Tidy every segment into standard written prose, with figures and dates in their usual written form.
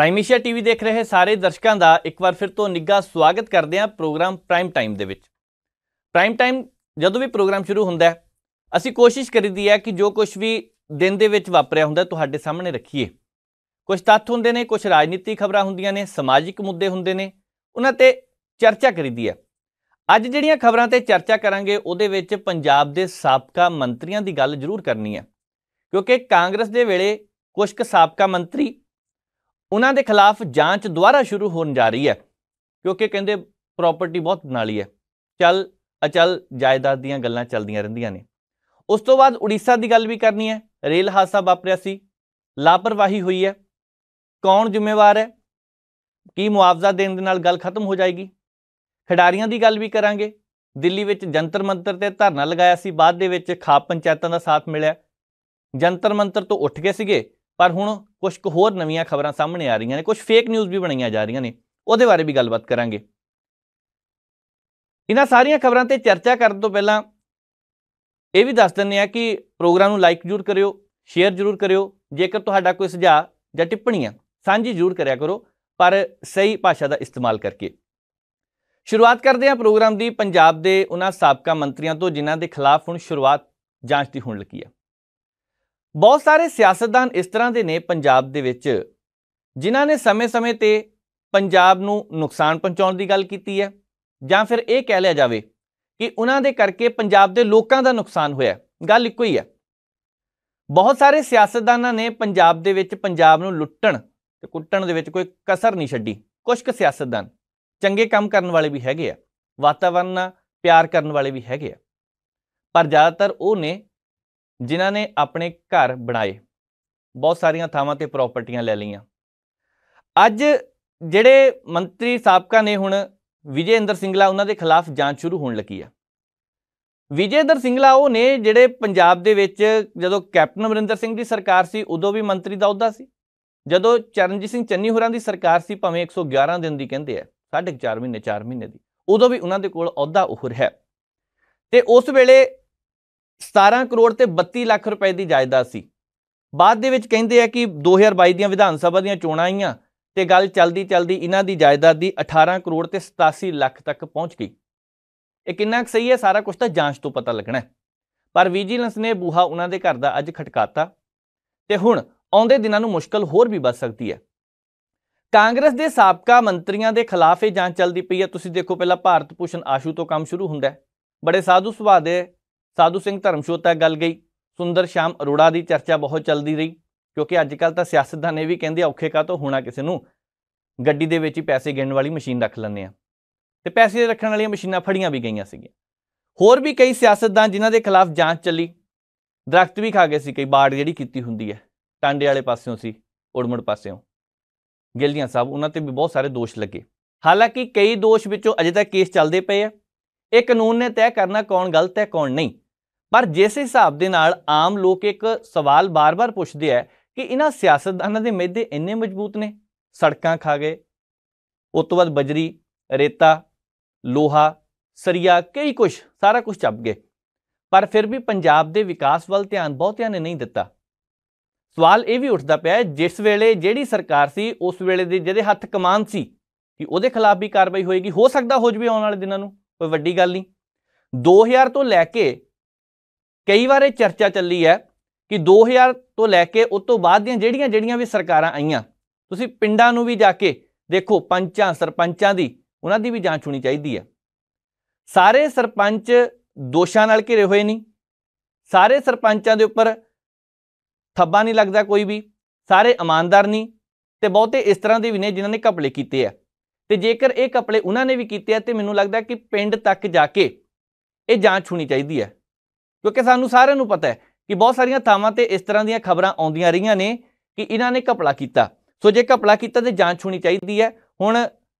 Prime Asia TV ਦੇਖ ਰਹੇ ਸਾਰੇ ਦਰਸ਼ਕਾਂ ਦਾ ਇੱਕ ਵਾਰ ਫਿਰ ਤੋਂ ਨਿੱਘਾ ਸਵਾਗਤ ਕਰਦੇ ਹਾਂ ਪ੍ਰੋਗਰਾਮ ਪ੍ਰਾਈਮ ਟਾਈਮ ਦੇ ਵਿੱਚ। ਪ੍ਰਾਈਮ ਟਾਈਮ ਜਦੋਂ ਵੀ ਪ੍ਰੋਗਰਾਮ ਸ਼ੁਰੂ ਹੁੰਦਾ ਹੈ ਅਸੀਂ ਕੋਸ਼ਿਸ਼ ਕਰੀਦੀ ਹੈ ਕਿ ਜੋ ਕੁਝ ਵੀ ਦਿਨ ਦੇ ਵਿੱਚ ਵਾਪਰਿਆ ਹੁੰਦਾ ਤੁਹਾਡੇ ਸਾਹਮਣੇ ਰੱਖੀਏ। ਕੁਝ ਤੱਥ ਹੁੰਦੇ ਨੇ, ਕੁਝ ਰਾਜਨੀਤਿਕ ਖਬਰਾਂ ਹੁੰਦੀਆਂ ਨੇ, ਸਮਾਜਿਕ ਮੁੱਦੇ ਹੁੰਦੇ ਨੇ, ਉਹਨਾਂ ਤੇ ਚਰਚਾ ਕਰੀਦੀ ਹੈ। ਅੱਜ ਜਿਹੜੀਆਂ ਖਬਰਾਂ ਤੇ ਚਰਚਾ ਕਰਾਂਗੇ ਉਹਦੇ ਵਿੱਚ ਪੰਜਾਬ ਦੇ ਸਾਬਕਾ ਮੰਤਰੀਆਂ ਦੀ ਗੱਲ ਜ਼ਰੂਰ ਕਰਨੀ ਹੈ, ਕਿਉਂਕਿ ਕਾਂਗਰਸ ਦੇ ਵੇਲੇ ਕੁਝ ਕੁ ਸਾਬਕਾ ਮੰਤਰੀ ਉਹਨਾਂ ਦੇ ਖਿਲਾਫ ਜਾਂਚ ਦੁਬਾਰਾ ਸ਼ੁਰੂ ਹੋਣ ਜਾ ਰਹੀ ਹੈ, ਕਿਉਂਕਿ ਕਹਿੰਦੇ ਪ੍ਰੋਪਰਟੀ ਬਹੁਤ ਨਾਲੀ ਹੈ, ਚੱਲ ਅਚਲ ਜਾਇਦਾਦ ਦੀਆਂ ਗੱਲਾਂ ਚੱਲਦੀਆਂ ਰਹਿੰਦੀਆਂ ਨੇ। ਉਸ ਤੋਂ ਬਾਅਦ ਉੜੀਸਾ ਦੀ ਗੱਲ ਵੀ ਕਰਨੀ ਹੈ। ਰੇਲ ਹਾਦਸਾ ਵਾਪਰਿਆ ਸੀ, ਲਾਪਰਵਾਹੀ ਹੋਈ ਹੈ, ਕੌਣ ਜ਼ਿੰਮੇਵਾਰ ਹੈ, ਕੀ ਮੁਆਵਜ਼ਾ ਦੇਣ ਦੇ ਨਾਲ ਗੱਲ ਖਤਮ ਹੋ ਜਾਏਗੀ। ਖਿਡਾਰੀਆਂ ਦੀ ਗੱਲ ਵੀ ਕਰਾਂਗੇ। ਦਿੱਲੀ ਵਿੱਚ ਜੰਤਰ ਮੰਤਰ ਤੇ ਧਰਨਾ ਲਗਾਇਆ ਸੀ, ਬਾਅਦ ਦੇ ਵਿੱਚ ਖਾਪ ਪੰਚਾਇਤਾਂ ਦਾ ਸਾਥ ਮਿਲਿਆ, ਜੰਤਰ ਮੰਤਰ ਤੋਂ ਉੱਠ ਗਏ ਸੀਗੇ, ਪਰ ਹੁਣ ਕੁਝ ਕੁ ਹੋਰ ਨਵੀਆਂ ਖਬਰਾਂ ਸਾਹਮਣੇ ਆ ਰਹੀਆਂ ਨੇ, ਕੁਝ ਫੇਕ ਨਿਊਜ਼ ਵੀ ਬਣਾਈਆਂ ਜਾ ਰਹੀਆਂ ਨੇ, ਉਹਦੇ ਬਾਰੇ ਵੀ ਗੱਲਬਾਤ ਕਰਾਂਗੇ। ਇਹਨਾਂ ਸਾਰੀਆਂ ਖਬਰਾਂ ਤੇ ਚਰਚਾ ਕਰਨ ਤੋਂ ਪਹਿਲਾਂ ਇਹ ਵੀ ਦੱਸ ਦਿੰਦੇ ਆ ਕਿ ਪ੍ਰੋਗਰਾਮ ਨੂੰ ਲਾਈਕ ਜ਼ਰੂਰ ਕਰਿਓ, ਸ਼ੇਅਰ ਜ਼ਰੂਰ ਕਰਿਓ। ਜੇਕਰ ਤੁਹਾਡਾ ਕੋਈ ਸੁਝਾਅ ਜਾਂ ਟਿੱਪਣੀ ਆ ਸਾਂਝੀ ਜ਼ਰੂਰ ਕਰਿਆ ਕਰੋ, ਪਰ ਸਹੀ ਭਾਸ਼ਾ ਦਾ ਇਸਤੇਮਾਲ ਕਰਕੇ। ਸ਼ੁਰੂਆਤ ਕਰਦੇ ਹਾਂ ਪ੍ਰੋਗਰਾਮ ਦੀ ਪੰਜਾਬ ਦੇ ਉਹਨਾਂ ਸਾਬਕਾ ਮੰਤਰੀਆਂ ਤੋਂ ਜਿਨ੍ਹਾਂ ਦੇ ਖਿਲਾਫ ਹੁਣ ਸ਼ੁਰੂਆਤ ਜਾਂਚ ਦੀ ਹੋਣ ਲੱਗੀ ਹੈ। ਬਹੁਤ ਸਾਰੇ ਸਿਆਸਤਦਾਨ ਇਸ ਤਰ੍ਹਾਂ ਦੇ ਨੇ ਪੰਜਾਬ ਦੇ ਵਿੱਚ ਜਿਨ੍ਹਾਂ ਨੇ ਸਮੇਂ-ਸਮੇਂ ਤੇ ਪੰਜਾਬ ਨੂੰ ਨੁਕਸਾਨ ਪਹੁੰਚਾਉਣ ਦੀ ਗੱਲ ਕੀਤੀ ਹੈ, ਜਾਂ ਫਿਰ ਇਹ ਕਹਿ ਲਿਆ ਜਾਵੇ ਕਿ ਉਹਨਾਂ ਦੇ ਕਰਕੇ ਪੰਜਾਬ ਦੇ ਲੋਕਾਂ ਦਾ ਨੁਕਸਾਨ ਹੋਇਆ। ਗੱਲ ਇੱਕੋ ਹੀ ਹੈ। ਬਹੁਤ ਸਾਰੇ ਸਿਆਸਤਦਾਨਾਂ ਨੇ ਪੰਜਾਬ ਦੇ ਵਿੱਚ ਪੰਜਾਬ ਨੂੰ ਲੁੱਟਣ ਤੇ ਕੁੱਟਣ ਦੇ ਵਿੱਚ ਕੋਈ ਕਸਰ ਨਹੀਂ ਛੱਡੀ। ਕੁਝ ਕੁ ਸਿਆਸਤਦਾਨ ਚੰਗੇ ਕੰਮ ਕਰਨ ਵਾਲੇ ਵੀ ਹੈਗੇ ਆ, ਵਾਤਾਵਰਨ ਨਾਲ ਪਿਆਰ ਕਰਨ ਵਾਲੇ ਵੀ ਹੈਗੇ ਆ, ਪਰ ਜ਼ਿਆਦਾਤਰ ਉਹ ਨੇ ਜਿਨ੍ਹਾਂ ਨੇ ਆਪਣੇ ਘਰ ਬਣਾਏ, ਬਹੁਤ ਸਾਰੀਆਂ ਥਾਵਾਂ ਤੇ ਪ੍ਰਾਪਰਟੀਆਂ ਲੈ ਲਈਆਂ। ਅੱਜ ਜਿਹੜੇ ਮੰਤਰੀ ਸਾਬਕਾ ਨੇ, ਹੁਣ ਵਿਜੇ ਇੰਦਰ ਸਿੰਗਲਾ, ਉਹਨਾਂ ਦੇ ਖਿਲਾਫ ਜਾਂਚ ਸ਼ੁਰੂ ਹੋਣ ਲੱਗੀ ਹੈ। ਵਿਜੇ ਇੰਦਰ ਸਿੰਗਲਾ ਉਹ ਨੇ ਜਿਹੜੇ ਪੰਜਾਬ ਦੇ ਵਿੱਚ ਜਦੋਂ ਕੈਪਟਨ ਅਮਰਿੰਦਰ ਸਿੰਘ ਦੀ ਸਰਕਾਰ ਸੀ ਉਦੋਂ ਵੀ ਮੰਤਰੀ ਦਾ ਅਹੁਦਾ ਸੀ, ਜਦੋਂ ਚਰਨਜੀਤ ਸਿੰਘ ਚੰਨੀ ਹੋਰਾਂ ਦੀ ਸਰਕਾਰ ਸੀ, ਭਾਵੇਂ 111 ਦਿਨ ਦੀ ਕਹਿੰਦੇ ਆ, 4.5 ਮਹੀਨੇ 4 ਮਹੀਨੇ ਦੀ, ਉਦੋਂ ਵੀ ਉਹਨਾਂ ਦੇ ਕੋਲ ਅਹੁਦਾ ਉਹ ਹੈ। ਤੇ ਉਸ ਵੇਲੇ 17 ਕਰੋੜ ਤੇ 32 ਲੱਖ ਰੁਪਏ ਦੀ ਜਾਇਦਾਦ ਸੀ। ਬਾਅਦ ਦੇ ਵਿੱਚ ਕਹਿੰਦੇ ਆ ਕਿ 2022 ਦੀਆਂ ਵਿਧਾਨ ਸਭਾ ਦੀਆਂ ਚੋਣਾਂ ਆਈਆਂ ਤੇ ਗੱਲ ਚਲਦੀ ਚਲਦੀ ਇਹਨਾਂ ਦੀ ਜਾਇਦਾਦ ਦੀ 18 ਕਰੋੜ ਤੇ 87 ਲੱਖ ਤੱਕ ਪਹੁੰਚ ਗਈ। ਇਹ ਕਿੰਨਾ ਕੁ ਸਹੀ ਹੈ, ਸਾਰਾ ਕੁਝ ਤਾਂ ਜਾਂਚ ਤੋਂ ਪਤਾ ਲੱਗਣਾ, ਪਰ ਵਿਜੀਲੈਂਸ ਨੇ ਬੂਹਾ ਉਹਨਾਂ ਦੇ ਘਰ ਦਾ ਅੱਜ ਖਟਕਾਤਾ ਤੇ ਹੁਣ ਆਉਂਦੇ ਦਿਨਾਂ ਨੂੰ ਮੁਸ਼ਕਲ ਹੋਰ ਵੀ ਵੱਧ ਸਕਦੀ ਹੈ। ਕਾਂਗਰਸ ਦੇ ਸਾਬਕਾ ਮੰਤਰੀਆਂ ਦੇ ਖਿਲਾਫ ਇਹ ਜਾਂਚ ਚੱਲਦੀ ਪਈ ਹੈ। ਤੁਸੀਂ ਦੇਖੋ, ਪਹਿਲਾਂ ਭਾਰਤ ਭੂਸ਼ਣ ਆਸ਼ੂ ਤੋਂ ਕੰਮ ਸ਼ੁਰੂ ਹੁੰਦਾ ਹੈ। ਬੜੇ ਸਾਧੂ ਸੁਭਾਅ ਦੇ ਸਾਧੂ ਸਿੰਘ ਧਰਮਸ਼ੋਤ ਤੱਕ ਗੱਲ ਗਈ। ਸੁੰਦਰ ਸ਼ਾਮ ਅਰੋੜਾ ਦੀ ਚਰਚਾ ਬਹੁਤ ਚੱਲਦੀ ਰਹੀ, ਕਿਉਂਕਿ ਅੱਜ ਕੱਲ੍ਹ ਤਾਂ ਸਿਆਸਤਦਾਨ ਇਹ ਵੀ ਕਹਿੰਦੇ ਔਖੇ ਕਾਹਤੋਂ ਹੋਣਾ ਕਿਸੇ ਨੂੰ, ਗੱਡੀ ਦੇ ਵਿੱਚ ਹੀ ਪੈਸੇ ਗਿਣਨ ਵਾਲੀ ਮਸ਼ੀਨ ਰੱਖ ਲੈਂਦੇ ਆ, ਤੇ ਪੈਸੇ ਰੱਖਣ ਵਾਲੀਆਂ ਮਸ਼ੀਨਾਂ ਫੜੀਆਂ ਵੀ ਗਈਆਂ ਸੀਗੀਆਂ। ਹੋਰ ਵੀ ਕਈ ਸਿਆਸਤਦਾਨ ਜਿਨ੍ਹਾਂ ਦੇ ਖਿਲਾਫ ਜਾਂਚ ਚੱਲੀ, ਦਰਖਤ ਵੀ ਖਾ ਗਏ ਸੀ ਕਈ, ਬਾੜ ਜਿਹੜੀ ਕੀਤੀ ਹੁੰਦੀ ਹੈ ਟਾਂਡੇ ਵਾਲੇ ਪਾਸਿਓਂ ਸੀ, ਉੜਮੁੜ ਪਾਸਿਓਂ, ਗਿਲਜੀਆਂ ਸਾਹਿਬ, ਉਹਨਾਂ ਤੇ ਵੀ ਬਹੁਤ ਸਾਰੇ ਦੋਸ਼ ਲੱਗੇ। ਹਾਲਾਂਕਿ ਕਈ ਦੋਸ਼ ਵਿੱਚੋਂ ਅਜੇ ਤੱਕ ਕੇਸ ਚੱਲਦੇ ਪਏ ਆ। ਇਹ ਕਾਨੂੰਨ ਨੇ ਤੈਅ ਕਰਨਾ ਕੌਣ ਗਲਤ ਹੈ ਕੌਣ ਨਹੀਂ, ਪਰ ਜਿਸ ਹਿਸਾਬ ਦੇ ਨਾਲ ਆਮ ਲੋਕ ਇੱਕ ਸਵਾਲ ਬਾਰ-ਬਾਰ ਪੁੱਛਦੇ ਆ ਕਿ ਇਹਨਾਂ ਸਿਆਸਤਦਾਨਾਂ ਦੇ ਮਿਹਦੇ ਇੰਨੇ ਮਜ਼ਬੂਤ ਨੇ, ਸੜਕਾਂ ਖਾ ਗਏ, ਉਸ ਤੋਂ ਬਾਅਦ ਬਜਰੀ, ਰੇਤਾ, ਲੋਹਾ, ਸਰੀਆ, ਕਈ ਕੁਛ, ਸਾਰਾ ਕੁਝ ਚੱਪ ਗਏ, ਪਰ ਫਿਰ ਵੀ ਪੰਜਾਬ ਦੇ ਵਿਕਾਸ ਵੱਲ ਧਿਆਨ ਬਹੁਤਿਆਂ ਨੇ ਨਹੀਂ ਦਿੱਤਾ। ਸਵਾਲ ਇਹ ਵੀ ਉੱਠਦਾ ਪਿਆ, ਜਿਸ ਵੇਲੇ ਜਿਹੜੀ ਸਰਕਾਰ ਸੀ ਉਸ ਵੇਲੇ ਦੇ ਜਿਹਦੇ ਹੱਥ ਕਮਾਨ ਸੀ, ਕਿ ਉਹਦੇ ਖਿਲਾਫ ਵੀ ਕਾਰਵਾਈ ਹੋਏਗੀ। ਹੋ ਸਕਦਾ ਹੋ ਜਾਵੇ ਆਉਣ ਵਾਲੇ ਦਿਨਾਂ ਨੂੰ, ਕੋਈ ਵੱਡੀ ਗੱਲ ਨਹੀਂ। 2000 ਤੋਂ ਲੈ ਕੇ ਕਈ ਵਾਰ ਇਹ ਚਰਚਾ ਚੱਲੀ ਹੈ ਕਿ 2000 ਤੋਂ ਲੈ ਕੇ ਉਸ ਤੋਂ ਬਾਅਦ ਦੀਆਂ ਜਿਹੜੀਆਂ ਵੀ ਸਰਕਾਰਾਂ ਆਈਆਂ, ਤੁਸੀਂ ਪਿੰਡਾਂ ਨੂੰ ਵੀ ਜਾ ਕੇ ਦੇਖੋ, ਪੰਚਾਂ ਸਰਪੰਚਾਂ ਦੀ, ਉਹਨਾਂ ਦੀ ਵੀ ਜਾਂਚ ਹੋਣੀ ਚਾਹੀਦੀ ਹੈ। ਸਾਰੇ ਸਰਪੰਚ ਦੋਸ਼ਾਂ ਨਾਲ ਘਿਰੇ ਹੋਏ ਨਹੀਂ, ਸਾਰੇ ਸਰਪੰਚਾਂ ਦੇ ਉੱਪਰ ਥੱਬਾ ਨਹੀਂ ਲੱਗਦਾ ਕੋਈ ਵੀ, ਸਾਰੇ ਇਮਾਨਦਾਰ ਨਹੀਂ, ਤੇ ਬਹੁਤੇ ਇਸ ਤਰ੍ਹਾਂ ਦੇ ਵੀ ਨੇ ਜਿਨ੍ਹਾਂ ਨੇ ਘਪਲੇ ਕੀਤੇ ਆ। ਤੇ ਜੇਕਰ ਇਹ ਘਪਲੇ ਉਹਨਾਂ ਨੇ ਵੀ ਕੀਤੇ ਆ ਤੇ ਮੈਨੂੰ ਲੱਗਦਾ ਕਿ ਪਿੰਡ ਤੱਕ ਜਾ ਕੇ ਇਹ ਜਾਂਚ ਹੋਣੀ ਚਾਹੀਦੀ ਹੈ, ਕਿਉਂਕਿ ਸਾਨੂੰ ਸਾਰਿਆਂ ਨੂੰ ਪਤਾ ਹੈ ਕਿ ਬਹੁਤ ਸਾਰੀਆਂ ਥਾਵਾਂ ਤੇ ਇਸ ਤਰ੍ਹਾਂ ਦੀਆਂ ਖਬਰਾਂ ਆਉਂਦੀਆਂ ਰਹੀਆਂ ਨੇ ਕਿ ਇਹਨਾਂ ਨੇ ਘਪਲਾ ਕੀਤਾ। ਸੋ ਜੇ ਘਪਲਾ ਕੀਤਾ ਤੇ ਜਾਂਚ ਹੋਣੀ ਚਾਹੀਦੀ ਹੈ। ਹੁਣ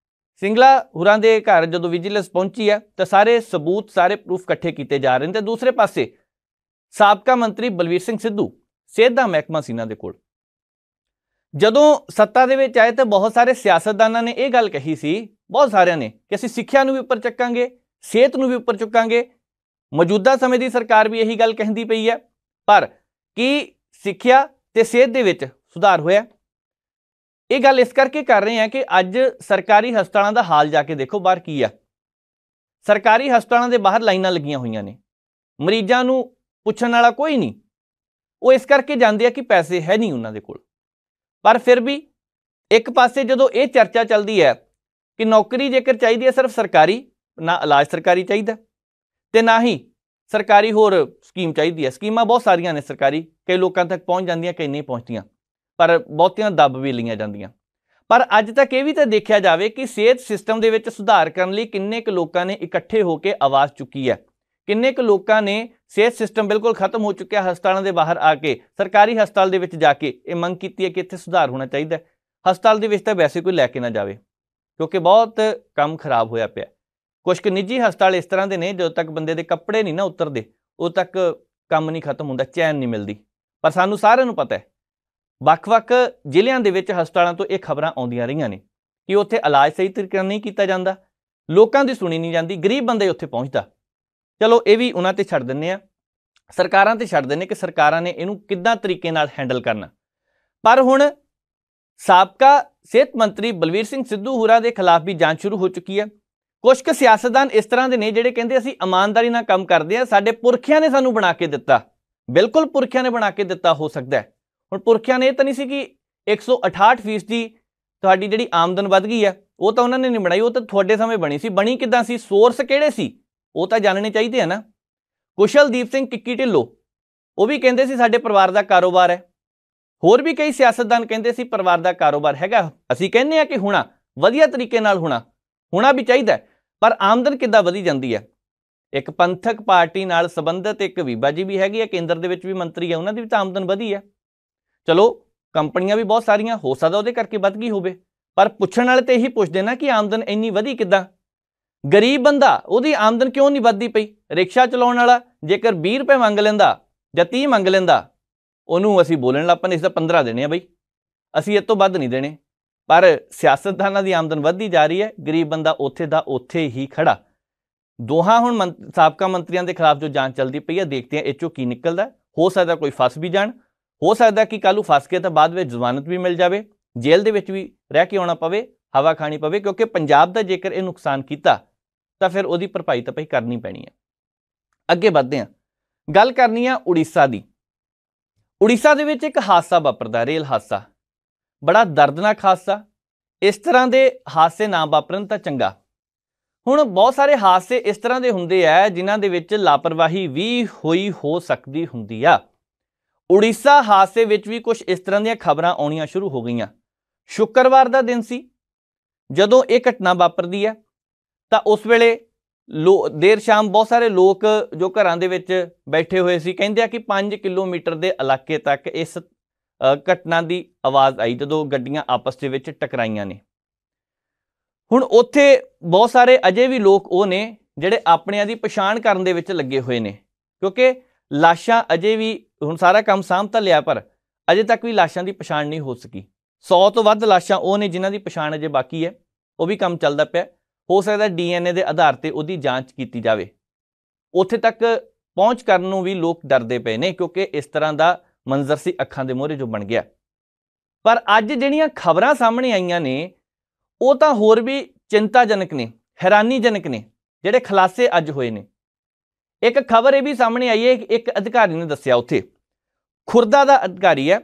ਸਿੰਗਲਾ ਹੋਰਾਂ ਦੇ ਘਰ ਜਦੋਂ ਵਿਜੀਲੈਂਸ ਪਹੁੰਚੀ ਹੈ ਤਾਂ ਸਾਰੇ ਸਬੂਤ, ਸਾਰੇ ਪ੍ਰੂਫ ਇਕੱਠੇ ਕੀਤੇ ਜਾ ਰਹੇ ਨੇ। ਤੇ ਦੂਸਰੇ ਪਾਸੇ ਸਾਬਕਾ ਮੰਤਰੀ ਬਲਵੀਰ ਸਿੰਘ ਸਿੱਧੂ, ਸਿਹਤ ਦਾ ਮਹਿਕਮਾ ਸੀ ਇਹਨਾਂ ਦੇ ਕੋਲ, ਜਦੋਂ ਸੱਤਾ ਦੇ ਵਿੱਚ ਆਏ ਤਾਂ ਬਹੁਤ ਸਾਰੇ ਸਿਆਸਤਦਾਨਾਂ ਨੇ ਇਹ ਗੱਲ ਕਹੀ ਸੀ, ਬਹੁਤ ਸਾਰਿਆਂ ਨੇ, ਕਿ ਅਸੀਂ ਸਿੱਖਿਆ ਨੂੰ ਵੀ ਉੱਪਰ ਚੱਕਾਂਗੇ, ਸਿਹਤ ਨੂੰ ਵੀ ਉੱਪਰ ਚੁੱਕਾਂਗੇ। ਮੌਜੂਦਾ ਸਮੇਂ ਦੀ ਸਰਕਾਰ ਵੀ ਇਹੀ ਗੱਲ ਕਹਿੰਦੀ ਪਈ ਹੈ, ਪਰ ਕੀ ਸਿੱਖਿਆ ਤੇ ਸਿਹਤ ਦੇ ਵਿੱਚ ਸੁਧਾਰ ਹੋਇਆ? ਇਹ ਗੱਲ ਇਸ ਕਰਕੇ ਕਰ ਰਹੇ ਹਾਂ ਕਿ ਅੱਜ ਸਰਕਾਰੀ ਹਸਪਤਾਲਾਂ ਦਾ ਹਾਲ ਜਾ ਕੇ ਦੇਖੋ ਬਾਹਰ ਕੀ ਆ। ਸਰਕਾਰੀ ਹਸਪਤਾਲਾਂ ਦੇ ਬਾਹਰ ਲਾਈਨਾਂ ਲੱਗੀਆਂ ਹੋਈਆਂ ਨੇ, ਮਰੀਜ਼ਾਂ ਨੂੰ ਪੁੱਛਣ ਵਾਲਾ ਕੋਈ ਨਹੀਂ। ਉਹ ਇਸ ਕਰਕੇ ਜਾਂਦੇ ਆ ਕਿ ਪੈਸੇ ਹੈ ਨਹੀਂ ਉਹਨਾਂ ਦੇ ਕੋਲ। ਪਰ ਫਿਰ ਵੀ ਇੱਕ ਪਾਸੇ ਜਦੋਂ ਇਹ ਚਰਚਾ ਚੱਲਦੀ ਹੈ ਕਿ ਨੌਕਰੀ ਜੇਕਰ ਚਾਹੀਦੀ ਹੈ ਸਿਰਫ ਸਰਕਾਰੀ, ਨਾ ਇਲਾਜ ਸਰਕਾਰੀ ਚਾਹੀਦਾ ਤੇ ਨਾ ਹੀ ਸਰਕਾਰੀ ਹੋਰ ਸਕੀਮ ਚਾਹੀਦੀ ਹੈ। ਸਕੀਮਾਂ ਬਹੁਤ ਸਾਰੀਆਂ ਨੇ ਸਰਕਾਰੀ, ਕਈ ਲੋਕਾਂ ਤੱਕ ਪਹੁੰਚ ਜਾਂਦੀਆਂ, ਕਈ ਨਹੀਂ ਪਹੁੰਚਦੀਆਂ, ਪਰ ਬਹੁਤੀਆਂ ਦੱਬ ਵੀ ਲਈਆਂ ਜਾਂਦੀਆਂ। ਪਰ ਅੱਜ ਤੱਕ ਇਹ ਵੀ ਤਾਂ ਦੇਖਿਆ ਜਾਵੇ ਕਿ ਸਿਹਤ ਸਿਸਟਮ ਦੇ ਵਿੱਚ ਸੁਧਾਰ ਕਰਨ ਲਈ ਕਿੰਨੇ ਕੁ ਲੋਕਾਂ ਨੇ ਇਕੱਠੇ ਹੋ ਕੇ ਆਵਾਜ਼ ਚੁੱਕੀ ਹੈ, ਕਿੰਨੇ ਕੁ ਲੋਕਾਂ ਨੇ ਸਿਹਤ ਸਿਸਟਮ ਬਿਲਕੁਲ ਖਤਮ ਹੋ ਚੁੱਕਿਆ ਹਸਪਤਾਲਾਂ ਦੇ ਬਾਹਰ ਆ ਕੇ ਸਰਕਾਰੀ ਹਸਪਤਾਲ ਦੇ ਵਿੱਚ ਜਾ ਕੇ ਇਹ ਮੰਗ ਕੀਤੀ ਹੈ ਕਿ ਇੱਥੇ ਸੁਧਾਰ ਹੋਣਾ ਚਾਹੀਦਾ। ਹਸਪਤਾਲ ਦੇ ਵਿੱਚ ਤਾਂ ਵੈਸੇ ਕੋਈ ਲੈ ਕੇ ਨਾ ਜਾਵੇ ਕਿਉਂਕਿ ਬਹੁਤ ਕੰਮ ਖਰਾਬ ਹੋਇਆ ਪਿਆ। ਕੁਝ ਕੁ ਨਿੱਜੀ ਹਸਪਤਾਲ ਇਸ ਤਰ੍ਹਾਂ ਦੇ ਨੇ ਜਦੋਂ ਤੱਕ ਬੰਦੇ ਦੇ ਕੱਪੜੇ ਨਹੀਂ ਨਾ ਉਤਰਦੇ ਉਦੋਂ ਤੱਕ ਕੰਮ ਨਹੀਂ ਖਤਮ ਹੁੰਦਾ, ਚੈਨ ਨਹੀਂ ਮਿਲਦੀ। ਪਰ ਸਾਨੂੰ ਸਾਰਿਆਂ ਨੂੰ ਪਤਾ ਹੈ ਵੱਖ-ਵੱਖ ਜ਼ਿਲ੍ਹਿਆਂ ਦੇ ਵਿੱਚ ਹਸਪਤਾਲਾਂ ਤੋਂ ਇਹ ਖਬਰਾਂ ਆਉਂਦੀਆਂ ਰਹੀਆਂ ਨੇ ਕਿ ਉੱਥੇ ਇਲਾਜ ਸਹੀ ਤਰੀਕੇ ਨਾਲ ਨਹੀਂ ਕੀਤਾ ਜਾਂਦਾ, ਲੋਕਾਂ ਦੀ ਸੁਣੀ ਨਹੀਂ ਜਾਂਦੀ, ਗਰੀਬ ਬੰਦਾ ਹੀ ਉੱਥੇ ਪਹੁੰਚਦਾ। ਚਲੋ ਇਹ ਵੀ ਉਹਨਾਂ ਤੇ ਛੱਡ ਦਿੰਦੇ ਆ, ਸਰਕਾਰਾਂ ਤੇ ਛੱਡ ਦਿੰਦੇ ਕਿ ਸਰਕਾਰਾਂ ਨੇ ਇਹਨੂੰ ਕਿੱਦਾਂ ਤਰੀਕੇ ਨਾਲ ਹੈਂਡਲ ਕਰਨਾ। ਪਰ ਹੁਣ ਸਾਬਕਾ ਸਿਹਤ ਮੰਤਰੀ ਬਲਵੀਰ ਸਿੰਘ ਸਿੱਧੂ ਹੋਰਾਂ ਦੇ ਖਿਲਾਫ ਵੀ ਜਾਂਚ ਸ਼ੁਰੂ ਹੋ ਚੁੱਕੀ ਹੈ। ਕੁਝ ਕੁ ਸਿਆਸਤਦਾਨ ਇਸ ਤਰ੍ਹਾਂ ਦੇ ਨੇ ਜਿਹੜੇ ਕਹਿੰਦੇ ਅਸੀਂ ਇਮਾਨਦਾਰੀ ਨਾਲ ਕੰਮ ਕਰਦੇ ਹਾਂ, ਸਾਡੇ ਪੁਰਖਿਆਂ ਨੇ ਸਾਨੂੰ ਬਣਾ ਕੇ ਦਿੱਤਾ। ਬਿਲਕੁਲ ਪੁਰਖਿਆਂ ਨੇ ਬਣਾ ਕੇ ਦਿੱਤਾ ਹੋ ਸਕਦਾ ਹੈ। ਹੁਣ ਪੁਰਖਿਆਂ ਨੇ ਇਹ ਤਾਂ ਨਹੀਂ ਸੀ ਕਿ 168% ਤੁਹਾਡੀ ਜਿਹੜੀ ਆਮਦਨ ਵੱਧ ਗਈ ਹੈ, ਉਹ ਤਾਂ ਉਹਨਾਂ ਨੇ ਨਹੀਂ ਬਣਾਈ, ਉਹ ਤਾਂ ਤੁਹਾਡੇ ਸਮੇਂ ਬਣੀ ਸੀ। ਬਣੀ ਕਿੱਦਾਂ ਸੀ, ਸੋਰਸ ਕਿਹੜੇ ਸੀ, ਉਹ ਤਾਂ ਜਾਣਨੇ ਚਾਹੀਦੇ ਆ ਨਾ। ਕੁਸ਼ਲਦੀਪ ਸਿੰਘ ਕਿੱਕੀ ਢਿੱਲੋਂ ਉਹ ਵੀ ਕਹਿੰਦੇ ਸੀ ਸਾਡੇ ਪਰਿਵਾਰ ਦਾ ਕਾਰੋਬਾਰ ਹੈ। ਹੋਰ ਵੀ ਕਈ ਸਿਆਸਤਦਾਨ ਕਹਿੰਦੇ ਸੀ ਪਰਿਵਾਰ ਦਾ ਕਾਰੋਬਾਰ ਹੈਗਾ। ਅਸੀਂ ਕਹਿੰਦੇ ਹਾਂ ਕਿ ਹੋਣਾ ਵਧੀਆ ਤਰੀਕੇ ਨਾਲ ਹੋਣਾ ਵੀ ਚਾਹੀਦਾ, ਪਰ ਆਮਦਨ ਕਿੱਦਾਂ ਵਧੀ ਜਾਂਦੀ ਹੈ। ਇੱਕ ਪੰਥਕ ਪਾਰਟੀ ਨਾਲ ਸੰਬੰਧਿਤ ਇੱਕ ਬੀਬਾ ਜੀ ਵੀ ਹੈਗੀ ਹੈ, ਕੇਂਦਰ ਦੇ ਵਿੱਚ ਵੀ ਮੰਤਰੀ ਹੈ, ਉਹਨਾਂ ਦੀ ਵੀ ਤਾਂ ਆਮਦਨ ਵਧੀ ਹੈ। ਚਲੋ ਕੰਪਨੀਆਂ ਵੀ ਬਹੁਤ ਸਾਰੀਆਂ, ਹੋ ਸਕਦਾ ਉਹਦੇ ਕਰਕੇ ਵੱਧ ਗਈ ਹੋਵੇ, ਪਰ ਪੁੱਛਣ ਵਾਲੇ ਤੇ ਇਹੀ ਪੁੱਛਦੇ ਨਾ ਕਿ ਆਮਦਨ ਇੰਨੀ ਵਧੀ ਕਿੱਦਾਂ। ਗਰੀਬ ਬੰਦਾ ਉਹਦੀ ਆਮਦਨ ਕਿਉਂ ਨਹੀਂ ਵੱਧਦੀ ਪਈ। ਰਿਕਸ਼ਾ ਚਲਾਉਣ ਵਾਲਾ ਜੇਕਰ 20 ਰੁਪਏ ਮੰਗ ਲੈਂਦਾ ਜਾਂ 30 ਮੰਗ ਲੈਂਦਾ, ਉਹਨੂੰ ਅਸੀਂ ਬੋਲਣ ਲੱਗ ਪੈਂਦੇ ਇਸ ਦਾ 15 ਦੇਣੇ ਆ ਬਈ, ਅਸੀਂ ਇਹ ਤੋਂ ਵੱਧ ਨਹੀਂ ਦੇਣੇ। ਪਰ ਸਿਆਸਤਦਾਨਾਂ ਦੀ ਆਮਦਨ ਵੱਧਦੀ ਜਾ ਰਹੀ ਹੈ, ਗਰੀਬ ਬੰਦਾ ਉੱਥੇ ਦਾ ਉੱਥੇ ਹੀ ਖੜਾ। ਦੋਹਾਂ ਹੁਣ ਸਾਬਕਾ ਮੰਤਰੀਆਂ ਦੇ ਖਿਲਾਫ ਜੋ ਜਾਂਚ ਚੱਲਦੀ ਪਈ ਹੈ, ਦੇਖਦੇ ਹਾਂ ਇਹ 'ਚੋਂ ਕੀ ਨਿਕਲਦਾ। ਹੋ ਸਕਦਾ ਕੋਈ ਫਸ ਵੀ ਜਾਣ, ਹੋ ਸਕਦਾ ਕਿ ਕੱਲ੍ਹ ਨੂੰ ਫਸ ਕੇ ਤਾਂ ਬਾਅਦ ਵਿੱਚ ਜ਼ਮਾਨਤ ਵੀ ਮਿਲ ਜਾਵੇ, ਜੇਲ੍ਹ ਦੇ ਵਿੱਚ ਵੀ ਰਹਿ ਕੇ ਆਉਣਾ ਪਵੇ, ਹਵਾ ਖਾਣੀ ਪਵੇ, ਕਿਉਂਕਿ ਪੰਜਾਬ ਦਾ ਜੇਕਰ ਇਹ ਨੁਕਸਾਨ ਕੀਤਾ ਤਾਂ ਫਿਰ ਉਹਦੀ ਭਰਪਾਈ ਤਾਂ ਭਾਈ ਕਰਨੀ ਪੈਣੀ ਹੈ। ਅੱਗੇ ਵੱਧਦੇ ਹਾਂ, ਗੱਲ ਕਰਨੀ ਆ ਉੜੀਸਾ ਦੀ। ਉੜੀਸਾ ਦੇ ਵਿੱਚ ਇੱਕ ਹਾਦਸਾ ਵਾਪਰਦਾ, ਰੇਲ ਹਾਦਸਾ, ਬੜਾ ਦਰਦਨਾਕ ਹਾਦਸਾ। ਇਸ ਤਰ੍ਹਾਂ ਦੇ ਹਾਦਸੇ ਨਾ ਵਾਪਰਨ ਤਾਂ ਚੰਗਾ। ਹੁਣ ਬਹੁਤ ਸਾਰੇ ਹਾਦਸੇ ਇਸ ਤਰ੍ਹਾਂ ਦੇ ਹੁੰਦੇ ਆ ਜਿਨ੍ਹਾਂ ਦੇ ਵਿੱਚ ਲਾਪਰਵਾਹੀ ਵੀ ਹੋਈ ਹੋ ਸਕਦੀ ਹੁੰਦੀ ਆ। ਉੜੀਸਾ ਹਾਦਸੇ ਵਿੱਚ ਵੀ ਕੁਝ ਇਸ ਤਰ੍ਹਾਂ ਦੀਆਂ ਖਬਰਾਂ ਆਉਣੀਆਂ ਸ਼ੁਰੂ ਹੋ ਗਈਆਂ। ਸ਼ੁੱਕਰਵਾਰ ਦਾ ਦਿਨ ਸੀ ਜਦੋਂ ਇਹ ਘਟਨਾ ਵਾਪਰਦੀ ਹੈ, ਤਾਂ ਉਸ ਵੇਲੇ ਦੇਰ ਸ਼ਾਮ ਬਹੁਤ ਸਾਰੇ ਲੋਕ ਜੋ ਘਰਾਂ ਦੇ ਵਿੱਚ ਬੈਠੇ ਹੋਏ ਸੀ ਕਹਿੰਦੇ ਆ ਕਿ 5 ਕਿਲੋਮੀਟਰ ਦੇ ਇਲਾਕੇ ਤੱਕ ਇਸ ਘਟਨਾ ਦੀ ਆਵਾਜ਼ ਆਈ ਜਦੋਂ ਗੱਡੀਆਂ ਆਪਸ ਦੇ ਵਿੱਚ ਟਕਰਾਈਆਂ ਨੇ। ਹੁਣ ਉੱਥੇ ਬਹੁਤ ਸਾਰੇ ਅਜੇ ਵੀ ਲੋਕ ਉਹ ਨੇ ਜਿਹੜੇ ਆਪਣਿਆਂ ਦੀ ਪਛਾਣ ਕਰਨ ਦੇ ਵਿੱਚ ਲੱਗੇ ਹੋਏ ਨੇ, ਕਿਉਂਕਿ ਲਾਸ਼ਾਂ ਅਜੇ ਵੀ, ਹੁਣ ਸਾਰਾ ਕੰਮ ਸਾਂਭ ਤਾਂ ਲਿਆ ਪਰ ਅਜੇ ਤੱਕ ਵੀ ਲਾਸ਼ਾਂ ਦੀ ਪਛਾਣ ਨਹੀਂ ਹੋ ਸਕੀ। 100 ਤੋਂ ਵੱਧ ਲਾਸ਼ਾਂ ਉਹ ਨੇ ਜਿਨ੍ਹਾਂ ਦੀ ਪਛਾਣ ਅਜੇ ਬਾਕੀ ਹੈ, ਉਹ ਵੀ ਕੰਮ ਚੱਲਦਾ ਪਿਆ। ਹੋ ਸਕਦਾ DNA ਦੇ ਆਧਾਰ ਤੇ ਉਹਦੀ ਜਾਂਚ ਕੀਤੀ ਜਾਵੇ। ਉੱਥੇ ਤੱਕ ਪਹੁੰਚ ਕਰਨ ਨੂੰ ਵੀ ਲੋਕ ਡਰਦੇ ਪਏ ਨੇ ਕਿਉਂਕਿ ਇਸ ਤਰ੍ਹਾਂ ਦਾ ਮੰਜ਼ਰ ਸੀ ਅੱਖਾਂ ਦੇ ਮੂਹਰੇ ਜੋ ਬਣ ਗਿਆ। ਪਰ ਅੱਜ ਜਿਹੜੀਆਂ ਖਬਰਾਂ ਸਾਹਮਣੇ ਆਈਆਂ ਨੇ ਉਹ ਤਾਂ ਹੋਰ ਵੀ ਚਿੰਤਾਜਨਕ ਨੇ, ਹੈਰਾਨੀਜਨਕ ਨੇ, ਜਿਹੜੇ ਖੁਲਾਸੇ ਅੱਜ ਹੋਏ ਨੇ। ਇੱਕ ਖਬਰ ਇਹ ਵੀ ਸਾਹਮਣੇ ਆਈ ਹੈ, ਇੱਕ ਅਧਿਕਾਰੀ ਨੇ ਦੱਸਿਆ, ਉੱਥੇ ਖੁਰਦਾ ਦਾ ਅਧਿਕਾਰੀ ਹੈ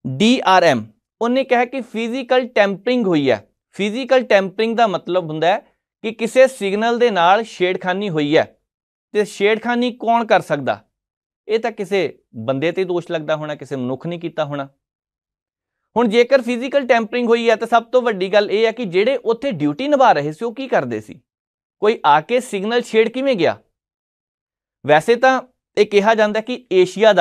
DRM, ਉਹਨੇ ਕਿਹਾ ਕਿ ਫਿਜ਼ੀਕਲ ਟੈਂਪਰਿੰਗ ਹੋਈ ਹੈ। ਫਿਜ਼ੀਕਲ ਟੈਂਪਰਿੰਗ ਦਾ ਮਤਲਬ ਹੁੰਦਾ ਹੈ ਕਿ ਕਿਸੇ ਸਿਗਨਲ ਦੇ ਨਾਲ ਛੇੜਖਾਨੀ ਹੋਈ ਹੈ। ਤੇ ਛੇੜਖਾਨੀ ਕੌਣ ਕਰ ਸਕਦਾ? ਇਹ ਤਾਂ ਕਿਸੇ ਬੰਦੇ ਤੇ ਦੋਸ਼ ਲੱਗਦਾ ਹੋਣਾ, ਕਿਸੇ ਮਨੁੱਖ ਨੇ ਕੀਤਾ ਹੋਣਾ। ਹੁਣ ਜੇਕਰ ਫਿਜ਼ੀਕਲ ਟੈਂਪਰਿੰਗ ਹੋਈ ਹੈ ਤਾਂ ਸਭ ਤੋਂ ਵੱਡੀ ਗੱਲ ਇਹ ਹੈ ਕਿ ਜਿਹੜੇ ਉੱਥੇ ਡਿਊਟੀ ਨਿਭਾ ਰਹੇ ਸੀ ਉਹ ਕੀ ਕਰਦੇ ਸੀ? ਕੋਈ ਆ ਕੇ ਸਿਗਨਲ ਛੇੜ ਕਿਵੇਂ ਗਿਆ? ਵੈਸੇ ਤਾਂ ਇਹ ਕਿਹਾ ਜਾਂਦਾ ਕਿ ਏਸ਼ੀਆ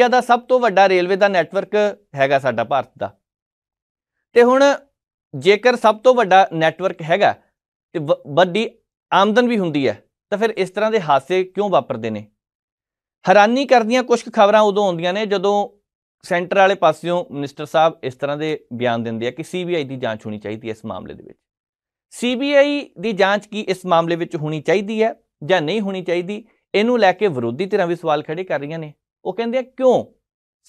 ਦਾ ਸਭ ਤੋਂ ਵੱਡਾ ਰੇਲਵੇ ਦਾ ਨੈਟਵਰਕ ਹੈਗਾ ਸਾਡਾ ਭਾਰਤ ਦਾ। ਤੇ ਹੁਣ ਜੇਕਰ ਸਭ ਤੋਂ ਵੱਡਾ ਨੈਟਵਰਕ ਹੈਗਾ ਤੇ ਵੱਡੀ ਆਮਦਨ ਵੀ ਹੁੰਦੀ ਹੈ ਤਾਂ ਫਿਰ ਇਸ ਤਰ੍ਹਾਂ ਦੇ ਹਾਦਸੇ ਕਿਉਂ ਵਾਪਰਦੇ ਨੇ? ਹੈਰਾਨੀ ਕਰਦੀਆਂ ਕੁਝ ਖਬਰਾਂ ਉਦੋਂ ਆਉਂਦੀਆਂ ਨੇ ਜਦੋਂ ਸੈਂਟਰ ਵਾਲੇ ਪਾਸਿਓਂ ਮਿਨਿਸਟਰ ਸਾਹਿਬ ਇਸ ਤਰ੍ਹਾਂ ਦੇ ਬਿਆਨ ਦਿੰਦੇ ਆ ਕਿ CBI ਦੀ ਜਾਂਚ ਹੋਣੀ ਚਾਹੀਦੀ ਹੈ ਇਸ ਮਾਮਲੇ ਦੇ ਵਿੱਚ। CBI ਦੀ ਜਾਂਚ ਕੀ ਇਸ ਮਾਮਲੇ ਵਿੱਚ ਹੋਣੀ ਚਾਹੀਦੀ ਹੈ ਜਾਂ ਨਹੀਂ ਹੋਣੀ ਚਾਹੀਦੀ, ਇਹਨੂੰ ਲੈ ਕੇ ਵਿਰੋਧੀ ਧਿਰਾਂ ਵੀ ਸਵਾਲ ਖੜੇ ਕਰ ਰਹੀਆਂ ਨੇ। ਉਹ ਕਹਿੰਦੇ ਆ ਕਿਉਂ?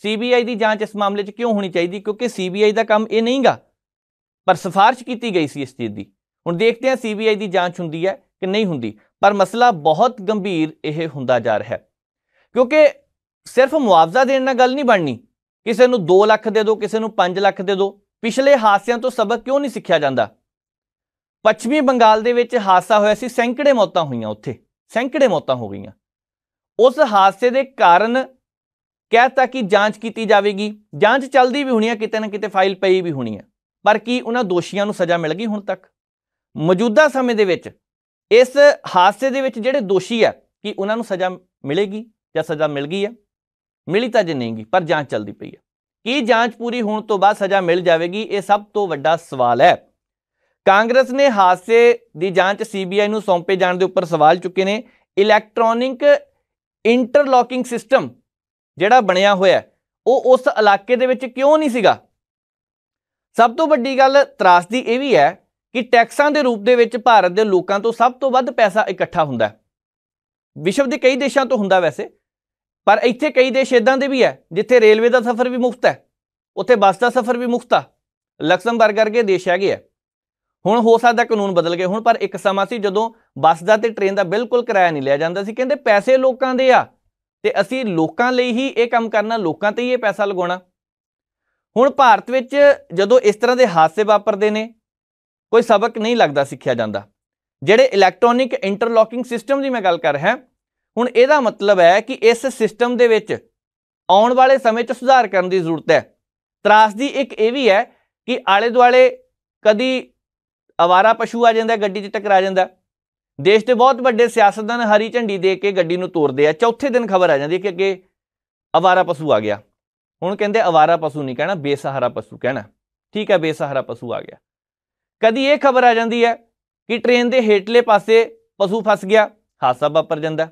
CBI ਦੀ ਜਾਂਚ ਇਸ ਮਾਮਲੇ 'ਚ ਕਿਉਂ ਹੋਣੀ ਚਾਹੀਦੀ, ਕਿਉਂਕਿ CBI ਦਾ ਕੰਮ ਇਹ ਨਹੀਂਗਾ, ਪਰ ਸਿਫਾਰਿਸ਼ ਕੀਤੀ ਗਈ ਸੀ ਇਸ ਚੀਜ਼ ਦੀ। ਹੁਣ ਦੇਖਦੇ ਹਾਂ CBI ਦੀ ਜਾਂਚ ਹੁੰਦੀ ਹੈ ਕਿ ਨਹੀਂ ਹੁੰਦੀ, ਪਰ ਮਸਲਾ ਬਹੁਤ ਗੰਭੀਰ ਇਹ ਹੁੰਦਾ ਜਾ ਰਿਹਾ ਹੈ, ਕਿਉਂਕਿ ਸਿਰਫ ਮੁਆਵਜ਼ਾ ਦੇਣ ਨਾਲ ਗੱਲ ਨਹੀਂ ਬਣਨੀ। ਕਿਸੇ ਨੂੰ 2 ਲੱਖ ਦੇ ਦਿਓ, ਕਿਸੇ ਨੂੰ 5 ਲੱਖ ਦੇ ਦਿਓ। ਪਿਛਲੇ ਹਾਦਸਿਆਂ ਤੋਂ ਸਬਕ ਕਿਉਂ ਨਹੀਂ ਸਿੱਖਿਆ ਜਾਂਦਾ? ਪੱਛਮੀ ਬੰਗਾਲ ਦੇ ਵਿੱਚ ਹਾਦਸਾ ਹੋਇਆ ਸੀ, ਸੈਂਕੜੇ ਮੌਤਾਂ ਹੋਈਆਂ, ਉੱਥੇ ਸੈਂਕੜੇ ਮੌਤਾਂ ਹੋ ਗਈਆਂ। ਉਸ ਹਾਦਸੇ ਦੇ ਕਾਰਨ ਕਹਿਤਾ ਕਿ ਜਾਂਚ ਕੀਤੀ ਜਾਵੇਗੀ, ਜਾਂਚ ਚੱਲਦੀ ਵੀ ਹੋਣੀ ਹੈ, ਕਿਤੇ ਨਾ ਕਿਤੇ ਫਾਈਲ ਪਈ ਵੀ ਹੋਣੀ ਹੈ, ਪਰ ਕੀ ਉਹਨਾਂ ਦੋਸ਼ੀਆਂ ਨੂੰ ਸਜ਼ਾ ਮਿਲ ਗਈ ਹੁਣ ਤੱਕ? ਮੌਜੂਦਾ ਸਮੇਂ ਦੇ ਵਿੱਚ ਇਸ ਹਾਦਸੇ ਦੇ ਵਿੱਚ ਜਿਹੜੇ ਦੋਸ਼ੀ ਹੈ, ਕੀ ਉਹਨਾਂ ਨੂੰ ਸਜ਼ਾ ਮਿਲੇਗੀ ਜਾਂ ਸਜ਼ਾ ਮਿਲ ਗਈ ਹੈ? ਮਿਲੀ ਤਾਂ ਜੇ ਨਹੀਂ ਗਈ, ਪਰ ਜਾਂਚ ਚੱਲਦੀ ਪਈ ਹੈ। ਕੀ ਜਾਂਚ ਪੂਰੀ ਹੋਣ ਤੋਂ ਬਾਅਦ ਸਜ਼ਾ ਮਿਲ ਜਾਵੇਗੀ? ਇਹ ਸਭ ਤੋਂ ਵੱਡਾ ਸਵਾਲ ਹੈ। ਕਾਂਗਰਸ ਨੇ ਹਾਦਸੇ ਦੀ ਜਾਂਚ CBI ਨੂੰ ਸੌਂਪੇ ਜਾਣ ਦੇ ਉੱਪਰ ਸਵਾਲ ਚੁੱਕੇ ਨੇ। ਇਲੈਕਟ੍ਰੋਨਿਕ ਇੰਟਰਲੌਕਿੰਗ ਸਿਸਟਮ ਜਿਹੜਾ ਬਣਿਆ ਹੋਇਆ, ਉਹ ਉਸ ਇਲਾਕੇ ਦੇ ਵਿੱਚ ਕਿਉਂ ਨਹੀਂ ਸੀਗਾ? ਸਭ ਤੋਂ ਵੱਡੀ ਗੱਲ ਤਰਾਸਦੀ ਇਹ ਵੀ ਹੈ ਕਿ ਟੈਕਸਾਂ ਦੇ ਰੂਪ ਦੇ ਵਿੱਚ ਭਾਰਤ ਦੇ ਲੋਕਾਂ ਤੋਂ ਸਭ ਤੋਂ ਵੱਧ ਪੈਸਾ ਇਕੱਠਾ ਹੁੰਦਾ ਹੈ। ਵਿਸ਼ਵ ਦੇ ਕਈ ਦੇਸ਼ਾਂ ਤੋਂ ਹੁੰਦਾ ਵੈਸੇ, ਪਰ ਇੱਥੇ ਕਈ ਦੇਸ਼ ਇੱਦਾਂ ਦੇ ਵੀ ਹੈ ਜਿੱਥੇ ਰੇਲਵੇ ਦਾ ਸਫ਼ਰ ਵੀ ਮੁਫਤ ਹੈ, ਉੱਥੇ ਬੱਸ ਦਾ ਸਫ਼ਰ ਵੀ ਮੁਫਤ ਆ। ਲਕਸਮਬਰਗ ਵਰਗੇ ਦੇਸ਼ ਹੈਗੇ ਆ। ਹੁਣ ਹੋ ਸਕਦਾ ਕਾਨੂੰਨ ਬਦਲ ਗਏ ਹੁਣ, ਪਰ ਇੱਕ ਸਮਾਂ ਸੀ ਜਦੋਂ ਬੱਸ ਦਾ ਤੇ ਟ੍ਰੇਨ ਦਾ ਬਿਲਕੁਲ ਕਿਰਾਇਆ ਨਹੀਂ ਲਿਆ ਜਾਂਦਾ ਸੀ। ਕਹਿੰਦੇ ਪੈਸੇ ਲੋਕਾਂ ਦੇ ਆ ਤੇ ਅਸੀਂ ਲੋਕਾਂ ਲਈ ਹੀ ਇਹ ਕੰਮ ਕਰਨਾ, ਲੋਕਾਂ ਤੇ ਹੀ ਇਹ ਪੈਸਾ ਲਗਾਉਣਾ। ਹੁਣ ਭਾਰਤ ਵਿੱਚ ਜਦੋਂ ਇਸ ਤਰ੍ਹਾਂ ਦੇ ਹਾਦਸੇ ਵਾਪਰਦੇ ਨੇ, ਕੋਈ ਸਬਕ ਨਹੀਂ ਲੱਗਦਾ, ਸਿੱਖਿਆ ਜਾਂਦਾ। ਜਿਹੜੇ ਇਲੈਕਟ੍ਰੋਨਿਕ ਇੰਟਰਲੌਕਿੰਗ ਸਿਸਟਮ ਦੀ ਮੈਂ ਗੱਲ ਕਰ ਰਿਹਾ, ਹੁਣ ਇਹਦਾ ਮਤਲਬ ਹੈ ਕਿ ਇਸ ਸਿਸਟਮ ਦੇ ਵਿੱਚ ਆਉਣ ਵਾਲੇ ਸਮੇਂ 'ਚ ਸੁਧਾਰ ਕਰਨ ਦੀ ਜ਼ਰੂਰਤ ਹੈ। ਤਰਾਸਦੀ ਇੱਕ ਇਹ ਵੀ ਹੈ ਕਿ ਆਲੇ ਦੁਆਲੇ ਕਦੀ ਅਵਾਰਾ ਪਸ਼ੂ ਆ ਜਾਂਦਾ, ਗੱਡੀ 'ਚ ਟਕਰਾ ਜਾਂਦਾ। ਦੇਸ਼ ਦੇ ਬਹੁਤ ਵੱਡੇ ਸਿਆਸਤਦਾਨ ਹਰੀ ਝੰਡੀ ਦੇ ਕੇ ਗੱਡੀ ਨੂੰ ਤੋੜਦੇ ਆ, ਚੌਥੇ ਦਿਨ ਖਬਰ ਆ ਜਾਂਦੀ ਹੈ ਕਿ ਅੱਗੇ ਅਵਾਰਾ ਪਸ਼ੂ ਆ ਗਿਆ। ਹੁਣ ਕਹਿੰਦੇ ਅਵਾਰਾ ਪਸ਼ੂ ਨਹੀਂ ਕਹਿਣਾ, ਬੇਸਹਾਰਾ ਪਸ਼ੂ ਕਹਿਣਾ। ਠੀਕ ਹੈ, ਬੇਸਹਾਰਾ ਪਸ਼ੂ ਆ ਗਿਆ। ਕਦੀ ਇਹ ਖਬਰ ਆ ਜਾਂਦੀ ਹੈ ਕਿ ਟ੍ਰੇਨ ਦੇ ਹੇਠਲੇ ਪਾਸੇ ਪਸ਼ੂ ਫਸ ਗਿਆ, ਹਾਦਸਾ ਵਾਪਰ ਜਾਂਦਾ।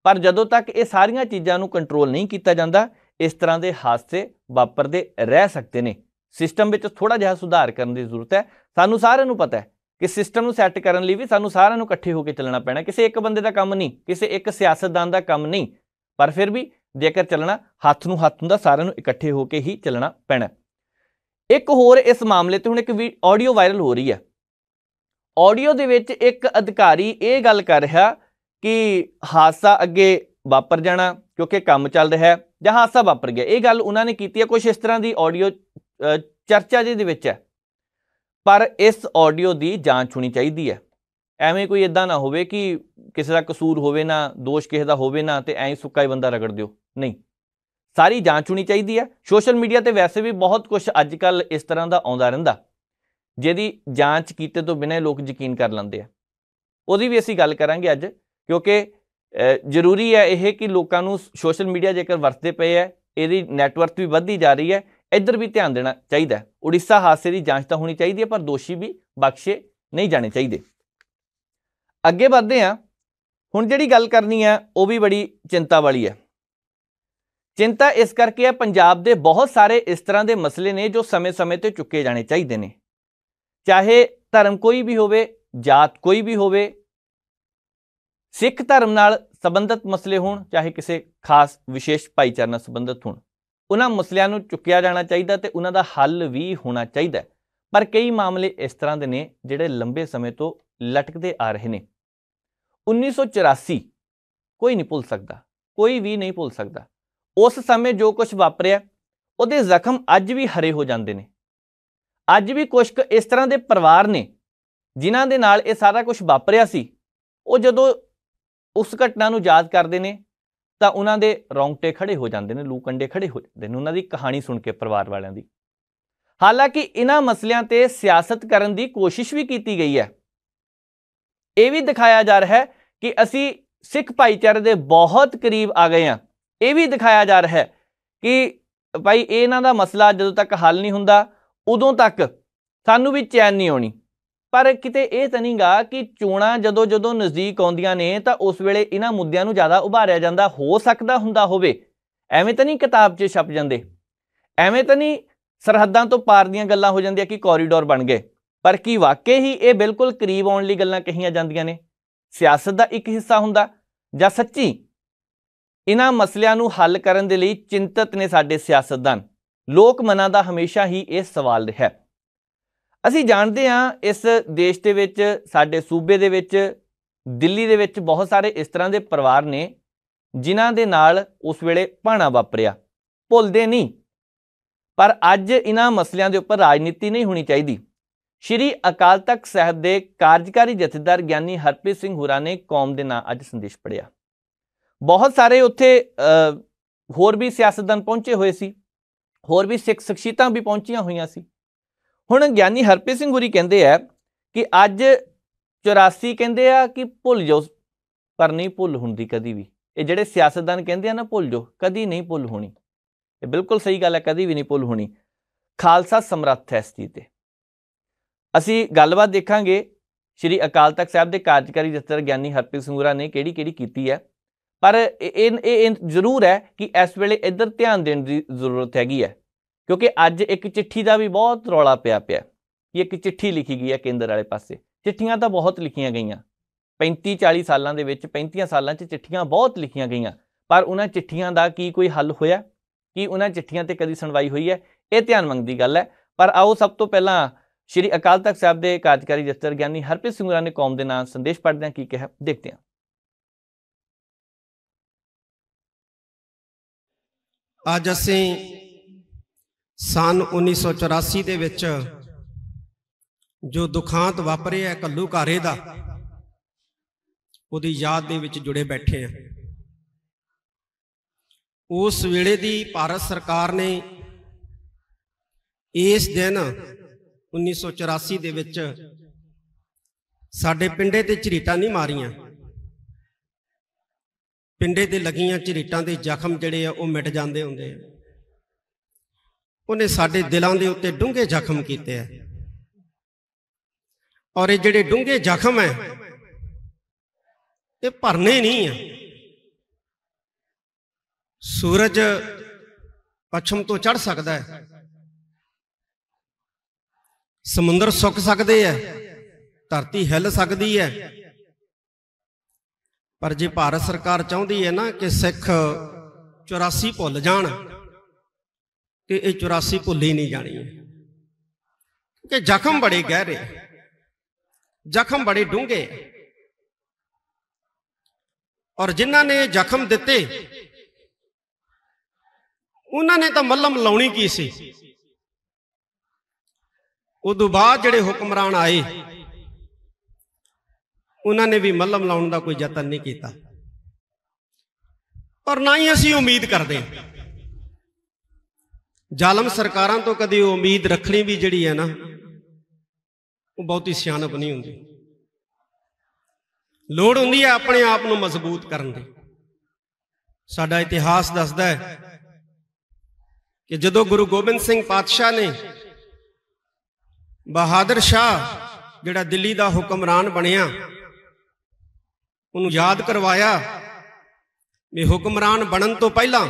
ਪਰ ਜਦੋਂ ਤੱਕ ਇਹ ਸਾਰੀਆਂ ਚੀਜ਼ਾਂ ਨੂੰ ਕੰਟਰੋਲ ਨਹੀਂ ਕੀਤਾ ਜਾਂਦਾ, ਇਸ ਤਰ੍ਹਾਂ ਦੇ ਹਾਦਸੇ ਵਾਪਰਦੇ ਰਹਿ ਸਕਦੇ ਨੇ। ਸਿਸਟਮ ਵਿੱਚ ਥੋੜ੍ਹਾ ਜਿਹਾ ਸੁਧਾਰ ਕਰਨ ਦੀ ਜ਼ਰੂਰਤ ਹੈ। ਸਾਨੂੰ ਸਾਰਿਆਂ ਨੂੰ ਪਤਾ ਹੈ ਕਿ ਸਿਸਟਮ ਨੂੰ ਸੈੱਟ ਕਰਨ ਲਈ ਵੀ ਸਾਨੂੰ ਸਾਰਿਆਂ ਨੂੰ ਇਕੱਠੇ ਹੋ ਕੇ ਚੱਲਣਾ ਪੈਣਾ। ਕਿਸੇ ਇੱਕ ਬੰਦੇ ਦਾ ਕੰਮ ਨਹੀਂ, ਕਿਸੇ ਇੱਕ ਸਿਆਸਤਦਾਨ ਦਾ ਕੰਮ ਨਹੀਂ, ਪਰ ਫਿਰ ਵੀ ਜੇਕਰ ਚੱਲਣਾ ਹੱਥ ਨੂੰ ਹੱਥ ਹੁੰਦਾ, ਸਾਰਿਆਂ ਨੂੰ ਇਕੱਠੇ ਹੋ ਕੇ ਹੀ ਚੱਲਣਾ ਪੈਣਾ। ਇੱਕ ਹੋਰ ਇਸ ਮਾਮਲੇ ਤੇ ਹੁਣ ਇੱਕ ਆਡੀਓ ਵਾਇਰਲ ਹੋ ਰਹੀ ਹੈ। ਆਡੀਓ ਦੇ ਵਿੱਚ ਇੱਕ ਅਧਿਕਾਰੀ ਇਹ ਗੱਲ ਕਰ ਰਿਹਾ ਕਿ ਹਾਦਸਾ ਅੱਗੇ ਵਾਪਰ ਜਾਣਾ ਕਿਉਂਕਿ ਕੰਮ ਚੱਲ ਰਿਹਾ ਹੈ, ਜਾਂ ਹਾਦਸਾ ਵਾਪਰ ਗਿਆ। ਇਹ ਗੱਲ ਉਹਨਾਂ ਨੇ ਕੀਤੀ ਹੈ, ਕੁਛ ਇਸ ਤਰ੍ਹਾਂ ਦੀ ਆਡੀਓ ਚਰਚਾ ਦੇ ਵਿੱਚ ਹੈ। ਪਰ ਇਸ ਆਡੀਓ ਦੀ ਜਾਂਚ ਹੋਣੀ ਚਾਹੀਦੀ ਹੈ। ਐਵੇਂ ਕੋਈ ਇਦਾਂ ਨਾ ਹੋਵੇ ਕਿ ਕਿਸੇ ਦਾ ਕਸੂਰ ਹੋਵੇ ਨਾ, ਦੋਸ਼ ਕਿਸੇ ਦਾ ਹੋਵੇ ਨਾ, ਤੇ ਐਂ ਸੁੱਕਾ ਹੀ ਬੰਦਾ ਰਗੜ ਦਿਓ। ਨਹੀਂ, ਸਾਰੀ ਜਾਂਚ ਹੋਣੀ ਚਾਹੀਦੀ ਹੈ। ਸੋਸ਼ਲ ਮੀਡੀਆ ਤੇ ਵੈਸੇ ਵੀ ਬਹੁਤ ਕੁਝ ਅੱਜ ਕੱਲ੍ਹ ਇਸ ਤਰ੍ਹਾਂ ਦਾ ਆਉਂਦਾ ਰਹਿੰਦਾ, ਜਿਹਦੀ ਜਾਂਚ ਕੀਤੇ ਤੋਂ ਬਿਨਾਂ ਲੋਕ ਯਕੀਨ ਕਰ ਲੈਂਦੇ ਆ। ਉਹਦੀ ਵੀ ਅਸੀਂ ਗੱਲ ਕਰਾਂਗੇ ਅੱਜ, ਕਿਉਂਕਿ ਜ਼ਰੂਰੀ ਹੈ ਇਹ ਕਿ ਲੋਕਾਂ ਨੂੰ ਸੋਸ਼ਲ ਮੀਡੀਆ ਜੇਕਰ ਵਰਤਦੇ ਪਏ ਹੈ, ਇਹਦੀ ਨੈਟਵਰਕ ਵੀ ਵੱਧਦੀ ਜਾ ਰਹੀ ਹੈ, ਇੱਧਰ ਵੀ ਧਿਆਨ ਦੇਣਾ ਚਾਹੀਦਾ। ਉੜੀਸਾ ਹਾਦਸੇ ਦੀ ਜਾਂਚ ਤਾਂ ਹੋਣੀ ਚਾਹੀਦੀ ਹੈ, ਪਰ ਦੋਸ਼ੀ ਵੀ ਬਖਸ਼ੇ ਨਹੀਂ ਜਾਣੇ ਚਾਹੀਦੇ। ਅੱਗੇ ਵੱਧਦੇ ਹਾਂ। ਹੁਣ ਜਿਹੜੀ ਗੱਲ ਕਰਨੀ ਹੈ ਉਹ ਵੀ ਬੜੀ ਚਿੰਤਾ ਵਾਲੀ ਹੈ। ਚਿੰਤਾ ਇਸ ਕਰਕੇ ਹੈ, ਪੰਜਾਬ ਦੇ ਬਹੁਤ ਸਾਰੇ ਇਸ ਤਰ੍ਹਾਂ ਦੇ ਮਸਲੇ ਨੇ ਜੋ ਸਮੇਂ-ਸਮੇਂ ਤੇ ਚੁੱਕੇ ਜਾਣੇ ਚਾਹੀਦੇ ਨੇ। ਚਾਹੇ ਧਰਮ ਕੋਈ ਵੀ ਹੋਵੇ, ਜਾਤ ਕੋਈ ਵੀ ਹੋਵੇ, ਸਿੱਖ ਧਰਮ ਨਾਲ ਸੰਬੰਧਿਤ ਮਸਲੇ ਹੋਣ, ਚਾਹੇ ਕਿਸੇ ਖਾਸ ਵਿਸ਼ੇਸ਼ ਭਾਈਚਾਰੇ ਨਾਲ ਸੰਬੰਧਿਤ ਹੋਣ, ਉਹਨਾਂ ਮਸਲਿਆਂ ਨੂੰ ਚੁੱਕਿਆ ਜਾਣਾ ਚਾਹੀਦਾ ਤੇ ਉਹਨਾਂ ਦਾ ਹੱਲ ਵੀ ਹੋਣਾ ਚਾਹੀਦਾ। ਪਰ ਕਈ ਮਾਮਲੇ ਇਸ ਤਰ੍ਹਾਂ ਦੇ ਨੇ ਜਿਹੜੇ ਲੰਬੇ ਸਮੇਂ ਤੋਂ ਲਟਕਦੇ ਆ ਰਹੇ ਨੇ। 1984 ਕੋਈ ਨਹੀਂ ਭੁੱਲ ਸਕਦਾ, ਕੋਈ ਵੀ ਨਹੀਂ ਭੁੱਲ ਸਕਦਾ। ਉਸ ਸਮੇਂ ਜੋ ਕੁਝ ਵਾਪਰਿਆ, ਉਹਦੇ ਜ਼ਖਮ ਅੱਜ ਵੀ ਹਰੇ ਹੋ ਜਾਂਦੇ ਨੇ। ਅੱਜ ਵੀ ਕੁਝ ਇਸ ਤਰ੍ਹਾਂ ਦੇ ਪਰਿਵਾਰ ਨੇ ਜਿਨ੍ਹਾਂ ਦੇ ਨਾਲ ਇਹ ਸਾਰਾ ਕੁਝ ਵਾਪਰਿਆ ਸੀ, ਉਹ ਜਦੋਂ ਉਸ ਘਟਨਾ ਨੂੰ ਯਾਦ ਕਰਦੇ ਨੇ ਤਾਂ ਉਹਨਾਂ ਦੇ ਰੌਂਗਟੇ ਖੜੇ ਹੋ ਜਾਂਦੇ ਨੇ, ਲੂ ਕੰਡੇ ਖੜੇ ਹੋ ਜਾਂਦੇ ਨੇ ਉਹਨਾਂ ਦੀ ਕਹਾਣੀ ਸੁਣ ਕੇ, ਪਰਿਵਾਰ ਵਾਲਿਆਂ ਦੀ। ਹਾਲਾਂਕਿ ਇਹਨਾਂ ਮਸਲਿਆਂ ਤੇ ਸਿਆਸਤ ਕਰਨ ਦੀ ਕੋਸ਼ਿਸ਼ ਵੀ ਕੀਤੀ ਗਈ ਹੈ। ਇਹ ਵੀ ਦਿਖਾਇਆ ਜਾ ਰਿਹਾ ਹੈ ਕਿ ਅਸੀਂ ਸਿੱਖ ਭਾਈਚਾਰੇ ਦੇ ਬਹੁਤ ਕਰੀਬ ਆ ਗਏ ਹਾਂ। ਇਹ ਵੀ ਦਿਖਾਇਆ ਜਾ ਰਿਹਾ ਹੈ ਕਿ ਭਾਈ ਇਹਨਾਂ ਦਾ ਮਸਲਾ ਜਦੋਂ ਤੱਕ ਹੱਲ ਨਹੀਂ ਹੁੰਦਾ, ਉਦੋਂ ਤੱਕ ਸਾਨੂੰ ਵੀ ਚੈਨ ਨਹੀਂ ਆਉਣੀ। ਪਰ ਕਿਤੇ ਇਹ ਤਾਂ ਨਹੀਂ ਗਾ ਕਿ ਚੋਣਾਂ ਜਦੋਂ ਨਜ਼ਦੀਕ ਆਉਂਦੀਆਂ ਨੇ ਤਾਂ ਉਸ ਵੇਲੇ ਇਹਨਾਂ ਮੁੱਦਿਆਂ ਨੂੰ ਜ਼ਿਆਦਾ ਉਭਾਰਿਆ ਜਾਂਦਾ। ਹੋ ਸਕਦਾ ਹੁੰਦਾ ਹੋਵੇ, ਐਵੇਂ ਤਾਂ ਨਹੀਂ ਕਿਤਾਬ 'ਚ ਛਪ ਜਾਂਦੇ, ਐਵੇਂ ਤਾਂ ਨਹੀਂ ਸਰਹੱਦਾਂ ਤੋਂ ਪਾਰ ਦੀਆਂ ਗੱਲਾਂ ਹੋ ਜਾਂਦੀਆਂ ਕਿ ਕੋਰੀਡੋਰ ਬਣ ਗਏ। ਪਰ ਕੀ ਵਾਕਈ ਹੀ ਇਹ ਬਿਲਕੁਲ ਕਰੀਬ ਆਉਣ ਲਈ ਗੱਲਾਂ ਕਹੀਆਂ ਜਾਂਦੀਆਂ ਨੇ? ਸਿਆਸਤ ਦਾ ਇੱਕ ਹਿੱਸਾ ਹੁੰਦਾ ਜਾਂ ਸੱਚੀ इन्हां मसलिਆਂ ਨੂੰ हल ਕਰਨ ਦੇ ਲਈ चिंतित ने साडे सियासतदान। लोक मनां ਦਾ हमेशा ही ਇਹ सवाल रहा। ਅਸੀਂ ਜਾਣਦੇ ਹਾਂ इस देश ਦੇ ਵਿੱਚ, ਸਾਡੇ सूबे ਦੇ ਵਿੱਚ, ਦਿੱਲੀ ਦੇ ਵਿੱਚ बहुत सारे इस तरह के परिवार ने जिन्हां दे नाल उस वेले भाणा वापरिया, भुलदे नहीं। पर अज इन्हां मसलिਆਂ ਦੇ ਉੱਪਰ राजनीति नहीं होनी चाहिए। श्री अकाल तख्त साहिब के कार्यकारी जथेदार ज्ञानी हरप्रीत सिंह होरां ने कौम के नाम अज संदेश पढ़िया। बहुत सारे उत्थे होर भी सियासतदान पहुंचे हुए सी, होर भी सिख शख्सियतां भी पहुंचिया हुई सी। हुण ज्ञानी हरप्रीत सिंह होरी कहते हैं कि अज 84 कहते हैं कि भुल जाओ, पर नहीं भुल हुंदी कदी भी। ये जिहड़े सियासतदान कहते हैं ना भुल जाओ, कदी नहीं भुल होनी। ये बिल्कुल सही गल है, कदी भी नहीं भुल होनी। खालसा समर्थ है इस चीज़ ते। असी गलबात देखांगे श्री अकाल तख्त साहिब के कार्यकारी जथेदार ज्ञानी हरप्रीत सिंह होरां ने किहड़ी कीती है। पर जरूर है कि इस वेले इधर ध्यान देने की जरूरत हैगी है, क्योंकि अज एक चिट्ठी का भी बहुत रौला पिया कि एक चिट्ठी लिखी गई है केंद्र वाले पासे। चिट्ठियां तो बहुत लिखियां गई, 35-40 सालों के 35 सालों चिट्ठियां बहुत लिखियां गई, पर उन्होंने चिट्ठियां का की कोई हल होया कि उन्होंने चिट्ठियां ते कदी सुनवाई हुई है? ये ध्यान मंगती गल है। पर आओ सब तो पहला श्री अकाल तख्त साहिब के कार्यकारी जथेदार ज्ञानी हरप्रीत सिंह होरां ने कौम के नाम संदेश पढ़दे की कहा, देखते हैं। अज असी सन 1984 दे विच जो दुखांत वापरिया घल्लूघारे दा, उहदी याद दे विच जुड़े बैठे हैं। उस वेले दी भारत सरकार ने इस दिन 1984 दे विच साडे पिंडे ते झरीटां नहीं मारियां। पिंडे ते लगियां झरीटां दे जख्म जिहड़े आ ओह मिट जांदे हुंदे आ। उहने साडे दिलां दे उत्ते डूंघे जख्म कीते हैं, और ये जिहड़े डूंघे जख्म है ये भरने नहीं है। सूरज पश्चिम तो चढ़ सकता है, समुंदर सुक सकते हैं, धरती हिल सकती है, पर जे भारत सरकार चाहती है ना कि सिख 84 भुल जाण, तो ये 84 भुल ही नहीं जानी है। क्योंकि जख्म बड़े गहरे, जख्म बड़े डूंघे, और जिन्हां ने जख्म दिते उन्होंने तो मलम लाउणी की सी। उदों बाद जिहड़े हुक्मरान आए उन्होंने भी मलम लाउण का कोई यतन नहीं किया, और ना ही असीं उम्मीद करते। जालम सरकारां तो कदी उम्मीद रखनी भी जिहड़ी है ना वो बहुती सियाणप नहीं हुंदी। लोड़ हुंदी है अपने आप नूं मजबूत करन दी। साडा इतिहास दसदा है कि जदों गुरु गोबिंद सिंह पातशाह ने बहादुर शाह जिहड़ा दिल्ली दा हुक्मरान बनिया, उन्होंने याद करवाया भी हुक्मरान बनन तो पहला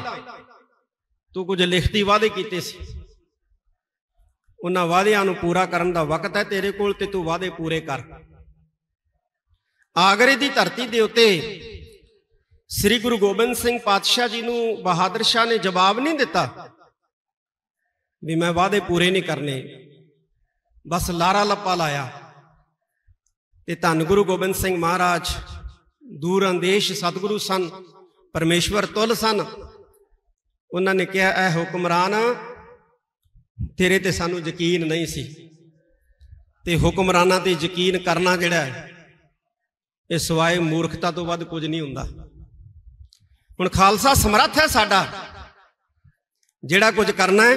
तू कुछ लिखती वादे कीते सी, उन्हां वादियां नूं पूरा करन दा वक्त है तेरे कोल, ते तू वादे पूरे कर। आगरे दी धरती दे उत्ते श्री गुरु गोबिंद सिंह पातशाह जी नूं बहादुर शाह ने जवाब नहीं दिता भी मैं वादे पूरे नहीं करने, बस लारा लप्पा लाया। ते धन गुरु गोबिंद सिंह महाराज दूर अंदेश सतगुरु सन, परमेश्वर तुल सन। उन्होंने कहा ऐ हुक्मरान तेरे ते सानू यकीन नहीं सी, ते हुक्मराना ते यकीन करना जिहड़ा ये सिवाए मूर्खता तो वध कुछ नहीं हुंदा। हुण खालसा समर्थ है साडा, जिहड़ा कुछ करना है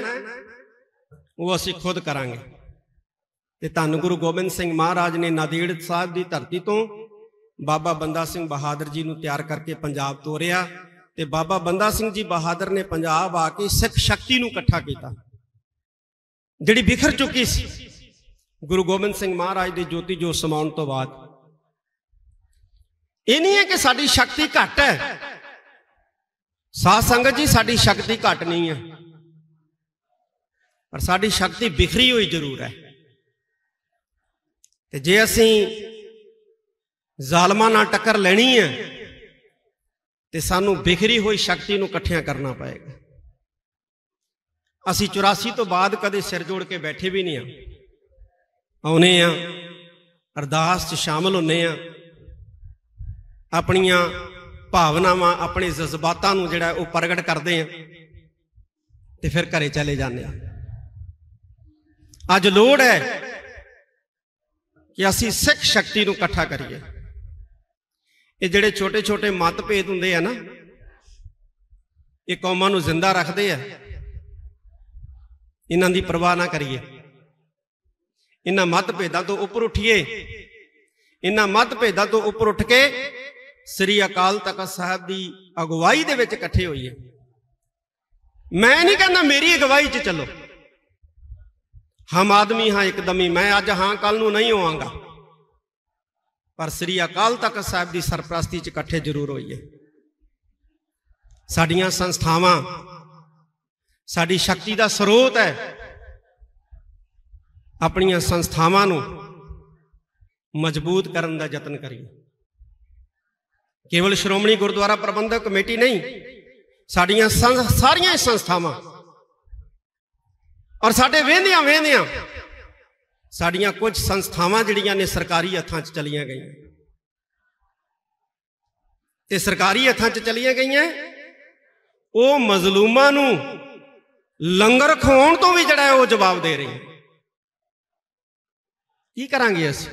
वो असीं खुद करांगे। ते धन गुरु गोबिंद सिंह महाराज ने नादेड़ साहिब की धरती तो बाबा बंदा सिंह बहादुर जी नूं तैयार करके पंजाब तोरिया, ते बाबा बंदा सिंह जी बहादुर ने पंजाब आके सिख शक्ति नूं इकट्ठा किया जिहड़ी बिखर चुकी सी गुरु गोबिंद सिंह महाराज की ज्योति जो समाउण तो बाद। ये नहीं है कि साडी शक्ति घट है, साध संगत जी साडी शक्ति घट नहीं है, पर साडी शक्ति बिखरी हुई जरूर है। ते जे असीं जालमां नाल टक्कर लैनी है ਤੇ ਸਾਨੂੰ ਬਿਖਰੀ ਹੋਈ ਸ਼ਕਤੀ ਨੂੰ ਇਕੱਠਿਆਂ ਕਰਨਾ ਪਏਗਾ। ਅਸੀਂ 84 ਤੋਂ ਬਾਅਦ ਕਦੇ ਸਿਰ ਜੋੜ ਕੇ ਬੈਠੇ ਵੀ ਨਹੀਂ ਆਉਨੇ ਆ, ਅਰਦਾਸ 'ਚ ਸ਼ਾਮਲ ਹੁੰਨੇ ਆ, ਆਪਣੀਆਂ ਭਾਵਨਾਵਾਂ ਆਪਣੇ ਜਜ਼ਬਾਤਾਂ ਨੂੰ ਜਿਹੜਾ ਉਹ ਪ੍ਰਗਟ ਕਰਦੇ ਆ ਤੇ ਫਿਰ ਘਰੇ ਚਲੇ ਜਾਂਦੇ ਆ। ਅੱਜ ਲੋੜ ਹੈ ਕਿ ਅਸੀਂ ਸਿੱਖ ਸ਼ਕਤੀ ਨੂੰ ਇਕੱਠਾ ਕਰੀਏ। ਇਹ ਜਿਹੜੇ ਛੋਟੇ ਛੋਟੇ ਮਤਭੇਦ ਹੁੰਦੇ ਆ ਨਾ, ਇਹ ਕੌਮਾਂ ਨੂੰ ਜ਼ਿੰਦਾ ਰੱਖਦੇ ਆ। ਇਹਨਾਂ ਦੀ ਪਰਵਾਹ ਨਾ ਕਰੀਏ, ਇਹਨਾਂ ਮਤਭੇਦਾਂ ਤੋਂ ਉੱਪਰ ਉੱਠੀਏ। ਇਹਨਾਂ ਮਤਭੇਦਾਂ ਤੋਂ ਉੱਪਰ ਉੱਠ ਕੇ ਸ੍ਰੀ ਅਕਾਲ ਤਖਤ ਸਾਹਿਬ ਦੀ ਅਗਵਾਈ ਦੇ ਵਿੱਚ ਇਕੱਠੇ ਹੋਈਏ। ਮੈਂ ਨਹੀਂ ਕਹਿੰਦਾ ਮੇਰੀ ਅਗਵਾਈ 'ਚ ਚੱਲੋ, ਹਮ ਆਦਮੀ ਹਾਂ ਇੱਕਦਮ ਹੀ, ਮੈਂ ਅੱਜ ਹਾਂ ਕੱਲ ਨੂੰ ਨਹੀਂ ਹੋਵਾਂਗਾ, ਪਰ ਸ੍ਰੀ ਅਕਾਲ ਤਖਤ ਸਾਹਿਬ ਦੀ ਸਰਪ੍ਰਸਤੀ 'ਚ ਇਕੱਠੇ ਜ਼ਰੂਰ ਹੋਈਏ। ਸਾਡੀਆਂ ਸੰਸਥਾਵਾਂ ਸਾਡੀ ਸ਼ਕਤੀ ਦਾ ਸਰੋਤ ਹੈ। ਆਪਣੀਆਂ ਸੰਸਥਾਵਾਂ ਨੂੰ ਮਜ਼ਬੂਤ ਕਰਨ ਦਾ ਯਤਨ ਕਰੀਏ। ਕੇਵਲ ਸ਼੍ਰੋਮਣੀ ਗੁਰਦੁਆਰਾ ਪ੍ਰਬੰਧਕ ਕਮੇਟੀ ਨਹੀਂ, ਸਾਡੀਆਂ ਸਾਰੀਆਂ ਸੰਸਥਾਵਾਂ ਔਰ ਸਾਡੇ ਵੇਂਦਿਆਂ ਸਾਡੀਆਂ ਕੁਝ ਸੰਸਥਾਵਾਂ ਜਿਹੜੀਆਂ ਨੇ ਸਰਕਾਰੀ ਹੱਥਾਂ 'ਚ ਚਲੀਆਂ ਗਈਆਂ, ਤੇ ਸਰਕਾਰੀ ਹੱਥਾਂ 'ਚ ਚਲੀਆਂ ਗਈਆਂ ਉਹ ਮਜ਼ਲੂਮਾਂ ਨੂੰ ਲੰਗਰ ਖਵਾਉਣ ਤੋਂ ਵੀ ਜਿਹੜਾ ਉਹ ਜਵਾਬ ਦੇ ਰਹੇ। ਕੀ ਕਰਾਂਗੇ ਅਸੀਂ?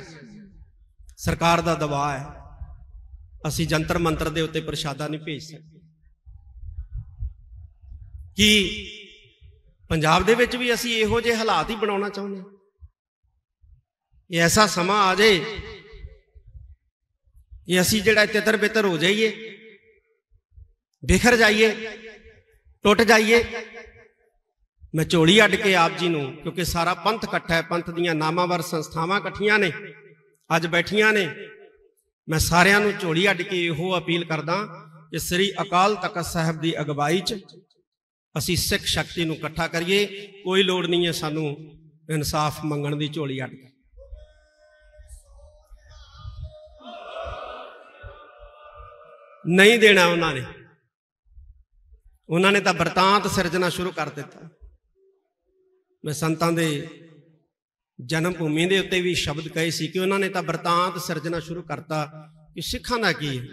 ਸਰਕਾਰ ਦਾ ਦਬਾਅ ਹੈ, ਅਸੀਂ ਜੰਤਰ ਮੰਤਰ ਦੇ ਉੱਤੇ ਪ੍ਰਸ਼ਾਦਾ ਨਹੀਂ ਭੇਜ ਸਕਦੇ। ਕੀ ਪੰਜਾਬ ਦੇ ਵਿੱਚ ਵੀ ਅਸੀਂ ਇਹੋ ਜਿਹੇ ਹਾਲਾਤ ਹੀ ਬਣਾਉਣਾ ਚਾਹੁੰਦੇ ਹਾਂ? ਇਹ ਐਸਾ ਸਮਾਂ ਆ ਜਾਏ ਕਿ ਅਸੀਂ ਜਿਹੜਾ ਤਿੱਤਰ ਬਿੱਤਰ ਹੋ ਜਾਈਏ, ਬਿਖਰ ਜਾਈਏ, ਟੁੱਟ ਜਾਈਏ। ਮੈਂ ਝੋਲੀ ਅੱਡ ਕੇ ਆਪ ਜੀ ਨੂੰ, ਕਿਉਂਕਿ ਸਾਰਾ ਪੰਥ ਇਕੱਠਾ ਹੈ, ਪੰਥ ਦੀਆਂ ਨਾਮਾਵਰ ਸੰਸਥਾਵਾਂ ਇਕੱਠੀਆਂ ਨੇ, ਅੱਜ ਬੈਠੀਆਂ ਨੇ, ਮੈਂ ਸਾਰਿਆਂ ਨੂੰ ਝੋਲੀ ਅੱਡ ਕੇ ਇਹੋ ਅਪੀਲ ਕਰਦਾ ਕਿ ਸ੍ਰੀ ਅਕਾਲ ਤਖਤ ਸਾਹਿਬ ਦੀ ਅਗਵਾਈ 'ਚ ਅਸੀਂ ਸਿੱਖ ਸ਼ਕਤੀ ਨੂੰ ਇਕੱਠਾ ਕਰੀਏ। ਕੋਈ ਲੋੜ ਨਹੀਂ ਹੈ ਸਾਨੂੰ ਇਨਸਾਫ ਮੰਗਣ ਦੀ ਝੋਲੀ ਅੱਡ ਕੇ। ਨਹੀਂ ਦੇਣਾ ਉਹਨਾਂ ਨੇ ਤਾਂ ਬਰਤਾਂਤ ਸਿਰਜਣਾ ਸ਼ੁਰੂ ਕਰ ਦਿੱਤਾ। ਮੈਂ ਸੰਤਾਂ ਦੇ ਜਨਮ ਭੂਮੀ ਦੇ ਉੱਤੇ ਵੀ ਸ਼ਬਦ ਕਹੇ ਸੀ ਕਿ ਉਹਨਾਂ ਨੇ ਤਾਂ ਬਰਤਾਂਤ ਸਿਰਜਣਾ ਸ਼ੁਰੂ ਕਰਤਾ ਕਿ ਸਿੱਖਾਂ ਦਾ ਕੀ ਹੈ,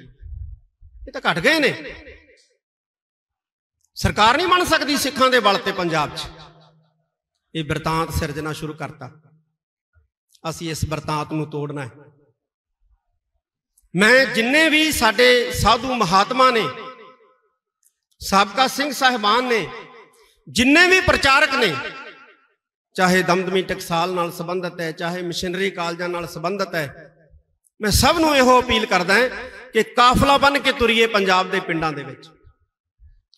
ਇਹ ਤਾਂ ਘਟ ਗਏ ਨੇ। ਸਰਕਾਰ ਨਹੀਂ ਬਣ ਸਕਦੀ ਸਿੱਖਾਂ ਦੇ ਬਲ ਤੇ ਪੰਜਾਬ 'ਚ। ਇਹ ਬਰਤਾਂਤ ਸਿਰਜਣਾ ਸ਼ੁਰੂ ਕਰਤਾ। ਅਸੀਂ ਇਸ ਬਰਤਾਂਤ ਨੂੰ ਤੋੜਨਾ ਹੈ। ਮੈਂ ਜਿੰਨੇ ਵੀ ਸਾਡੇ ਸਾਧੂ ਮਹਾਤਮਾ ਨੇ, ਸਾਬਕਾ ਸਿੰਘ ਸਾਹਿਬਾਨ ਨੇ, ਜਿੰਨੇ ਵੀ ਪ੍ਰਚਾਰਕ ਨੇ, ਚਾਹੇ ਦਮਦਮੀ ਟਕਸਾਲ ਨਾਲ ਸੰਬੰਧਿਤ ਹੈ, ਚਾਹੇ ਮਿਸ਼ਨਰੀ ਕਾਲਜਾਂ ਨਾਲ ਸੰਬੰਧਿਤ ਹੈ, ਮੈਂ ਸਭ ਨੂੰ ਇਹੋ ਅਪੀਲ ਕਰਦਾ ਕਿ ਕਾਫਲਾ ਬਣ ਕੇ ਤੁਰੀਏ ਪੰਜਾਬ ਦੇ ਪਿੰਡਾਂ ਦੇ ਵਿੱਚ,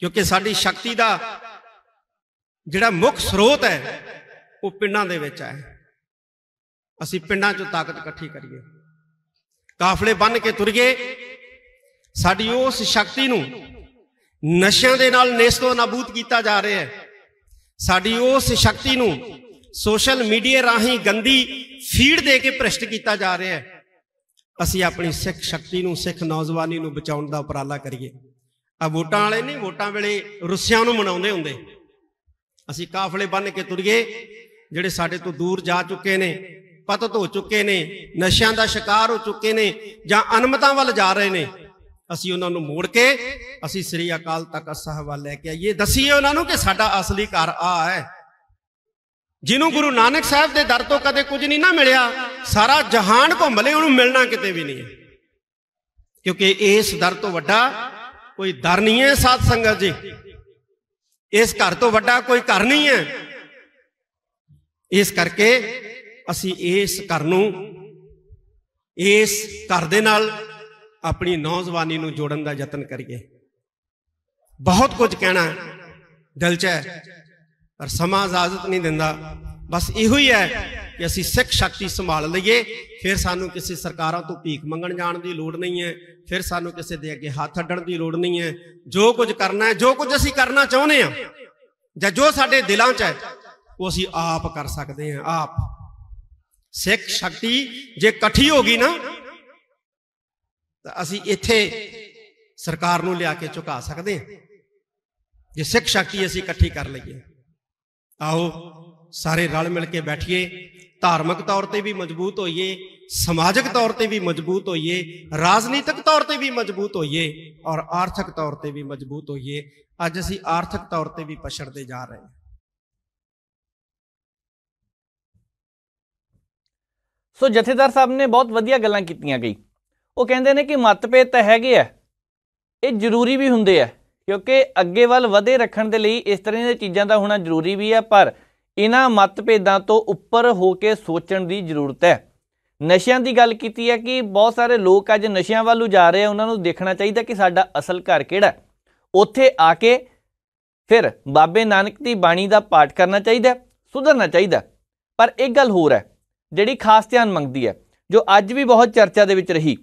ਕਿਉਂਕਿ ਸਾਡੀ ਸ਼ਕਤੀ ਦਾ ਜਿਹੜਾ ਮੁੱਖ ਸਰੋਤ ਹੈ ਉਹ ਪਿੰਡਾਂ ਦੇ ਵਿੱਚ ਹੈ। ਅਸੀਂ ਪਿੰਡਾਂ 'ਚੋਂ ਤਾਕਤ ਇਕੱਠੀ ਕਰੀਏ, ਕਾਫਲੇ ਬਣ ਕੇ ਤੁਰੀਏ। ਸਾਡੀ ਉਸ ਸ਼ਕਤੀ ਨੂੰ ਨਸ਼ਿਆਂ ਦੇ ਨਾਲ ਨੇਸਤੋ ਨਾਬੂਦ ਕੀਤਾ ਜਾ ਰਿਹਾ ਹੈ। ਸਾਡੀ ਉਸ ਸ਼ਕਤੀ ਨੂੰ ਸੋਸ਼ਲ ਮੀਡੀਆ ਰਾਹੀਂ ਗੰਦੀ ਫੀਡ ਦੇ ਕੇ ਭ੍ਰਿਸ਼ਟ ਕੀਤਾ ਜਾ ਰਿਹਾ ਹੈ। ਅਸੀਂ ਆਪਣੀ ਸਿੱਖ ਸ਼ਕਤੀ ਨੂੰ, ਸਿੱਖ ਨੌਜਵਾਨੀ ਨੂੰ ਬਚਾਉਣ ਦਾ ਉਪਰਾਲਾ ਕਰੀਏ। ਆ ਵੋਟਾਂ ਵਾਲੇ ਨਹੀਂ, ਵੋਟਾਂ ਵੇਲੇ ਰੁੱਸਿਆਂ ਨੂੰ ਮਨਾਉਂਦੇ ਹੁੰਦੇ। ਅਸੀਂ ਕਾਫਲੇ ਬੰਨ ਕੇ ਤੁਰੀਏ। ਜਿਹੜੇ ਸਾਡੇ ਤੋਂ ਦੂਰ ਜਾ ਚੁੱਕੇ ਨੇ, ਪਤਤ ਹੋ ਚੁੱਕੇ ਨੇ, ਨਸ਼ਿਆਂ ਦਾ ਸ਼ਿਕਾਰ ਹੋ ਚੁੱਕੇ ਨੇ ਜਾਂ ਅਨਮਤਾਂ ਵੱਲ ਜਾ ਰਹੇ ਨੇ, ਅਸੀਂ ਉਹਨਾਂ ਨੂੰ ਮੋੜ ਕੇ ਅਸੀਂ ਸ੍ਰੀ ਅਕਾਲ ਤਖਤ ਸਾਹਿਬ ਵੱਲ ਲੈ ਕੇ ਆਈਏ। ਦੱਸੀਏ ਉਹਨਾਂ ਨੂੰ ਕਿ ਸਾਡਾ ਅਸਲੀ ਘਰ ਆ ਹੈ। ਜਿਹਨੂੰ ਗੁਰੂ ਨਾਨਕ ਸਾਹਿਬ ਦੇ ਦਰ ਤੋਂ ਕਦੇ ਕੁਝ ਨਹੀਂ ਨਾ ਮਿਲਿਆ, ਸਾਰਾ ਜਹਾਨ ਘੁੰਮ ਲੇ, ਉਹਨੂੰ ਮਿਲਣਾ ਕਿਤੇ ਵੀ ਨਹੀਂ ਹੈ। ਕਿਉਂਕਿ ਇਸ ਦਰ ਤੋਂ ਵੱਡਾ ਕੋਈ ਦਰ ਨਹੀਂ ਹੈ ਸਾਧ ਸੰਗਤ ਜੀ। ਇਸ ਘਰ ਤੋਂ ਵੱਡਾ ਕੋਈ ਘਰ ਨਹੀਂ ਹੈ। ਇਸ ਕਰਕੇ ਅਸੀਂ ਇਸ ਘਰ ਨੂੰ, ਇਸ ਘਰ ਦੇ ਨਾਲ ਆਪਣੀ ਨੌਜਵਾਨੀ ਨੂੰ ਜੋੜਨ ਦਾ ਯਤਨ ਕਰੀਏ। ਬਹੁਤ ਕੁਝ ਕਹਿਣਾ ਦਿਲ 'ਚ ਹੈ, ਪਰ ਸਮਾਂ ਇਜਾਜ਼ਤ ਨਹੀਂ ਦਿੰਦਾ। ਬਸ ਇਹੋ ਹੀ ਹੈ ਕਿ ਅਸੀਂ ਸਿੱਖ ਸ਼ਕਤੀ ਸੰਭਾਲ ਲਈਏ। ਫਿਰ ਸਾਨੂੰ ਕਿਸੇ ਸਰਕਾਰਾਂ ਤੋਂ ਭੀਖ ਮੰਗਣ ਜਾਣ ਦੀ ਲੋੜ ਨਹੀਂ ਹੈ। ਫਿਰ ਸਾਨੂੰ ਕਿਸੇ ਦੇ ਅੱਗੇ ਹੱਥ ਅੱਡਣ ਦੀ ਲੋੜ ਨਹੀਂ ਹੈ। ਜੋ ਕੁਝ ਕਰਨਾ ਹੈ, ਜੋ ਕੁਝ ਅਸੀਂ ਕਰਨਾ ਚਾਹੁੰਦੇ ਹਾਂ, ਜਾਂ ਜੋ ਸਾਡੇ ਦਿਲਾਂ 'ਚ ਹੈ, ਉਹ ਅਸੀਂ ਆਪ ਕਰ ਸਕਦੇ ਹਾਂ। ਆਪ ਸਿੱਖ ਸ਼ਕਤੀ ਜੇ ਇਕੱਠੀ ਹੋ ਗਈ ਨਾ, ਤਾਂ ਅਸੀਂ ਇੱਥੇ ਸਰਕਾਰ ਨੂੰ ਲਿਆ ਕੇ ਝੁਕਾ ਸਕਦੇ ਹਾਂ ਜੇ ਸਿੱਖ ਸ਼ਕਤੀ ਅਸੀਂ ਇਕੱਠੀ ਕਰ ਲਈਏ। ਆਓ ਸਾਰੇ ਰਲ ਮਿਲ ਕੇ ਬੈਠੀਏ, ਧਾਰਮਿਕ ਤੌਰ ਤੇ ਵੀ ਮਜ਼ਬੂਤ ਹੋਈਏ, ਸਮਾਜਿਕ ਤੌਰ ਤੇ ਵੀ ਮਜ਼ਬੂਤ ਹੋਈਏ, ਰਾਜਨੀਤਿਕ ਤੌਰ ਤੇ ਵੀ ਮਜ਼ਬੂਤ ਹੋਈਏ ਔਰ ਆਰਥਿਕ ਤੌਰ ਤੇ ਵੀ ਮਜ਼ਬੂਤ ਹੋਈਏ। ਅੱਜ ਅਸੀਂ ਆਰਥਿਕ ਤੌਰ ਤੇ ਵੀ ਪਛੜਦੇ ਜਾ ਰਹੇ ਹਾਂ। ਸੋ ਜਥੇਦਾਰ ਸਾਹਿਬ ਨੇ ਬਹੁਤ ਵਧੀਆ ਗੱਲਾਂ ਕੀਤੀਆਂ ਗਈ। ਉਹ ਕਹਿੰਦੇ ਨੇ ਕਿ ਮਤਭੇਦ ਤਾਂ ਹੈਗੇ ਆ, ਇਹ ਜ਼ਰੂਰੀ ਵੀ ਹੁੰਦੇ ਆ, ਕਿਉਂਕਿ ਅੱਗੇ ਵੱਲ ਵਧੇ ਰੱਖਣ ਦੇ ਲਈ ਇਸ ਤਰ੍ਹਾਂ ਦੀਆਂ ਚੀਜ਼ਾਂ ਦਾ ਹੋਣਾ ਜ਼ਰੂਰੀ ਵੀ ਹੈ, ਪਰ ਇਹਨਾਂ ਮਤਭੇਦਾਂ ਤੋਂ ਉੱਪਰ ਹੋ ਕੇ ਸੋਚਣ ਦੀ ਜ਼ਰੂਰਤ ਹੈ। ਨਸ਼ਿਆਂ ਦੀ ਗੱਲ ਕੀਤੀ ਹੈ ਕਿ ਬਹੁਤ ਸਾਰੇ ਲੋਕ ਅੱਜ ਨਸ਼ਿਆਂ ਵੱਲ ਨੂੰ ਜਾ ਰਹੇ ਆ, ਉਹਨਾਂ ਨੂੰ ਦੇਖਣਾ ਚਾਹੀਦਾ ਕਿ ਸਾਡਾ ਅਸਲ ਘਰ ਕਿਹੜਾ, ਉੱਥੇ ਆ ਕੇ ਫਿਰ ਬਾਬੇ ਨਾਨਕ ਦੀ ਬਾਣੀ ਦਾ ਪਾਠ ਕਰਨਾ ਚਾਹੀਦਾ, ਸੁਧਰਨਾ ਚਾਹੀਦਾ। ਪਰ ਇੱਕ ਗੱਲ ਹੋਰ ਹੈ ਜਿਹੜੀ ਖਾਸ ਧਿਆਨ ਮੰਗਦੀ ਹੈ, ਜੋ ਅੱਜ ਵੀ ਬਹੁਤ ਚਰਚਾ ਦੇ ਵਿੱਚ ਰਹੀ।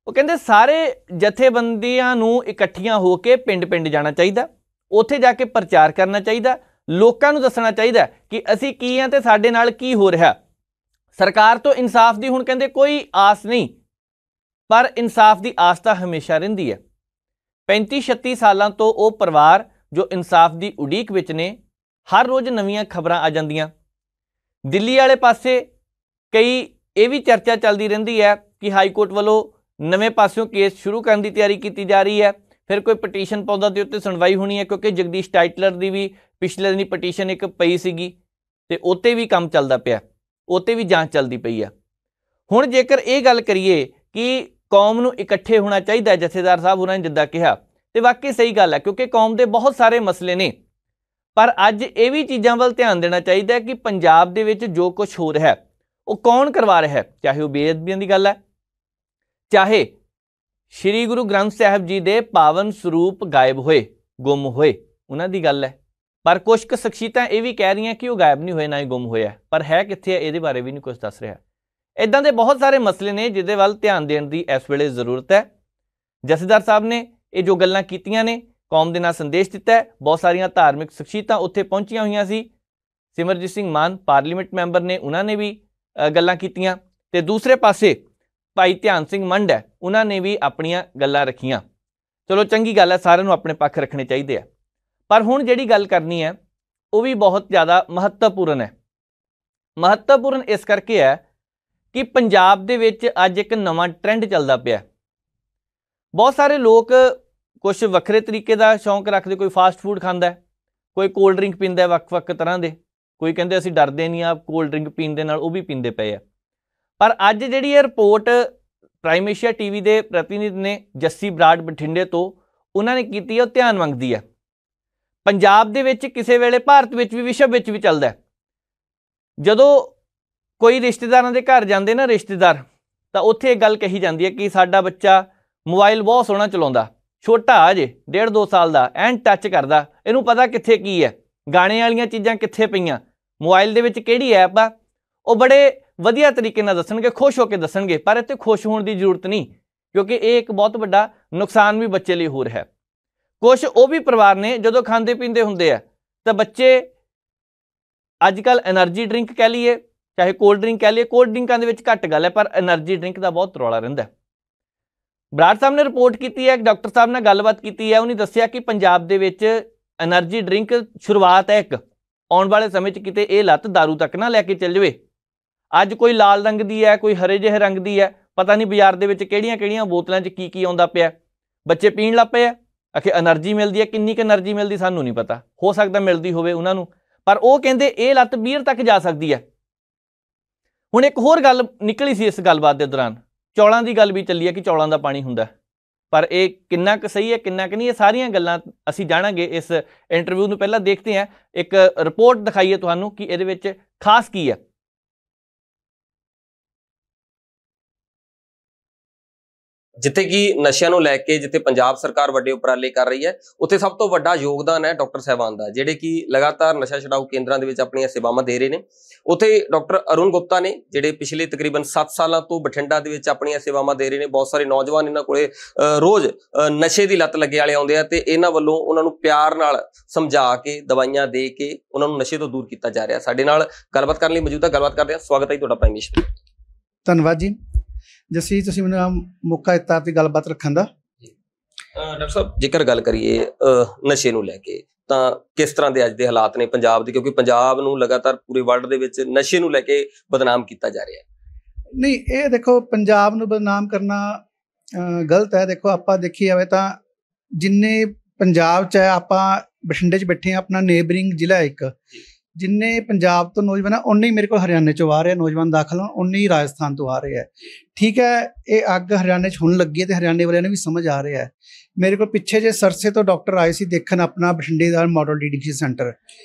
ਉਹ ਕਹਿੰਦੇ ਸਾਰੇ ਜਥੇਬੰਦੀਆਂ ਨੂੰ ਇਕੱਠੀਆਂ ਹੋ ਕੇ ਪਿੰਡ-ਪਿੰਡ ਜਾਣਾ ਚਾਹੀਦਾ, ਉੱਥੇ ਜਾ ਕੇ ਪ੍ਰਚਾਰ ਕਰਨਾ ਚਾਹੀਦਾ, ਲੋਕਾਂ ਨੂੰ ਦੱਸਣਾ ਚਾਹੀਦਾ ਕਿ ਅਸੀਂ ਕੀ ਹਾਂ ਤੇ ਸਾਡੇ ਨਾਲ ਕੀ ਹੋ ਰਿਹਾ। ਸਰਕਾਰ ਤੋਂ ਇਨਸਾਫ ਦੀ ਹੁਣ ਕਹਿੰਦੇ ਕੋਈ ਆਸ ਨਹੀਂ, ਪਰ ਇਨਸਾਫ ਦੀ ਆਸ ਤਾਂ ਹਮੇਸ਼ਾ ਰਹਿੰਦੀ ਹੈ। 35-36 ਸਾਲਾਂ ਤੋਂ ਉਹ ਪਰਿਵਾਰ ਜੋ ਇਨਸਾਫ ਦੀ ਉਡੀਕ ਵਿੱਚ ਨੇ, ਹਰ ਰੋਜ਼ ਨਵੀਆਂ ਖਬਰਾਂ ਆ ਜਾਂਦੀਆਂ। ਦਿੱਲੀ ਵਾਲੇ ਪਾਸੇ ਕਈ ਇਹ ਵੀ ਚਰਚਾ ਚੱਲਦੀ ਰਹਿੰਦੀ ਹੈ ਕਿ ਹਾਈ ਕੋਰਟ ਵੱਲੋਂ ਨਵੇਂ ਪਾਸਿਓਂ ਕੇਸ ਸ਼ੁਰੂ ਕਰਨ ਦੀ ਤਿਆਰੀ ਕੀਤੀ ਜਾ ਰਹੀ ਹੈ। ਫਿਰ ਕੋਈ ਪਟੀਸ਼ਨ ਪਾਉਂਦਾ ਤੇ ਉੱਤੇ ਸੁਣਵਾਈ ਹੋਣੀ ਹੈ, ਕਿਉਂਕਿ ਜਗਦੀਸ਼ ਟਾਈਟਲਰ ਦੀ ਵੀ ਪਿਛਲੇ ਦਿਨੀ ਪਟੀਸ਼ਨ ਇੱਕ ਪਈ ਸੀਗੀ ਤੇ ਉੱਤੇ ਵੀ ਕੰਮ ਚੱਲਦਾ ਪਿਆ, ਉੱਤੇ ਵੀ ਜਾਂਚ ਚੱਲਦੀ ਪਈ ਆ। ਹੁਣ ਜੇਕਰ ਇਹ ਗੱਲ ਕਰੀਏ ਕਿ ਕੌਮ ਨੂੰ ਇਕੱਠੇ ਹੋਣਾ ਚਾਹੀਦਾ, ਜਥੇਦਾਰ ਸਾਹਿਬ ਉਹਨਾਂ ਨੇ ਜਿੱਦਾਂ ਕਿਹਾ, ਤੇ ਵਾਕਈ ਸਹੀ ਗੱਲ ਹੈ, ਕਿਉਂਕਿ ਕੌਮ ਦੇ ਬਹੁਤ ਸਾਰੇ ਮਸਲੇ ਨੇ। ਪਰ ਅੱਜ ਇਹ ਵੀ ਚੀਜ਼ਾਂ ਵੱਲ ਧਿਆਨ ਦੇਣਾ ਚਾਹੀਦਾ ਕਿ ਪੰਜਾਬ ਦੇ ਵਿੱਚ ਜੋ ਕੁਝ ਹੋ ਰਿਹਾ ਉਹ ਕੌਣ ਕਰਵਾ ਰਿਹਾ ਹੈ, ਚਾਹੇ ਉਹ ਬੇਅਦਬੀਆਂ ਦੀ ਗੱਲ ਹੈ, ਚਾਹੇ ਸ਼੍ਰੀ ਗੁਰੂ ਗ੍ਰੰਥ ਸਾਹਿਬ ਜੀ ਦੇ ਪਾਵਨ ਸਰੂਪ ਗਾਇਬ ਹੋਏ, ਗੁੰਮ ਹੋਏ, ਉਹਨਾਂ ਦੀ ਗੱਲ ਹੈ। ਪਰ ਕੁਝ ਕੁ ਸ਼ਖਸੀਅਤਾਂ ਇਹ ਵੀ ਕਹਿ ਰਹੀਆਂ ਕਿ ਉਹ ਗਾਇਬ ਨਹੀਂ ਹੋਏ, ਨਾ ਹੀ ਗੁੰਮ ਹੋਇਆ, ਪਰ ਹੈ ਕਿੱਥੇ ਹੈ ਇਹਦੇ ਬਾਰੇ ਵੀ ਨਹੀਂ ਕੁਝ ਦੱਸ ਰਿਹਾ। ਇੱਦਾਂ ਦੇ ਬਹੁਤ ਸਾਰੇ ਮਸਲੇ ਨੇ ਜਿਹਦੇ ਵੱਲ ਧਿਆਨ ਦੇਣ ਦੀ ਇਸ ਵੇਲੇ ਜ਼ਰੂਰਤ ਹੈ। ਜਥੇਦਾਰ ਸਾਹਿਬ ਨੇ ਇਹ ਜੋ ਗੱਲਾਂ ਕੀਤੀਆਂ ਨੇ, ਕੌਮ ਦੇ ਨਾਲ ਸੰਦੇਸ਼ ਦਿੱਤਾ ਹੈ। ਬਹੁਤ ਸਾਰੀਆਂ ਧਾਰਮਿਕ ਸ਼ਖਸੀਅਤਾਂ ਉੱਥੇ ਪਹੁੰਚੀਆਂ ਹੋਈਆਂ ਸੀ। ਸਿਮਰਜੀਤ ਸਿੰਘ ਮਾਨ ਪਾਰਲੀਮੈਂਟ ਮੈਂਬਰ ਨੇ, ਉਹਨਾਂ ਨੇ ਵੀ ਗੱਲਾਂ ਕੀਤੀਆਂ, ਤੇ ਦੂਸਰੇ ਪਾਸੇ ਭਾਈ ਧਿਆਨ ਸਿੰਘ ਮੰਡ ਹੈ, ਉਹਨਾਂ ਨੇ ਵੀ ਆਪਣੀਆਂ ਗੱਲਾਂ ਰੱਖੀਆਂ। ਚਲੋ ਚੰਗੀ ਗੱਲ ਹੈ, ਸਾਰਿਆਂ ਨੂੰ ਆਪਣੇ ਪੱਖ ਰੱਖਣੇ ਚਾਹੀਦੇ ਆ। ਪਰ ਹੁਣ ਜਿਹੜੀ ਗੱਲ ਕਰਨੀ ਹੈ ਉਹ ਵੀ ਬਹੁਤ ਜ਼ਿਆਦਾ ਮਹੱਤਵਪੂਰਨ ਹੈ। ਮਹੱਤਵਪੂਰਨ ਇਸ ਕਰਕੇ ਹੈ ਕਿ ਪੰਜਾਬ ਦੇ ਵਿੱਚ ਅੱਜ ਇੱਕ ਨਵਾਂ ਟ੍ਰੈਂਡ ਚੱਲਦਾ ਪਿਆ। ਬਹੁਤ ਸਾਰੇ ਲੋਕ ਕੁਝ ਵੱਖਰੇ ਤਰੀਕੇ ਦਾ ਸ਼ੌਂਕ ਰੱਖਦੇ, ਕੋਈ ਫਾਸਟ ਫੂਡ ਖਾਂਦਾ, ਕੋਈ ਕੋਲਡ ਡਰਿੰਕ ਪੀਂਦਾ ਵੱਖ-ਵੱਖ ਤਰ੍ਹਾਂ ਦੇ, ਕੋਈ ਕਹਿੰਦੇ ਅਸੀਂ ਡਰਦੇ ਨਹੀਂ ਆ ਕੋਲਡ ਡਰਿੰਕ ਪੀਣ ਦੇ ਨਾਲ, ਉਹ ਵੀ ਪੀਂਦੇ ਪਏ ਆ। ਪਰ ਅੱਜ ਜਿਹੜੀ ਇਹ ਰਿਪੋਰਟ ਪ੍ਰਾਈਮ ਏਸ਼ੀਆ ਟੀਵੀ ਦੇ ਪ੍ਰਤੀਨਿਧ ਨੇ ਜੱਸੀ ਬਰਾੜ ਬਠਿੰਡੇ ਤੋਂ ਉਹਨਾਂ ਨੇ ਕੀਤੀ ਹੈ, ਉਹ ਧਿਆਨ ਮੰਗਦੀ ਹੈ। ਪੰਜਾਬ ਦੇ ਵਿੱਚ ਕਿਸੇ ਵੇਲੇ ਭਾਰਤ ਵਿੱਚ ਵੀ ਵਿਸ਼ਵ ਵਿੱਚ ਵੀ ਚੱਲਦਾ, ਜਦੋਂ ਕੋਈ ਰਿਸ਼ਤੇਦਾਰਾਂ ਦੇ ਘਰ ਜਾਂਦੇ ਨਾ ਰਿਸ਼ਤੇਦਾਰ, ਤਾਂ ਉੱਥੇ ਇਹ ਗੱਲ ਕਹੀ ਜਾਂਦੀ ਹੈ ਕਿ ਸਾਡਾ ਬੱਚਾ ਮੋਬਾਈਲ ਬਹੁਤ ਸੋਹਣਾ ਚਲਾਉਂਦਾ, ਛੋਟਾ ਅਜੇ 1.5-2 ਸਾਲ ਦਾ, ਐਨ ਟੱਚ ਕਰਦਾ, ਇਹਨੂੰ ਪਤਾ ਕਿੱਥੇ ਕੀ ਹੈ, ਗਾਣੇ ਵਾਲੀਆਂ ਚੀਜ਼ਾਂ ਕਿੱਥੇ ਪਈਆਂ, ਮੋਬਾਈਲ ਦੇ ਵਿੱਚ ਕਿਹੜੀ ਐਪ ਆ, ਉਹ ਬੜੇ ਵਧੀਆ ਤਰੀਕੇ ਨਾਲ ਦੱਸਣਗੇ, ਖੁਸ਼ ਹੋ ਕੇ ਦੱਸਣਗੇ। ਪਰ ਇੱਥੇ ਖੁਸ਼ ਹੋਣ ਦੀ ਜ਼ਰੂਰਤ ਨਹੀਂ, ਕਿਉਂਕਿ ਇਹ ਇੱਕ ਬਹੁਤ ਵੱਡਾ ਨੁਕਸਾਨ ਵੀ ਬੱਚੇ ਲਈ ਹੋ ਰਿਹਾ। ਕੁਛ ਉਹ ਵੀ ਪਰਿਵਾਰ ਨੇ ਜਦੋਂ ਖਾਂਦੇ ਪੀਂਦੇ ਹੁੰਦੇ ਆ ਤਾਂ ਬੱਚੇ ਅੱਜ ਕੱਲ੍ਹ ਐਨਰਜੀ ਡਰਿੰਕ ਕਹਿ ਲਈਏ, ਚਾਹੇ ਕੋਲਡ ਡਰਿੰਕ ਕਹਿ ਲਈਏ, ਕੋਲਡ ਡਰਿੰਕਾਂ ਦੇ ਵਿੱਚ ਘੱਟ ਗੱਲ ਹੈ, ਪਰ ਐਨਰਜੀ ਡਰਿੰਕ ਦਾ ਬਹੁਤ ਰੌਲਾ ਰਹਿੰਦਾ। ਬਰਾੜ ਸਾਹਿਬ ਨੇ ਰਿਪੋਰਟ ਕੀਤੀ ਹੈ, ਡਾਕਟਰ ਸਾਹਿਬ ਨਾਲ ਗੱਲਬਾਤ ਕੀਤੀ ਹੈ, ਉਹਨੇ ਦੱਸਿਆ ਕਿ ਪੰਜਾਬ ਦੇ ਵਿੱਚ ਐਨਰਜੀ ਡਰਿੰਕ ਸ਼ੁਰੂਆਤ ਹੈ ਇੱਕ, ਆਉਣ ਵਾਲੇ ਸਮੇਂ 'ਚ ਕਿਤੇ ਇਹ ਲੱਤ ਦਾਰੂ ਤੱਕ ਨਾ ਲੈ ਕੇ ਚੱਲ ਜਾਵੇ। ਅੱਜ ਕੋਈ ਲਾਲ ਰੰਗ ਦੀ ਹੈ, ਕੋਈ ਹਰੇ ਜਿਹੇ ਰੰਗ ਦੀ ਹੈ, ਪਤਾ ਨਹੀਂ ਬਾਜ਼ਾਰ ਦੇ ਵਿੱਚ ਕਿਹੜੀਆਂ-ਕਿਹੜੀਆਂ ਬੋਤਲਾਂ 'ਚ ਕੀ ਆਉਂਦਾ ਪਿਆ, ਬੱਚੇ ਪੀਣ ਲੱਗ ਪਏ ਆ। ਆਖੇ ਐਨਰਜੀ ਮਿਲਦੀ ਹੈ, ਕਿੰਨੀ ਕੁ ਐਨਰਜੀ ਮਿਲਦੀ ਸਾਨੂੰ ਨਹੀਂ ਪਤਾ, ਹੋ ਸਕਦਾ ਮਿਲਦੀ ਹੋਵੇ ਉਹਨਾਂ ਨੂੰ, ਪਰ ਉਹ ਕਹਿੰਦੇ ਇਹ ਲੱਤ ਬੀਅਰ ਤੱਕ ਜਾ ਸਕਦੀ ਹੈ। ਹੁਣ ਇੱਕ ਹੋਰ ਗੱਲ ਨਿਕਲੀ ਸੀ ਇਸ ਗੱਲਬਾਤ ਦੇ ਦੌਰਾਨ, ਚੌਲਾਂ ਦੀ ਗੱਲ ਵੀ ਚੱਲੀ ਹੈ ਕਿ ਚੌਲਾਂ ਦਾ ਪਾਣੀ ਹੁੰਦਾ, ਪਰ ਇਹ ਕਿੰਨਾ ਕੁ ਸਹੀ ਹੈ ਕਿੰਨਾ ਕੁ ਨਹੀਂ, ਇਹ ਸਾਰੀਆਂ ਗੱਲਾਂ ਅਸੀਂ ਜਾਣਾਂਗੇ ਇਸ ਇੰਟਰਵਿਊ ਨੂੰ। ਪਹਿਲਾਂ ਦੇਖਦੇ ਹਾਂ ਇੱਕ ਰਿਪੋਰਟ ਦਿਖਾਈਏ ਤੁਹਾਨੂੰ ਕਿ ਇਹਦੇ ਵਿੱਚ ਖਾਸ ਕੀ ਹੈ। ਜਿੱਥੇ ਕਿ ਨਸ਼ਿਆਂ ਨੂੰ ਲੈ ਕੇ ਜਿੱਥੇ ਪੰਜਾਬ ਸਰਕਾਰ ਵੱਡੇ ਉਪਰਾਲੇ ਕਰ ਰਹੀ ਹੈ, ਉੱਥੇ ਸਭ ਤੋਂ ਵੱਡਾ ਯੋਗਦਾਨ ਹੈ ਡਾਕਟਰ ਸਾਹਿਬਾਨ ਦਾ, ਜਿਹੜੇ ਕਿ ਲਗਾਤਾਰ ਨਸ਼ਾ ਛਡਾਊ ਕੇਂਦਰਾਂ ਦੇ ਵਿੱਚ ਆਪਣੀਆਂ ਸੇਵਾਵਾਂ ਦੇ ਰਹੇ ਨੇ। ਉੱਥੇ ਡਾਕਟਰ ਅਰੁਣ ਗੁਪਤਾ ਨੇ, ਜਿਹੜੇ ਪਿਛਲੇ ਤਕਰੀਬਨ 7 ਸਾਲਾਂ ਤੋਂ ਬਠਿੰਡਾ ਦੇ ਵਿੱਚ ਆਪਣੀਆਂ ਸੇਵਾਵਾਂ ਦੇ ਰਹੇ ਨੇ। ਬਹੁਤ ਸਾਰੇ ਨੌਜਵਾਨ ਇਹਨਾਂ ਕੋਲੇ ਰੋਜ਼ ਨਸ਼ੇ ਦੀ ਲੱਤ ਲੱਗੇ ਵਾਲੇ ਆਉਂਦੇ ਆ, ਤੇ ਇਹਨਾਂ ਵੱਲੋਂ ਉਹਨਾਂ ਨੂੰ ਪਿਆਰ ਨਾਲ ਸਮਝਾ ਕੇ, ਦਵਾਈਆਂ ਦੇ ਕੇ ਉਹਨਾਂ ਨੂੰ ਨਸ਼ੇ ਤੋਂ ਦੂਰ ਕੀਤਾ ਜਾ ਰਿਹਾ। ਸਾਡੇ ਨਾਲ ਗੱਲਬਾਤ ਕਰਨ ਲਈ ਮੌਜੂਦਾ ਗੱਲਬਾਤ ਕਰਦੇ ਹਾਂ। ਸਵਾਗਤ ਹੈ ਤੁਹਾਡਾ ਪ੍ਰਾਈਮ ਏਸ਼ੀਆ। ਧੰਨਵਾਦ ਜੀ ਜੱਸੀ, ਤੁਸੀਂ ਮੈਨੂੰ ਮੌਕਾ ਦਿੱਤਾ ਤੇ ਗੱਲਬਾਤ ਰੱਖਣ ਦਾ। ਡਾਕਟਰ ਸਾਹਿਬ ਜੇਕਰ ਗੱਲ ਕਰੀਏ ਨਸ਼ੇ ਨੂੰ ਲੈ ਕੇ ਤਾਂ ਕਿਸ ਤਰ੍ਹਾਂ ਦੇ ਅੱਜ ਦੇ ਹਾਲਾਤ ਨੇ ਪੰਜਾਬ ਦੇ, ਕਿਉਂਕਿ ਪੰਜਾਬ ਨੂੰ ਲਗਾਤਾਰ ਪੂਰੇ ਵਰਲਡ ਦੇ ਵਿੱਚ ਨਸ਼ੇ ਨੂੰ ਲੈ ਕੇ ਬਦਨਾਮ ਕੀਤਾ ਜਾ ਰਿਹਾ ਹੈ। ਨਹੀਂ, ਇਹ ਦੇਖੋ ਪੰਜਾਬ ਨੂੰ ਬਦਨਾਮ ਕਰਨਾ ਗਲਤ ਹੈ। ਦੇਖੋ ਆਪਾਂ ਦੇਖੀ ਜਾਵੇ ਤਾਂ ਜਿੰਨੇ ਪੰਜਾਬ 'ਚ ਹੈ, ਆਪਾਂ ਬਠਿੰਡੇ 'ਚ ਬੈਠੇ ਹਾਂ, ਆਪਣਾ ਨੇਬਰਿੰਗ ਜ਼ਿਲ੍ਹਾ ਇੱਕ, ਜਿੰਨੇ ਪੰਜਾਬ ਤੋਂ ਨੌਜਵਾਨ ਉਨੇ ਹੀ ਮੇਰੇ ਕੋਲ ਹਰਿਆਣੇ 'ਚੋਂ ਆ ਰਹੇ ਨੌਜਵਾਨ ਦਾਖਲ ਹੋਣ, ਉਨੇ ਹੀ ਰਾਜਸਥਾਨ ਤੋਂ ਆ ਰਹੇ ਹੈ। ਠੀਕ ਹੈ, ਇਹ ਅੱਗ ਹਰਿਆਣੇ 'ਚ ਹੁਣ ਲੱਗੀ ਹੈ ਤੇ ਹਰਿਆਣੇ ਵਾਲਿਆਂ ਨੂੰ ਵੀ ਸਮਝ ਆ ਰਿਹਾ ਹੈ। ਮੇਰੇ ਕੋਲ ਪਿੱਛੇ ਜੇ ਸਰਸੇ ਤੋਂ ਡਾਕਟਰ ਆਏ ਸੀ ਦੇਖਣ ਆਪਣਾ ਬਠਿੰਡੇ ਦਾ ਮਾਡਲ ਡੀਡੀਸੀ ਸੈਂਟਰ।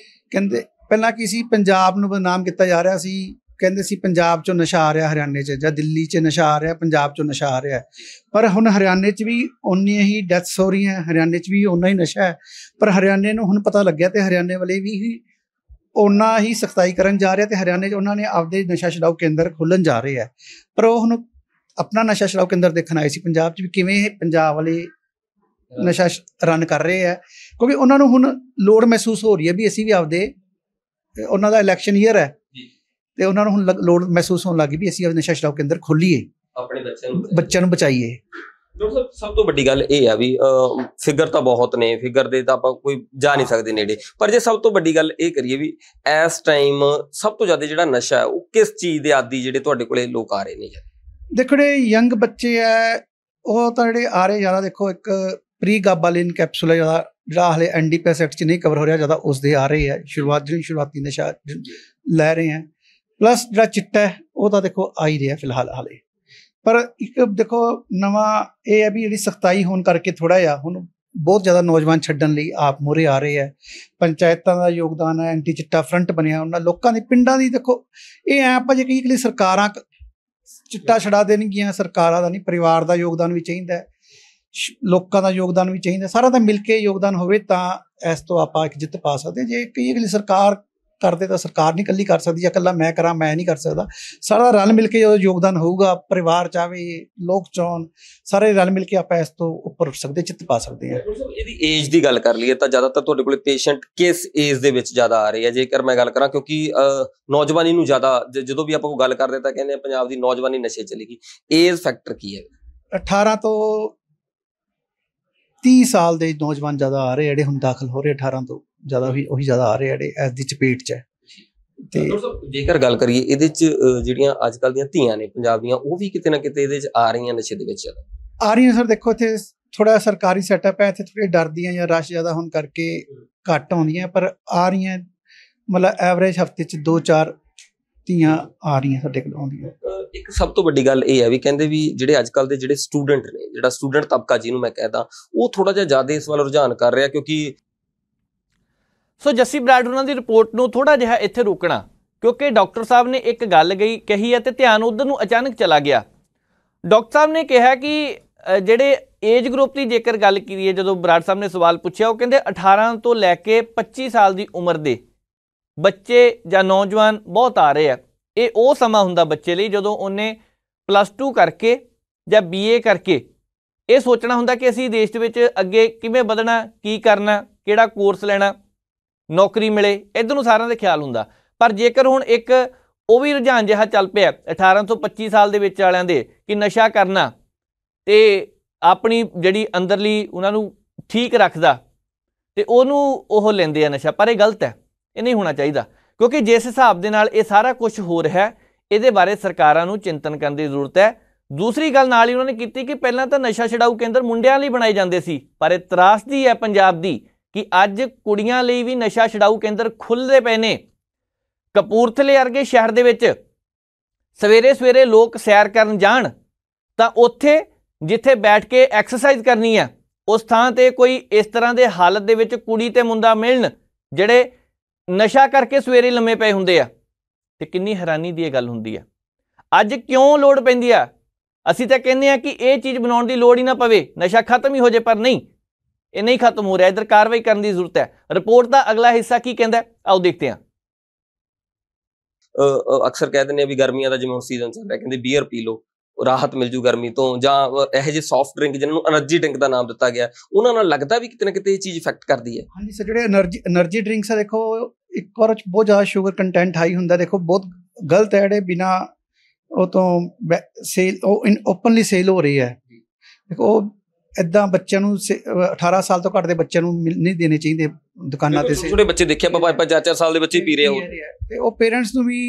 ਕਹਿੰਦੇ ਪਹਿਲਾਂ ਕੀ ਸੀ, ਪੰਜਾਬ ਨੂੰ ਬਦਨਾਮ ਕੀਤਾ ਜਾ ਰਿਹਾ ਸੀ, ਕਹਿੰਦੇ ਸੀ ਪੰਜਾਬ 'ਚੋਂ ਨਸ਼ਾ ਆ ਰਿਹਾ ਹਰਿਆਣੇ 'ਚ, ਜਾਂ ਦਿੱਲੀ 'ਚ ਨਸ਼ਾ ਆ ਰਿਹਾ, ਪੰਜਾਬ 'ਚੋਂ ਨਸ਼ਾ ਆ ਰਿਹਾ। ਪਰ ਹੁਣ ਹਰਿਆਣੇ 'ਚ ਵੀ ਓਨੀਆਂ ਹੀ ਡੈਥਸ ਹੋ ਰਹੀਆਂ, ਹਰਿਆਣੇ 'ਚ ਵੀ ਓਨਾ ਹੀ ਨਸ਼ਾ ਹੈ। ਪਰ ਹਰਿਆਣੇ ਨੂੰ ਹੁਣ ਪਤਾ ਲੱਗਿਆ ਤੇ ਹਰਿਆਣੇ ਵਾਲੇ ਵੀ ਓਨਾ ਹੀ ਸਖਤਾਈ ਕਰਨ ਜਾ ਰਿਹਾ ਤੇ ਹਰਿਆਣੇ 'ਚ ਉਹਨਾਂ ਨੇ ਆਪਦੇ ਨਸ਼ਾ ਛਡਾਊ ਕੇਂਦਰ ਖੋਲ੍ਹਣ ਜਾ ਰਹੇ ਹੈ। ਪਰ ਉਹ ਹੁਣ ਆਪਣਾ ਨਸ਼ਾ ਛਡਾਊ ਕੇਂਦਰ ਦੇਖਣ ਆਏ ਸੀ ਪੰਜਾਬ 'ਚ ਵੀ ਕਿਵੇਂ ਇਹ ਪੰਜਾਬ ਵਾਲੇ ਨਸ਼ਾ ਰਨ ਕਰ ਰਹੇ ਹੈ, ਕਿਉਂਕਿ ਉਹਨਾਂ ਨੂੰ ਹੁਣ ਲੋੜ ਮਹਿਸੂਸ ਹੋ ਰਹੀ ਹੈ ਵੀ ਅਸੀਂ ਵੀ ਆਪਦੇ, ਉਹਨਾਂ ਦਾ ਇਲੈਕਸ਼ਨ ਈਅਰ ਹੈ ਤੇ ਉਹਨਾਂ ਨੂੰ ਹੁਣ ਲੋੜ ਮਹਿਸੂਸ ਹੋਣ ਲੱਗੀ ਵੀ ਅਸੀਂ ਆਪਦੇ ਨਸ਼ਾ ਛਡਾਊ ਕੇਂਦਰ ਖੋਲੀਏ, ਆਪਣੇ ਬੱਚਿਆਂ ਨੂੰ ਬਚਾਈਏ। ਸਭ ਤੋਂ ਵੱਡੀ ਗੱਲ ਇਹ ਆ ਵੀ ਫਿਗਰ ਤਾਂ ਬਹੁਤ ਨੇ, ਫਿਗਰ ਦੇ ਤਾਂ ਆਪਾਂ ਕੋਈ ਜਾ ਨਹੀਂ ਸਕਦੇ ਨੇੜੇ, ਪਰ ਜੇ ਸਭ ਤੋਂ ਵੱਡੀ ਗੱਲ ਇਹ ਕਰੀਏ ਵੀ ਇਸ ਟਾਈਮ ਸਭ ਤੋਂ ਜ਼ਿਆਦਾ ਜਿਹੜਾ ਨਸ਼ਾ ਹੈ ਉਹ ਕਿਸ ਚੀਜ਼ ਦੇ ਆਦੀ ਜਿਹੜੇ ਤੁਹਾਡੇ ਕੋਲੇ ਲੋਕ ਆ ਰਹੇ ਨੇ? ਦੇਖੋ ਜਿਹੜੇ ਯੰਗ ਬੱਚੇ ਹੈ ਉਹ ਤਾਂ ਜਿਹੜੇ ਆ ਰਹੇ ਜ਼ਿਆਦਾ, ਦੇਖੋ ਇੱਕ ਪ੍ਰੀ ਗਾਬਾਲਿਨ ਕੈਪਸੂਲ ਹੈ ਜ਼ਿਆਦਾ, ਜਿਹੜਾ ਹਾਲੇ NDPS ਐਕਟ 'ਚ ਨਹੀਂ ਕਵਰ ਹੋ ਰਿਹਾ, ਜ਼ਿਆਦਾ ਉਸਦੇ ਆ ਰਹੇ ਹੈ, ਸ਼ੁਰੂਆਤੀ ਨਸ਼ਾ ਲੈ ਰਹੇ ਹੈ। ਪਲੱਸ ਜਿਹੜਾ ਚਿੱਟਾ ਹੈ ਉਹ ਤਾਂ ਦੇਖੋ ਆ ਹੀ ਰਿਹਾ ਫਿਲਹਾਲ ਹਾਲੇ। ਪਰ ਇੱਕ ਦੇਖੋ ਨਵਾਂ ਇਹ ਹੈ ਵੀ ਜਿਹੜੀ ਸਖਤਾਈ ਹੋਣ ਕਰਕੇ ਥੋੜ੍ਹਾ ਜਿਹਾ ਹੁਣ ਬਹੁਤ ਜ਼ਿਆਦਾ ਨੌਜਵਾਨ ਛੱਡਣ ਲਈ ਆਪ ਮੂਹਰੇ ਆ ਰਹੇ ਹੈ। ਪੰਚਾਇਤਾਂ ਦਾ ਯੋਗਦਾਨ ਹੈ, ਐਂਟੀ ਚਿੱਟਾ ਫਰੰਟ ਬਣਿਆ, ਉਹਨਾਂ ਲੋਕਾਂ ਦੇ ਪਿੰਡਾਂ ਦੀ ਦੇਖੋ ਇਹ ਐ ਆਪਾਂ ਜੇ ਕਹੀਏ ਕਿ ਸਰਕਾਰਾਂ ਚਿੱਟਾ ਛਡਾ ਦੇਣਗੀਆਂ, ਸਰਕਾਰਾਂ ਦਾ ਨਹੀਂ, ਪਰਿਵਾਰ ਦਾ ਯੋਗਦਾਨ ਵੀ ਚਾਹੀਦਾ, ਲੋਕਾਂ ਦਾ ਯੋਗਦਾਨ ਵੀ ਚਾਹੀਦਾ, ਸਾਰਾ ਦਾ ਮਿਲ ਕੇ ਯੋਗਦਾਨ ਹੋਵੇ ਤਾਂ ਇਸ ਤੋਂ ਆਪਾਂ ਇੱਕ ਜਿੱਤ ਪਾ ਸਕਦੇ। ਜੇ ਕਹੀਏ ਕਿ ਸਰਕਾਰ ਕਰਦੇ ਤਾਂ ਸਰਕਾਰ ਨਹੀਂ ਇਕੱਲੀ ਕਰ ਸਕਦੀ, ਜਾਂ ਇਕੱਲਾ ਮੈਂ ਕਰਾਂ ਮੈਂ ਨਹੀਂ ਕਰ ਸਕਦਾ, ਸਾਰਾ ਰਲ ਮਿਲ ਕੇ ਜਦੋਂ ਯੋਗਦਾਨ ਹੋਊਗਾ, ਪਰਿਵਾਰ ਚਾਹੇ, ਲੋਕ ਚਾਹਣ, ਸਾਰੇ ਰਲ ਮਿਲ ਕੇ ਆਪਾਂ ਇਸ ਤੋਂ ਉੱਪਰ ਉੱਠ ਸਕਦੇ, ਜਿੱਤ ਪਾ ਸਕਦੇ ਹਾਂ। ਇਹਦੀ ਏਜ ਦੀ ਗੱਲ ਕਰ ਲਈਏ ਤਾਂ ਜ਼ਿਆਦਾਤਰ ਤੁਹਾਡੇ ਕੋਲੇ ਪੇਸ਼ੈਂਟ ਕਿਸ ਏਜ ਦੇ ਵਿੱਚ ਜ਼ਿਆਦਾ ਆ ਰਹੇ ਆ? ਜੇਕਰ ਮੈਂ ਗੱਲ ਕਰਾਂ, ਕਿਉਂਕਿ ਨੌਜਵਾਨੀ ਨੂੰ ਜ਼ਿਆਦਾ ਜਦੋਂ ਵੀ ਆਪਾਂ ਕੋਈ ਗੱਲ ਕਰਦੇ ਤਾਂ ਕਹਿੰਦੇ ਪੰਜਾਬ ਦੀ ਨੌਜਵਾਨੀ ਨਸ਼ੇ ਚਲੀ ਗਈ, ਏਜ ਫੈਕਟਰ ਕੀ ਹੈ? 18 ਤੋਂ 30 ਸਾਲ ਦੇ ਨੌਜਵਾਨ ਜ਼ਿਆਦਾ ਆ ਰਹੇ ਜਿਹੜੇ ਹੁਣ ਦਾਖਲ ਹੋ ਰਹੇ, 18 ਤੋਂ ਜ਼ਿਆਦਾ ਉਹੀ ਜ਼ਿਆਦਾ ਆ ਰਹੇ ਜਿਹੜੇ ਇਸ ਦੀ ਚਪੇਟ 'ਚ ਹੈ। ਤੇ ਜੇਕਰ ਗੱਲ ਕਰੀਏ ਇਹਦੇ 'ਚ ਜਿਹੜੀਆਂ ਅੱਜ ਕੱਲ੍ਹ ਦੀਆਂ ਧੀਆਂ ਨੇ ਪੰਜਾਬ ਦੀਆਂ, ਉਹ ਵੀ ਕਿਤੇ ਨਾ ਕਿਤੇ ਇਹਦੇ 'ਚ ਆ ਰਹੀਆਂ ਨਸ਼ੇ ਦੇ ਵਿੱਚ ਆ ਰਹੀਆਂ। ਸਰ ਦੇਖੋ ਇੱਥੇ ਥੋੜਾ ਸਰਕਾਰੀ ਸੈਟਅਪ ਹੈ, ਇੱਥੇ ਥੋੜ੍ਹੀ ਡਰਦੀਆਂ ਜਾਂ ਰਸ਼ ਜ਼ਿਆਦਾ ਹੋਣ ਕਰਕੇ ਘੱਟ ਆਉਂਦੀਆਂ, ਪਰ ਆ ਰਹੀਆਂ, ਮਤਲਬ ਐਵਰੇਜ ਹਫ਼ਤੇ 'ਚ 2-4 ਧੀਆਂ ਆ ਰਹੀਆਂ ਸਾਡੇ ਕੋਲ ਆਉਂਦੀਆਂ। ਇੱਕ ਸਭ ਤੋਂ ਵੱਡੀ ਗੱਲ ਇਹ ਹੈ ਵੀ ਕਹਿੰਦੇ ਵੀ ਜਿਹੜੇ ਅੱਜ ਕੱਲ੍ਹ ਦੇ ਜਿਹੜੇ ਸਟੂਡੈਂਟ ਨੇ, ਜਿਹੜਾ ਸਟੂਡੈਂਟ ਤਬਕਾ ਜਿਹਨੂੰ ਮੈਂ ਕਹਿੰਦਾ, ਉਹ ਥੋੜਾ ਜਿਹਾ ਜ਼ਿਆਦਾ ਇਸ ਵੱਲ ਰੁਝਾਨ ਕਰ ਰਿਹਾ, ਕਿਉਂਕਿ ਸੋ ਜੱਸੀ ਬਰਾੜ ਉਹਨਾਂ ਦੀ ਰਿਪੋਰਟ ਨੂੰ ਥੋੜਾ ਜਿਹਾ ਇੱਥੇ ਰੋਕਣਾ, ਕਿਉਂਕਿ ਡਾਕਟਰ ਸਾਹਿਬ ਨੇ ਇੱਕ ਗੱਲ ਕਹੀ ਹੈ ਤੇ ਧਿਆਨ ਉਧਰ ਨੂੰ ਅਚਾਨਕ ਚਲਾ ਗਿਆ। ਡਾਕਟਰ ਸਾਹਿਬ ਨੇ ਕਿਹਾ ਕਿ ਜਿਹੜੇ ਏਜ ਗਰੁੱਪ ਦੀ ਜੇਕਰ ਗੱਲ ਕਰੀਏ, ਜਦੋਂ ਬਰਾੜ ਸਾਹਿਬ ਨੇ ਸਵਾਲ ਪੁੱਛਿਆ, ਉਹ ਕਹਿੰਦੇ 18 ਤੋਂ ਲੈ ਕੇ 25 ਸਾਲ ਦੀ ਉਮਰ ਦੇ ਬੱਚੇ ਜਾਂ ਨੌਜਵਾਨ ਬਹੁਤ ਆ ਰਹੇ ਆ। ਇਹ ਉਹ ਸਮਾਂ ਹੁੰਦਾ ਬੱਚੇ ਲਈ ਜਦੋਂ ਉਹਨੇ +2 ਕਰਕੇ ਜਾਂ BA ਕਰਕੇ ਇਹ ਸੋਚਣਾ ਹੁੰਦਾ ਕਿ ਅਸੀਂ ਦੇਸ਼ ਦੇ ਵਿੱਚ ਅੱਗੇ ਕਿਵੇਂ ਵਧਣਾ, ਕੀ ਕਰਨਾ, ਕਿਹੜਾ ਕੋਰਸ ਲੈਣਾ, ਨੌਕਰੀ ਮਿਲੇ, ਇੱਧਰ ਨੂੰ ਸਾਰਿਆਂ ਦੇ ਖਿਆਲ ਹੁੰਦਾ। ਪਰ ਜੇਕਰ ਹੁਣ ਇੱਕ ਉਹ ਵੀ ਰੁਝਾਨ ਜਿਹਾ ਚੱਲ ਪਿਆ 18 ਤੋਂ 25 ਸਾਲ ਦੇ ਵਿੱਚ ਵਾਲਿਆਂ ਦੇ ਕਿ ਨਸ਼ਾ ਕਰਨਾ ਤੇ ਆਪਣੀ ਜਿਹੜੀ ਅੰਦਰਲੀ ਉਹਨਾਂ ਨੂੰ ਠੀਕ ਰੱਖਦਾ ਤੇ ਉਹਨੂੰ ਉਹ ਲੈਂਦੇ ਆ ਨਸ਼ਾ, ਪਰ ਇਹ ਗਲਤ ਹੈ, ਇਹ ਨਹੀਂ ਹੋਣਾ ਚਾਹੀਦਾ। ਕਿਉਂਕਿ ਜਿਸ ਹਿਸਾਬ ਦੇ ਨਾਲ ਇਹ ਸਾਰਾ ਕੁਝ ਹੋ ਰਿਹਾ, ਇਹਦੇ ਬਾਰੇ ਸਰਕਾਰਾਂ ਨੂੰ ਚਿੰਤਨ ਕਰਨ ਦੀ ਜ਼ਰੂਰਤ ਹੈ। ਦੂਸਰੀ ਗੱਲ ਨਾਲ ਹੀ ਉਹਨਾਂ ਨੇ ਕੀਤੀ ਕਿ ਪਹਿਲਾਂ ਤਾਂ ਨਸ਼ਾ ਛਡਾਊ ਕੇਂਦਰ ਮੁੰਡਿਆਂ ਲਈ ਬਣਾਏ ਜਾਂਦੇ ਸੀ, ਪਰ ਇਹ ਤਰਾਸਦੀ ਹੈ ਪੰਜਾਬ ਦੀ ਕਿ ਅੱਜ ਕੁੜੀਆਂ ਲਈ ਵੀ ਨਸ਼ਾ ਛਡਾਊ ਕੇਂਦਰ ਖੁੱਲ੍ਹਦੇ ਪਏ ਨੇ। ਕਪੂਰਥਲੇ ਵਰਗੇ ਸ਼ਹਿਰ ਦੇ ਵਿੱਚ ਸਵੇਰੇ ਸਵੇਰੇ ਲੋਕ ਸੈਰ ਕਰਨ ਜਾਣ ਤਾਂ ਉੱਥੇ ਜਿੱਥੇ ਬੈਠ ਕੇ ਐਕਸਰਸਾਈਜ਼ ਕਰਨੀ ਹੈ, ਉਸ ਥਾਂ ਤੇ ਕੋਈ ਇਸ ਤਰ੍ਹਾਂ ਦੇ ਹਾਲਤ ਦੇ ਵਿੱਚ ਕੁੜੀ ਤੇ ਮੁੰਡਾ ਮਿਲਣ ਜਿਹੜੇ ਨਸ਼ਾ ਕਰਕੇ ਸਵੇਰੇ ਲੰਮੇ ਪਏ ਹੁੰਦੇ ਆ, ਤੇ ਕਿੰਨੀ ਹੈਰਾਨੀ ਦੀ ਇਹ ਗੱਲ ਹੁੰਦੀ ਆ। ਅੱਜ ਕਿਉਂ ਲੋੜ ਪੈਂਦੀ ਆ? ਅਸੀਂ ਤਾਂ ਕਹਿੰਦੇ ਆ ਕਿ ਇਹ ਚੀਜ਼ ਬਣਾਉਣ ਦੀ ਲੋੜ ਹੀ ਨਾ ਪਵੇ, ਨਸ਼ਾ ਖਤਮ ਹੀ ਹੋ ਜਾਏ, ਪਰ ਨਹੀਂ, ਇਹ ਨਹੀਂ ਖਤਮ ਹੋ ਰਿਹਾ। ਇੱਧਰ ਕਾਰਵਾਈ ਕਰਨ ਦੀ ਜ਼ਰੂਰਤ ਹੈ। ਰਿਪੋਰਟ ਦਾ ਅਗਲਾ ਹਿੱਸਾ ਕੀ ਕਹਿੰਦਾ, ਆਓ ਦੇਖਦੇ ਹਾਂ। ਅਕਸਰ ਕਹਿ ਦਿੰਦੇ ਆ ਵੀ ਗਰਮੀਆਂ ਦਾ ਜਿਵੇਂ ਹੁਣ ਸੀਜ਼ਨ ਚੱਲ ਰਿਹਾ, ਕਹਿੰਦੇ ਬੀਅਰ ਪੀ ਲਓ, ਰਾਹਤ ਮਿਲ ਜੂ ਗਰਮੀ ਤੋਂ, ਜਾਂ ਇਹੋ ਜਿਹੇ ਸੌਫਟ ਡਰਿੰਕ ਜਿਹਨਾਂ ਨੂੰ એનર્ਜੀ ਡਰਿੰਕ ਦਾ ਨਾਮ ਦਿੱਤਾ ਗਿਆ, ਉਹਨਾਂ ਨਾਲ ਲੱਗਦਾ ਵੀ ਕਿਤੇ ਨਾ ਕਿਤੇ ਇਹ ਚੀਜ਼ ਇਫੈਕਟ ਕਰਦੀ ਹੈ। ਹਾਂਜੀ ਸਰ, ਜਿਹੜੇ એનર્ਜੀ ਡਰਿੰਕਸ ਆ, ਦੇਖੋ ਇੱਕ ਵਾਰ ਬਹੁਤ ਜ਼ਿਆਦਾ ਸ਼ੂਗਰ ਕੰਟੈਂਟ ਹਾਈ ਹੁੰਦਾ, ਦੇਖੋ ਬਹੁਤ ਗਲਤ ਹੈ। ਜਿਹੜੇ ਬਿਨਾਂ ਉਹ ਤੋਂ ਸੇਲ, ਉਹ ਓਪਨਲੀ ਸੇਲ ਹੋ ਰਹੀ ਹੈ, ਦੇਖੋ ਉਹ ਇਦਾਂ ਬੱਚਿਆਂ ਨੂੰ 18 ਸਾਲ ਤੋਂ ਘੱਟ ਦੇ ਬੱਚਿਆਂ ਨੂੰ ਨਹੀਂ ਦੇਣੇ ਚਾਹੀਦੇ ਦੁਕਾਨਾਂ ਤੇ। ਛੋਟੇ ਬੱਚੇ ਦੇਖਿਆ ਆਪਾਂ 5-4 ਸਾਲ ਦੇ ਬੱਚੇ ਪੀ ਰਹੇ ਹੋ, ਤੇ ਉਹ ਪੇਰੈਂਟਸ ਨੂੰ ਵੀ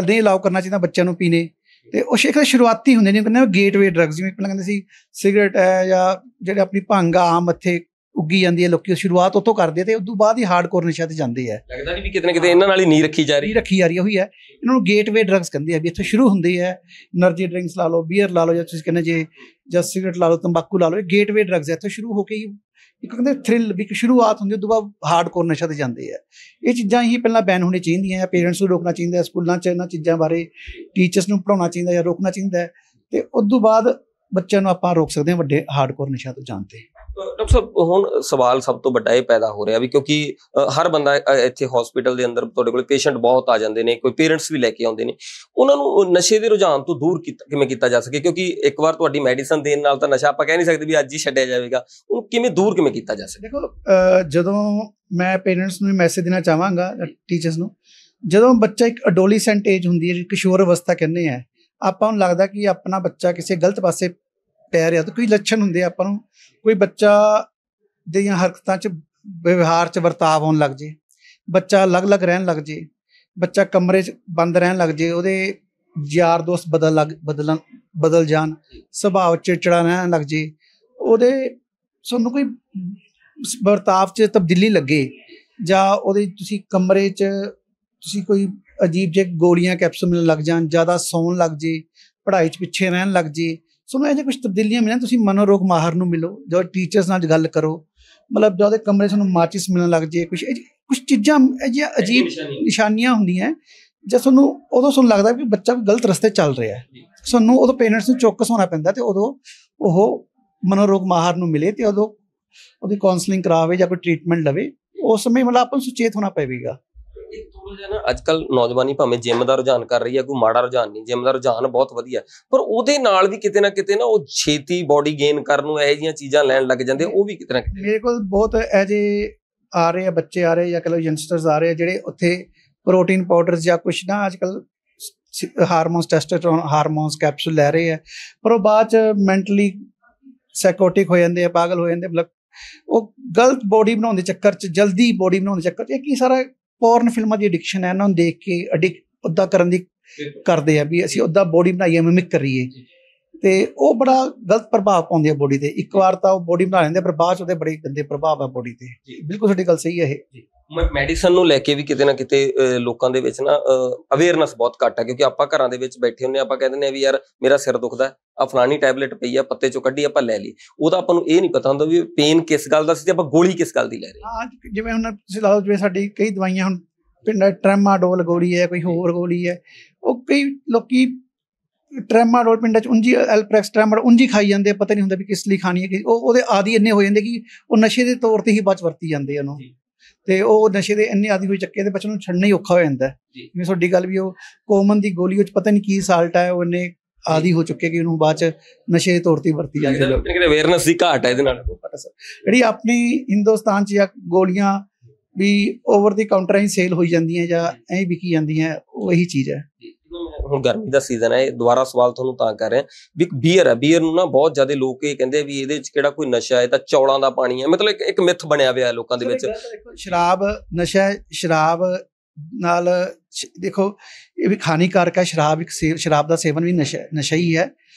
ਨਹੀਂ ਅਲਾਉ ਕਰਨਾ ਚਾਹੀਦਾ ਬੱਚਿਆਂ ਨੂੰ ਪੀਣੇ। ਤੇ ਉਹ ਸ਼ੁਰੂਆਤੀ ਹੁੰਦੇ ਨੇ, ਕਹਿੰਦੇ ਗੇਟਵੇ ਡਰੱਗਸ, ਜਿਵੇਂ ਪਹਿਲਾਂ ਕਹਿੰਦੇ ਸੀ ਸਿਗਰਟ ਹੈ ਜਾਂ ਜਿਹੜੇ ਆਪਣੀ ਭੰਗ ਆਮ ਇੱਥੇ ਉੱਗੀ ਜਾਂਦੀ ਹੈ, ਲੋਕੀ ਸ਼ੁਰੂਆਤ ਉੱਥੋਂ ਕਰਦੇ ਆ ਤੇ ਉਸ ਤੋਂ ਬਾਅਦ ਹੀ ਹਾਰਡਕੋਰ ਨਸ਼ਾ ਤੇ ਜਾਂਦੇ ਆ। ਲੱਗਦਾ ਨਹੀਂ ਵੀ ਕਿਤੇ ਨਾ ਕਿਤੇ ਇਹਨਾਂ ਨਾਲ ਹੀ ਨੀ ਰੱਖੀ ਜਾ ਰਹੀ ਉਹੀ ਹੈ, ਇਹਨਾਂ ਨੂੰ ਗੇਟਵੇ ਡਰੱਗਸ ਕਹਿੰਦੇ ਆ ਵੀ ਇੱਥੇ ਸ਼ੁਰੂ ਹੁੰਦੀ ਹੈ। એનર્ਜੀ ਡਰਿੰਕਸ ਲਾ ਲਓ, ਬੀਅਰ ਲਾ ਲਓ, ਜਾਂ ਤੁਸੀਂ ਕਹਿੰਦੇ ਜੇ ਜਾਂ ਸਿਗਰਟ ਲਾ ਲਓ, ਤੰਬਾਕੂ ਲਾ ਲਓ, ਇਹ ਗੇਟਵੇ ਡਰੱਗਸ ਇੱਥੇ ਸ਼ੁਰੂ ਹੋ ਕੇ ਹੀ ਇੱਕ ਕਹਿੰਦੇ ਥ੍ਰਿਲ ਵੀ ਸ਼ੁਰੂਆਤ ਹੁੰਦੀ, ਉਸ ਤੋਂ ਬਾਅਦ ਹਾਰਡਕੋਰ ਨਸ਼ਾ ਤੇ ਜਾਂਦੇ ਆ। ਇਹ ਚੀਜ਼ਾਂ ਹੀ ਪਹਿਲਾਂ ਬੈਨ ਹੋਣੀਆਂ ਚਾਹੀਦੀਆਂ, ਪੇਰੈਂਟਸ ਨੂੰ ਰੋਕਣਾ ਚਾਹੀਦਾ, ਸਕੂਲਾਂ 'ਚ ਇਹਨਾਂ ਚੀਜ਼ਾਂ ਬਾਰੇ ਟੀਚਰਸ ਨੂੰ ਪੜ੍ਹਾਉਣਾ ਚਾਹੀਦਾ ਜਾਂ ਰੋਕਣਾ ਚਾਹੀਦਾ, ਤੇ ਉਸ ਤੋਂ ਬਾਅਦ ਬੱਚਿਆਂ ਨੂੰ ਆਪਾਂ ਰੋਕ ਸਕਦੇ ਹਾਂ ਵੱਡੇ ਹਾਰਡਕੋਰ ਨਸ਼ਾ ਤੋਂ ਜਾਣ ਤੇ। ਡਾਕਟਰ ਸਾਹਿਬ, ਹੁਣ ਸਵਾਲ ਸਭ ਤੋਂ ਵੱਡਾ ਇਹ ਪੈਦਾ ਹੋ ਰਿਹਾ ਵੀ ਕਿਉਂਕਿ ਹਰ ਬੰਦਾ ਇੱਥੇ ਹਸਪੀਟਲ ਦੇ ਅੰਦਰ ਤੁਹਾਡੇ ਕੋਲ ਪੇਸ਼ੈਂਟ ਬਹੁਤ ਆ ਜਾਂਦੇ ਨੇ, ਕੋਈ ਪੇਰੈਂਟਸ ਵੀ ਲੈ ਕੇ ਆਉਂਦੇ ਨੇ, ਉਹਨਾਂ ਨੂੰ ਨਸ਼ੇ ਦੇ ਰੁਝਾਨ ਤੋਂ ਦੂਰ ਕਿਵੇਂ ਕੀਤਾ ਜਾ ਸਕੇ? ਕਿਉਂਕਿ ਇੱਕ ਵਾਰ ਤੁਹਾਡੀ ਮੈਡੀਸਨ ਦੇਣ ਨਾਲ ਤਾਂ ਨਸ਼ਾ ਆਪਾਂ ਕਹਿ ਨਹੀਂ ਸਕਦੇ ਵੀ ਅੱਜ ਹੀ ਛੱਡਿਆ ਜਾਵੇਗਾ, ਉਹਨੂੰ ਕਿਵੇਂ ਦੂਰ ਕੀਤਾ ਜਾ ਸਕੇ? ਦੇਖੋ, ਜਦੋਂ ਮੈਂ ਪੇਰੈਂਟਸ ਨੂੰ ਮੈਸੇਜ ਦੇਣਾ ਚਾਹਾਂਗਾ, ਟੀਚਰਸ ਨੂੰ, ਜਦੋਂ ਬੱਚਾ ਇੱਕ ਅਡੋਲੀਸੈਂਟ ਏਜ ਹੁੰਦੀ ਹੈ, ਕਿਸ਼ੋਰ ਅਵਸਥਾ ਕਹਿੰਦੇ ਆ, ਆਪਾਂ ਨੂੰ ਲੱਗਦਾ ਕਿ ਆਪਣਾ ਬੱਚਾ ਕਿਸੇ ਗਲਤ ਪਾਸੇ ਪੈ ਰਿਹਾ, ਤਾਂ ਕੋਈ ਲੱਛਣ ਹੁੰਦੇ ਆ ਆਪਾਂ ਨੂੰ, ਕੋਈ ਬੱਚਾ ਦੀਆਂ ਹਰਕਤਾਂ 'ਚ ਵਿਵਹਾਰ 'ਚ ਵਰਤਾਵ ਆਉਣ ਲੱਗ ਜੇ, ਬੱਚਾ ਅਲੱਗ-ਅਲੱਗ ਰਹਿਣ ਲੱਗ ਜੇ, ਬੱਚਾ ਕਮਰੇ 'ਚ ਬੰਦ ਰਹਿਣ ਲੱਗ ਜੇ, ਉਹਦੇ ਯਾਰ ਦੋਸਤ ਬਦਲ ਜਾਣ, ਸੁਭਾਅ ਚਿੜਚਿੜਾ ਰਹਿਣ ਲੱਗ ਜੇ, ਉਹਦੇ ਤੁਹਾਨੂੰ ਕੋਈ ਵਰਤਾਵ 'ਚ ਤਬਦੀਲੀ ਲੱਗੇ, ਜਾਂ ਉਹਦੇ ਤੁਸੀਂ ਕਮਰੇ 'ਚ ਤੁਸੀਂ ਕੋਈ ਅਜੀਬ ਜਿਹੇ ਗੋਲੀਆਂ ਕੈਪਸੂਲ ਮਿਲਣ ਲੱਗ ਜਾਣ, ਜ਼ਿਆਦਾ ਸੌਣ ਲੱਗ ਜੇ, ਪੜ੍ਹਾਈ 'ਚ ਪਿੱਛੇ ਰਹਿਣ ਲੱਗ ਜੇ, ਤੁਹਾਨੂੰ ਇਹ ਜਿਹੇ ਕੁਛ ਤਬਦੀਲੀਆਂ ਮਿਲਣ, ਤੁਸੀਂ ਮਨੋਰੋਗ ਮਾਹਰ ਨੂੰ ਮਿਲੋ, ਜੋ ਟੀਚਰਸ ਨਾਲ ਗੱਲ ਕਰੋ, ਮਤਲਬ ਜਦੋਂ ਕਮਰੇ 'ਚ ਤੁਹਾਨੂੰ ਮਾਚਿਸ ਮਿਲਣ ਲੱਗ ਜੇ, ਕੁਛ ਚੀਜ਼ਾਂ ਇਹ ਜਿਹੀਆਂ ਅਜੀਬ ਨਿਸ਼ਾਨੀਆਂ ਹੁੰਦੀਆਂ, ਜਾਂ ਤੁਹਾਨੂੰ ਉਦੋਂ ਤੁਹਾਨੂੰ ਲੱਗਦਾ ਵੀ ਬੱਚਾ ਗਲਤ ਰਸਤੇ ਚੱਲ ਰਿਹਾ, ਸਾਨੂੰ ਉਦੋਂ ਪੇਰੈਂਟਸ ਨੂੰ ਚੌਕਸ ਹੋਣਾ ਪੈਂਦਾ, ਤੇ ਉਦੋਂ ਉਹ ਮਨੋਰੋਗ ਮਾਹਰ ਨੂੰ ਮਿਲੇ, ਤੇ ਉਦੋਂ ਉਹਦੀ ਕਾਉਂਸਲਿੰਗ ਕਰਾਵੇ ਜਾਂ ਕੋਈ ਟ੍ਰੀਟਮੈਂਟ ਲਵੇ, ਉਸ ਸਮੇਂ ਮਤਲਬ ਆਪਾਂ ਨੂੰ ਸੁਚੇਤ ਹੋਣਾ ਪਵੇਗਾ। ਅੱਜ ਕੱਲ ਨੌਜਵਾਨੀ ਭਾਵੇਂ ਜਿਮ ਦਾ ਰੁਝਾਨ ਕਰ ਰਹੀ ਹੈ, ਕੋਈ ਮਾੜਾ ਰੁਝਾਨ ਨਹੀਂ, ਜਿਮ ਦਾ ਰੁਝਾਨ ਬਹੁਤ ਵਧੀਆ, ਪਰ ਉਹਦੇ ਨਾਲ ਵੀ ਕਿਤੇ ਨਾ ਕਿਤੇ ਨਾ ਉਹ ਛੇਤੀ ਬੋਡੀ ਗੇਨ ਕਰਨ ਨੂੰ ਇਹੋ ਜਿਹੀਆਂ ਚੀਜ਼ਾਂ ਲੈਣ ਲੱਗ ਜਾਂਦੇ, ਉਹ ਵੀ ਕਿਤੇ ਨਾ ਕਿਤੇ। ਮੇਰੇ ਕੋਲ ਬਹੁਤ ਇਹੋ ਜਿਹੇ ਆ ਰਹੇ ਆ ਬੱਚੇ, ਆ ਰਹੇ ਜਾਂ ਕਹ ਲਓ ਯੰਗਸਟਰਸ ਆ ਰਹੇ ਆ, ਜਿਹੜੇ ਉੱਥੇ ਪ੍ਰੋਟੀਨ ਪਾਊਡਰਸ ਜਾਂ ਕੁਛ ਨਾ ਅੱਜ ਕੱਲ ਹਾਰਮੋਨਸ, ਟੈਸਟੋਸਟੈਰੋਨ ਹਾਰਮੋਨਸ ਕੈਪਸੂਲ ਲੈ ਰਹੇ ਆ, ਪਰ ਉਹ ਬਾਅਦ 'ਚ ਮੈਂਟਲੀ ਸਾਈਕੋਟਿਕ ਹੋ ਜਾਂਦੇ ਆ, ਪਾਗਲ ਹੋ ਜਾਂਦੇ, ਮਤਲਬ ਉਹ ਗਲਤ ਬੋਡੀ ਬਣਾਉਣ ਦੇ ਚੱਕਰ 'ਚ, ਜਲਦੀ ਬੋਡੀ ਬਣਾਉਣ ਦੇ ਚੱਕਰ 'ਚ, ਇਹ ਕੀ ਸਾਰਾ ਪੋਰਨ ਫਿਲਮਾਂ ਦੀ ਐਡਿਕਸ਼ਨ ਹੈ, ਇਹਨਾਂ ਨੂੰ ਦੇਖ ਕੇ ਉੱਦਾਂ ਕਰਨ ਦੀ ਕਰਦੇ ਆ ਵੀ ਅਸੀਂ ਉੱਦਾਂ ਬੋਡੀ ਬਣਾਈਏ, ਮਿਮਿਕ ਕਰੀਏ, ਤੇ ਉਹ ਬੜਾ ਗਲਤ ਪ੍ਰਭਾਵ ਪਾਉਂਦੇ ਆ ਬੋਡੀ ਤੇ। ਇੱਕ ਵਾਰ ਤਾਂ ਉਹ ਬੋਡੀ ਬਣਾ ਲੈਂਦੇ, ਪਰ ਬਾਅਦ 'ਚ ਉਹਦੇ ਬੜੇ ਗੰਦੇ ਪ੍ਰਭਾਵ ਆ ਬੋਡੀ ਤੇ। ਬਿਲਕੁਲ ਤੁਹਾਡੀ ਗੱਲ ਸਹੀ ਹੈ ਇਹ। ਮੈਡੀਸਨ ਨੂੰ ਲੈ ਕੇ ਵੀ ਕਿਤੇ ਨਾ ਕਿਤੇ ਲੋਕਾਂ ਦੇ ਵਿੱਚ ਨਾ ਅਵੇਅਰਨੈਸ ਬਹੁਤ ਘੱਟ ਹੈ, ਕਿਉਂਕਿ ਆਪਾਂ ਘਰਾਂ ਦੇ ਵਿੱਚ ਬੈਠੇ ਹੁੰਦੇ, ਆਪਾਂ ਕਹਿ ਦਿੰਦੇ ਆ ਵੀ ਯਾਰ ਮੇਰਾ ਸਿਰ ਦੁਖਦਾ, ਆ ਫਲਾਣੀ ਟੈਬਲੇਟ ਪਈ ਆ, ਪੱਤੇ 'ਚੋਂ ਕੱਢੀ ਆਪਾਂ ਲੈ ਲਈ, ਉਹਦਾ ਆਪਾਂ ਨੂੰ ਇਹ ਨਹੀਂ ਪਤਾ ਹੁੰਦਾ ਵੀ ਪੇਨ ਕਿਸ ਗੱਲ ਦਾ ਸੀ ਤੇ ਆਪਾਂ ਗੋਲੀ ਕਿਸ ਗੱਲ ਦੀ ਲੈ ਰਹੇ ਹਾਂ। ਜਿਵੇਂ ਹੁਣ ਤੁਸੀਂ ਲਾ ਲਓ, ਜਿਵੇਂ ਸਾਡੀ ਕਈ ਦਵਾਈਆਂ ਹੁਣ ਪਿੰਡਾਂ ਟ੍ਰੈਮਾਡੋਲ ਗੋਲੀ ਹੈ, ਕੋਈ ਹੋਰ ਗੋਲੀ ਹੈ, ਉਹ ਕਈ ਲੋਕੀ ਟ੍ਰੈਮਾਡੋਲ ਪਿੰਡਾਂ 'ਚ ਉਂਝੀ, ਐਲਪ੍ਰੈਕਸ ਟ੍ਰੈਮਾਡੋਲ ਉਂਝੀ ਖਾਈ ਜਾਂਦੇ, ਪਤਾ ਨਹੀਂ ਹੁੰਦਾ ਵੀ ਕਿਸ ਲਈ ਖਾਣੀ ਹੈ, ਕਿ ਉਹਦੇ ਆਦੀ ਇੰਨੇ ਹੋ ਜਾਂਦੇ ਕਿ ਉਹ ਨਸ਼ੇ ਦੇ ਤੌਰ ਤੇ ਹੀ ਬਾਅਦ 'ਚ ਵਰਤੀ ਜਾਂਦੇ ਉਹਨੂੰ, ਤੇ ਉਹ ਨਸ਼ੇ ਦੇ ਇੰਨੇ ਆਦੀ ਹੋਈ ਚੱਕੇ ਤੇ ਬੱਚੇ ਨੂੰ ਛੱਡਣਾ ਹੀ ਔਖਾ ਹੋ ਜਾਂਦਾ। ਜਿਵੇਂ ਤੁਹਾਡੀ ਗੱਲ ਵੀ, ਉਹ ਕੋਮਨ ਦੀ ਗੋਲੀ ਉਹ 'ਚ ਪਤਾ ਨਹੀਂ ਕੀ ਸਾਲਟ ਹੈ, ਉਹ ਇੰਨੇ ਆਦੀ ਹੋ ਚੁੱਕੇ ਕਿ ਉਹਨੂੰ ਬਾਅਦ 'ਚ ਨਸ਼ੇ ਦੇ ਤੌਰ ਤੇ ਵਰਤੀ ਜਾਂਦੇ। ਅਵੇਅਰਨੈਸ ਦੀ ਘਾਟ ਹੈ ਇਹਦੇ ਨਾਲ। ਜਿਹੜੀ ਆਪਣੀ ਹਿੰਦੁਸਤਾਨ 'ਚ ਜਾਂ ਗੋਲੀਆਂ ਵੀ ਓਵਰ ਦੀ ਕਾਊਂਟਰ ਹੀ ਸੇਲ ਹੋਈ ਜਾਂਦੀਆਂ ਜਾਂ ਐਂ ਵਿਕੀ ਜਾਂਦੀਆਂ, ਉਹ ਇਹੀ ਚੀਜ਼ ਹੈ। ਹੁਣ ਗਰਮੀ ਦਾ ਸੀਜ਼ਨ ਹੈ, ਦੁਬਾਰਾ ਸਵਾਲ ਤੁਹਾਨੂੰ ਤਾਂ ਕਰ ਰਿਹਾ ਵੀ ਬੀਅਰ ਹੈ, ਬੀਅਰ ਨੂੰ ਨਾ ਬਹੁਤ ਜ਼ਿਆਦਾ ਲੋਕ ਇਹ ਕਹਿੰਦੇ ਵੀ ਇਹਦੇ ਵਿੱਚ ਕਿਹੜਾ ਕੋਈ ਨਸ਼ਾ ਹੈ, ਤਾਂ ਚੌਲਾਂ ਦਾ ਪਾਣੀ ਹੈ, ਮਤਲਬ ਇੱਕ ਮਿੱਥ ਬਣਿਆ ਹੋਇਆ ਲੋਕਾਂ ਦੇ ਵਿੱਚ। ਸ਼ਰਾਬ ਨਸ਼ਾ, ਸ਼ਰਾਬ ਨਾਲ ਦੇਖੋ ਇਹ ਵੀ ਹਾਨੀਕਾਰਕ ਹੈ, ਸ਼ਰਾਬ ਦਾ ਸੇਵਨ ਵੀ ਨਸ਼ਾ ਹੀ ਹੈ।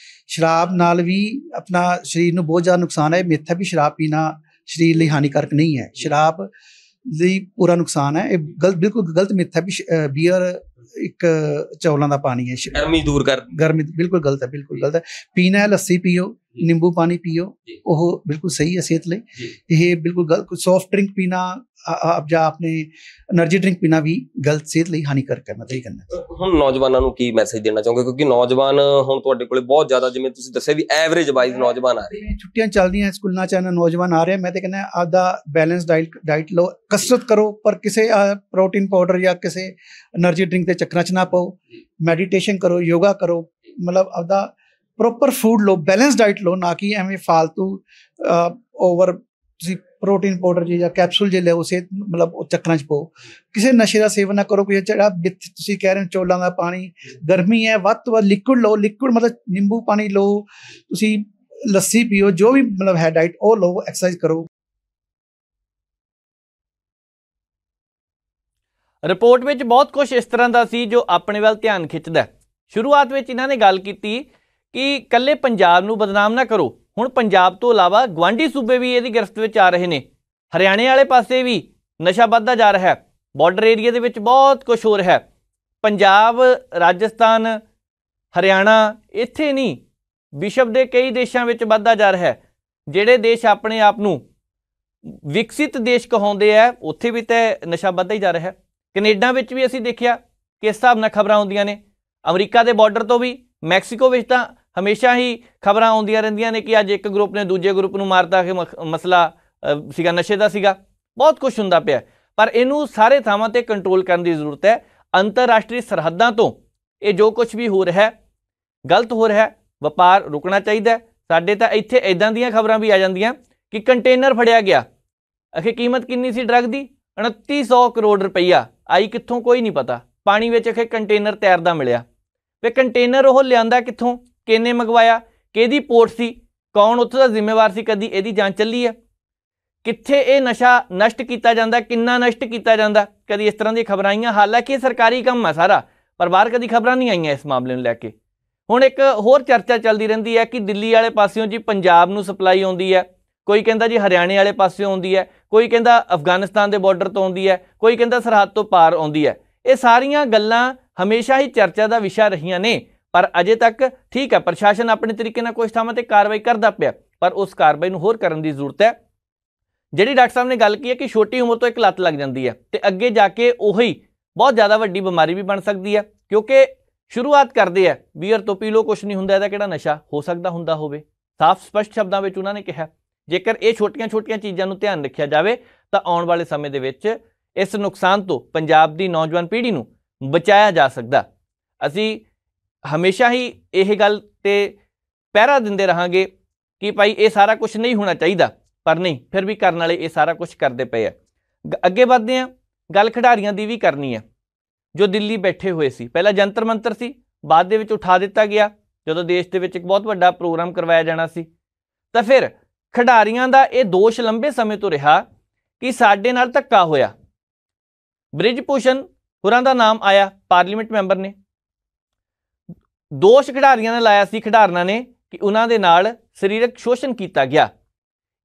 ਸ਼ਰਾਬ ਨਾਲ ਵੀ ਆਪਣਾ ਸਰੀਰ ਨੂੰ ਬਹੁਤ ਜ਼ਿਆਦਾ ਨੁਕਸਾਨ ਹੈ। ਇਹ ਮਿੱਥ ਹੈ ਵੀ ਸ਼ਰਾਬ ਪੀਣਾ ਸਰੀਰ ਲਈ ਹਾਨੀਕਾਰਕ ਨਹੀਂ ਹੈ, ਸ਼ਰਾਬ ਲਈ ਪੂਰਾ ਨੁਕਸਾਨ ਹੈ। ਇਹ ਬਿਲਕੁਲ ਗਲਤ ਮਿੱਥ ਹੈ ਵੀ ਬੀਅਰ ਇੱਕ ਚੌਲਾਂ ਦਾ ਪਾਣੀ ਹੈ, ਗਰਮੀ ਦੂਰ ਕਰ, ਗਰਮੀ ਬਿਲਕੁਲ ਗਲਤ ਹੈ, ਬਿਲਕੁਲ ਗਲਤ ਹੈ। ਪੀਣਾ ਹੈ ਲੱਸੀ ਪੀਓ, ਨਿੰਬੂ ਪਾਣੀ ਪੀਓ, ਉਹ ਬਿਲਕੁਲ ਸਹੀ ਹੈ ਸਿਹਤ ਲਈ। ਇਹ ਬਿਲਕੁਲ ਗਲਤ, ਸੌਫਟ ਡਰਿੰਕ ਪੀਣਾ ਜਾਂ ਆਪਣੇ એનર્ਜੀ ਡਰਿੰਕ ਪੀਣਾ ਵੀ ਗਲਤ, ਸਿਹਤ ਲਈ ਹਾਨੀਕਾਰਕ ਹੈ। ਮੈਂ ਤਾਂ ਇਹ ਕਹਿੰਦਾ। ਹੁਣ ਨੌਜਵਾਨਾਂ ਨੂੰ ਕੀ ਮੈਸੇਜ ਦੇਣਾ ਚਾਹੋਗੇ, ਕਿਉਂਕਿ ਨੌਜਵਾਨ ਹੁਣ ਤੁਹਾਡੇ ਕੋਲੇ ਬਹੁਤ ਜ਼ਿਆਦਾ, ਜਿਵੇਂ ਤੁਸੀਂ ਦੱਸਿਆ ਵੀ ਐਵਰੇਜ ਵਾਈਜ਼ ਨੌਜਵਾਨ ਆ ਰਹੇ, ਛੁੱਟੀਆਂ ਚੱਲਦੀਆਂ ਸਕੂਲਾਂ 'ਚ ਨੌਜਵਾਨ ਆ ਰਹੇ। ਮੈਂ ਤਾਂ ਕਹਿੰਦਾ ਆਪਦਾ ਬੈਲੈਂਸ ਡਾਈਟ ਲਓ, ਕਸਰਤ ਕਰੋ, ਪਰ ਕਿਸੇ ਪ੍ਰੋਟੀਨ ਪਾਊਡਰ ਜਾਂ ਕਿਸੇ એનર્ਜੀ ਡਰਿੰਕ ਦੇ ਚੱਕਰਾਂ 'ਚ ਨਾ ਪਾਓ। ਮੈਡੀਟੇਸ਼ਨ ਕਰੋ, ਯੋਗਾ ਕਰੋ, ਮਤਲਬ ਆਪਦਾ ਪ੍ਰੋਪਰ ਫੂਡ ਲਓ, ਬੈਲੈਂਸ ਡਾਈਟ ਲਓ, ਨਾ ਕਿ ਐਵੇਂ ਫਾਲਤੂ ਓਵਰ ਤੁਸੀਂ ਪ੍ਰੋਟੀਨ ਪਾਊਡਰ ਜੀ ਜਾਂ ਕੈਪਸੂਲ ਜੇ ਲਿਓ, ਉਸੇ ਮਤਲਬ ਉਹ ਚੱਕਰਾਂ 'ਚ ਪਾਓ। ਕਿਸੇ ਨਸ਼ੇ ਦਾ ਸੇਵਨ ਨਾ ਕਰੋ। ਕੋਈ ਜਿਹੜਾ ਤੁਸੀਂ ਕਹਿ ਰਹੇ ਹੋ ਚੌਲਾਂ ਦਾ ਪਾਣੀ, ਗਰਮੀ ਹੈ, ਵੱਧ ਤੋਂ ਵੱਧ ਲਿਕੁਇਡ ਲਓ। ਲਿਕੁਇਡ ਮਤਲਬ ਨਿੰਬੂ ਪਾਣੀ ਲਓ, ਤੁਸੀਂ ਲੱਸੀ ਪੀਓ, ਜੋ ਵੀ ਮਤਲਬ ਹੈ ਡਾਈਟ ਉਹ ਲਓ, ਐਕਸਰਸਾਈਜ਼ ਕਰੋ। ਰਿਪੋਰਟ ਵਿੱਚ ਬਹੁਤ ਕੁਝ ਇਸ ਤਰ੍ਹਾਂ ਦਾ ਸੀ ਜੋ ਆਪਣੇ ਵੱਲ ਧਿਆਨ ਖਿੱਚਦਾ। ਸ਼ੁਰੂਆਤ ਵਿੱਚ ਇਹਨਾਂ ਨੇ ਗੱਲ ਕੀਤੀ ਕਿ ਇਕੱਲੇ ਪੰਜਾਬ ਨੂੰ ਬਦਨਾਮ ਨਾ ਕਰੋ, ਹੁਣ ਪੰਜਾਬ ਤੋਂ ਇਲਾਵਾ ਗੁਆਂਢੀ ਸੂਬੇ ਵੀ ਇਹਦੀ ਗ੍ਰਿਫਤ ਵਿੱਚ ਆ ਰਹੇ ਨੇ। ਹਰਿਆਣੇ ਵਾਲੇ ਪਾਸੇ ਵੀ ਨਸ਼ਾ ਵੱਧਦਾ ਜਾ ਰਿਹਾ ਹੈ, ਬਾਰਡਰ ਏਰੀਆ ਦੇ ਵਿੱਚ ਬਹੁਤ ਕੁਝ ਹੋ ਰਿਹਾ ਹੈ। ਪੰਜਾਬ, ਰਾਜਸਥਾਨ, ਹਰਿਆਣਾ, ਇੱਥੇ ਨਹੀਂ, ਵਿਸ਼ਵ ਦੇ ਕਈ ਦੇਸ਼ਾਂ ਵਿੱਚ ਵੱਧਦਾ ਜਾ ਰਿਹਾ ਹੈ। ਜਿਹੜੇ ਦੇਸ਼ ਆਪਣੇ ਆਪ ਨੂੰ ਵਿਕਸਿਤ ਦੇਸ਼ ਕਹਾਉਂਦੇ ਆ, ਉੱਥੇ ਵੀ ਤਾਂ ਨਸ਼ਾ ਵੱਧਦਾ ਹੀ ਜਾ ਰਿਹਾ ਹੈ। ਕੈਨੇਡਾ ਵਿੱਚ ਵੀ ਅਸੀਂ ਦੇਖਿਆ ਕਿਸ ਹਿਸਾਬ ਨਾਲ ਖਬਰਾਂ ਆਉਂਦੀਆਂ ਨੇ। ਅਮਰੀਕਾ ਦੇ ਬਾਰਡਰ ਤੋਂ ਵੀ, ਮੈਕਸੀਕੋ ਵਿੱਚ ਤਾਂ ਹਮੇਸ਼ਾ ਹੀ ਖਬਰਾਂ ਆਉਂਦੀਆਂ ਰਹਿੰਦੀਆਂ ਨੇ ਕਿ ਅੱਜ ਇੱਕ ਗਰੁੱਪ ਨੇ ਦੂਜੇ ਗਰੁੱਪ ਨੂੰ ਮਾਰਤਾ, ਕਿ ਮਸਲਾ ਸੀਗਾ ਨਸ਼ੇ ਦਾ ਸੀਗਾ। ਬਹੁਤ ਕੁਝ ਹੁੰਦਾ ਪਿਆ, ਪਰ ਇਹਨੂੰ ਸਾਰੇ ਥਾਵਾਂ ਤੇ ਕੰਟਰੋਲ ਕਰਨ ਦੀ ਜ਼ਰੂਰਤ ਹੈ। ਅੰਤਰਰਾਸ਼ਟਰੀ ਸਰਹੱਦਾਂ ਤੋਂ ਇਹ ਜੋ ਕੁਝ ਵੀ ਹੋ ਰਿਹਾ ਗਲਤ ਹੋ ਰਿਹਾ, ਵਪਾਰ ਰੁਕਣਾ ਚਾਹੀਦਾ। ਸਾਡੇ ਤਾਂ ਇੱਥੇ ਇੱਦਾਂ ਦੀਆਂ ਖਬਰਾਂ ਵੀ ਆ ਜਾਂਦੀਆਂ ਕਿ ਕੰਟੇਨਰ ਫੜਿਆ ਗਿਆ, ਅਖੇ ਕੀਮਤ ਕਿੰਨੀ ਸੀ ਡਰੱਗ ਦੀ, 2900 ਕਰੋੜ ਰੁਪਈਆ, ਆਈ ਕਿੱਥੋਂ ਕੋਈ ਨਹੀਂ ਪਤਾ। ਪਾਣੀ ਵਿੱਚ ਅਖੇ ਕੰਟੇਨਰ ਤੈਰਦਾ ਮਿਲਿਆ। ਵੇ ਕੰਟੇਨਰ ਉਹ ਲਿਆਂਦਾ ਕਿੱਥੋਂ, ਕਿਹਨੇ ਮੰਗਵਾਇਆ, ਕਿਹਦੀ ਪੋਰਟ ਸੀ, ਕੌਣ ਉੱਥੇ ਦਾ ਜ਼ਿੰਮੇਵਾਰ ਸੀ, ਕਦੀ ਇਹਦੀ ਜਾਂਚ ਚੱਲੀ ਹੈ? ਕਿੱਥੇ ਇਹ ਨਸ਼ਾ ਨਸ਼ਟ ਕੀਤਾ ਜਾਂਦਾ, ਕਿੰਨਾ ਨਸ਼ਟ ਕੀਤਾ ਜਾਂਦਾ, ਕਦੀ ਇਸ ਤਰ੍ਹਾਂ ਦੀਆਂ ਖਬਰਾਂ ਆਈਆਂ? ਹਾਲਾਂਕਿ ਇਹ ਸਰਕਾਰੀ ਕੰਮ ਹੈ ਸਾਰਾ, ਪਰ ਬਾਹਰ ਕਦੀ ਖਬਰਾਂ ਨਹੀਂ ਆਈਆਂ ਇਸ ਮਾਮਲੇ ਨੂੰ ਲੈ ਕੇ। ਹੁਣ ਇੱਕ ਹੋਰ ਚਰਚਾ ਚੱਲਦੀ ਰਹਿੰਦੀ ਹੈ ਕਿ ਦਿੱਲੀ ਵਾਲੇ ਪਾਸਿਓਂ ਜੀ ਪੰਜਾਬ ਨੂੰ ਸਪਲਾਈ ਆਉਂਦੀ ਹੈ, ਕੋਈ ਕਹਿੰਦਾ ਜੀ ਹਰਿਆਣੇ ਵਾਲੇ ਪਾਸਿਓਂ ਆਉਂਦੀ ਹੈ, ਕੋਈ ਕਹਿੰਦਾ ਅਫਗਾਨਿਸਤਾਨ ਦੇ ਬਾਰਡਰ ਤੋਂ ਆਉਂਦੀ ਹੈ, ਕੋਈ ਕਹਿੰਦਾ ਸਰਹੱਦ ਤੋਂ ਪਾਰ ਆਉਂਦੀ ਹੈ। ਇਹ ਸਾਰੀਆਂ ਗੱਲਾਂ ਹਮੇਸ਼ਾ ਹੀ ਚਰਚਾ ਦਾ ਵਿਸ਼ਾ ਰਹੀਆਂ ਨੇ, ਪਰ ਅਜੇ ਤੱਕ ਠੀਕ ਹੈ, ਪ੍ਰਸ਼ਾਸਨ ਆਪਣੇ ਤਰੀਕੇ ਨਾਲ ਕੁਝ ਥਾਵਾਂ ਤੇ ਕਾਰਵਾਈ ਕਰਦਾ ਪਿਆ, ਪਰ ਉਸ ਕਾਰਵਾਈ ਨੂੰ ਹੋਰ ਕਰਨ ਦੀ ਜ਼ਰੂਰਤ ਹੈ। ਜਿਹੜੀ ਡਾਕਟਰ ਸਾਹਿਬ ਨੇ ਗੱਲ ਕੀ ਹੈ ਕਿ ਛੋਟੀ ਉਮਰ ਤੋਂ ਇੱਕ ਲੱਤ ਲੱਗ ਜਾਂਦੀ ਹੈ ਤੇ ਅੱਗੇ ਜਾ ਕੇ ਉਹੀ ਬਹੁਤ ਜ਼ਿਆਦਾ ਵੱਡੀ ਬਿਮਾਰੀ ਵੀ ਬਣ ਸਕਦੀ ਹੈ, ਕਿਉਂਕਿ ਸ਼ੁਰੂਆਤ ਕਰਦੇ ਆ ਬੀਅਰ ਤੋਂ, ਪੀ ਲਓ ਕੁਛ ਨਹੀਂ ਹੁੰਦਾ, ਇਹਦਾ ਕਿਹੜਾ ਨਸ਼ਾ ਹੋ ਸਕਦਾ ਹੁੰਦਾ ਹੋਵੇ। ਸਾਫ਼ ਸਪਸ਼ਟ ਸ਼ਬਦਾਂ ਵਿੱਚ ਉਹਨਾਂ ਨੇ ਕਿਹਾ ਜੇਕਰ ਇਹ ਛੋਟੀਆਂ-ਛੋਟੀਆਂ ਚੀਜ਼ਾਂ ਨੂੰ ਧਿਆਨ ਰੱਖਿਆ ਜਾਵੇ ਤਾਂ ਆਉਣ ਵਾਲੇ ਸਮੇਂ ਦੇ ਵਿੱਚ ਇਸ ਨੁਕਸਾਨ ਤੋਂ ਪੰਜਾਬ ਦੀ ਨੌਜਵਾਨ ਪੀੜ੍ਹੀ ਨੂੰ ਬਚਾਇਆ ਜਾ ਸਕਦਾ। ਅਸੀਂ ਹਮੇਸ਼ਾ ਹੀ ਇਹ ਗੱਲ ਤੇ ਪਹਿਰਾ ਦਿੰਦੇ ਰਹਾਂਗੇ ਕਿ ਭਾਈ ਇਹ ਸਾਰਾ ਕੁਝ ਨਹੀਂ ਹੋਣਾ ਚਾਹੀਦਾ, ਪਰ ਨਹੀਂ, ਫਿਰ ਵੀ ਕਰਨ ਵਾਲੇ ਇਹ ਸਾਰਾ ਕੁਝ ਕਰਦੇ ਪਏ ਆ। ਅੱਗੇ ਵੱਧਦੇ ਹਾਂ, ਗੱਲ ਖਿਡਾਰੀਆਂ ਦੀ ਵੀ ਕਰਨੀ ਹੈ ਜੋ ਦਿੱਲੀ ਬੈਠੇ ਹੋਏ ਸੀ। ਪਹਿਲਾਂ ਜੰਤਰ ਮੰਤਰ ਸੀ, ਬਾਅਦ ਦੇ ਵਿੱਚ ਉਠਾ ਦਿੱਤਾ ਗਿਆ ਜਦੋਂ ਦੇਸ਼ ਦੇ ਵਿੱਚ ਇੱਕ ਬਹੁਤ ਵੱਡਾ ਪ੍ਰੋਗਰਾਮ ਕਰਵਾਇਆ ਜਾਣਾ ਸੀ। ਤਾਂ ਫਿਰ ਖਿਡਾਰੀਆਂ ਦਾ ਇਹ ਦੋਸ਼ ਲੰਬੇ ਸਮੇਂ ਤੋਂ ਰਿਹਾ ਕਿ ਸਾਡੇ ਨਾਲ ਧੱਕਾ ਹੋਇਆ। ਬ੍ਰਿਜ ਭੂਸ਼ਣ ਹੋਰਾਂ ਦਾ ਨਾਮ ਆਇਆ, ਪਾਰਲੀਮੈਂਟ ਮੈਂਬਰ ਨੇ। ਦੋਸ਼ ਖਿਡਾਰੀਆਂ ਨੇ ਲਾਇਆ ਸੀ, ਖਿਡਾਰਨਾਂ ਨੇ, ਕਿ ਉਹਨਾਂ ਦੇ ਨਾਲ ਸਰੀਰਕ ਸ਼ੋਸ਼ਣ ਕੀਤਾ ਗਿਆ।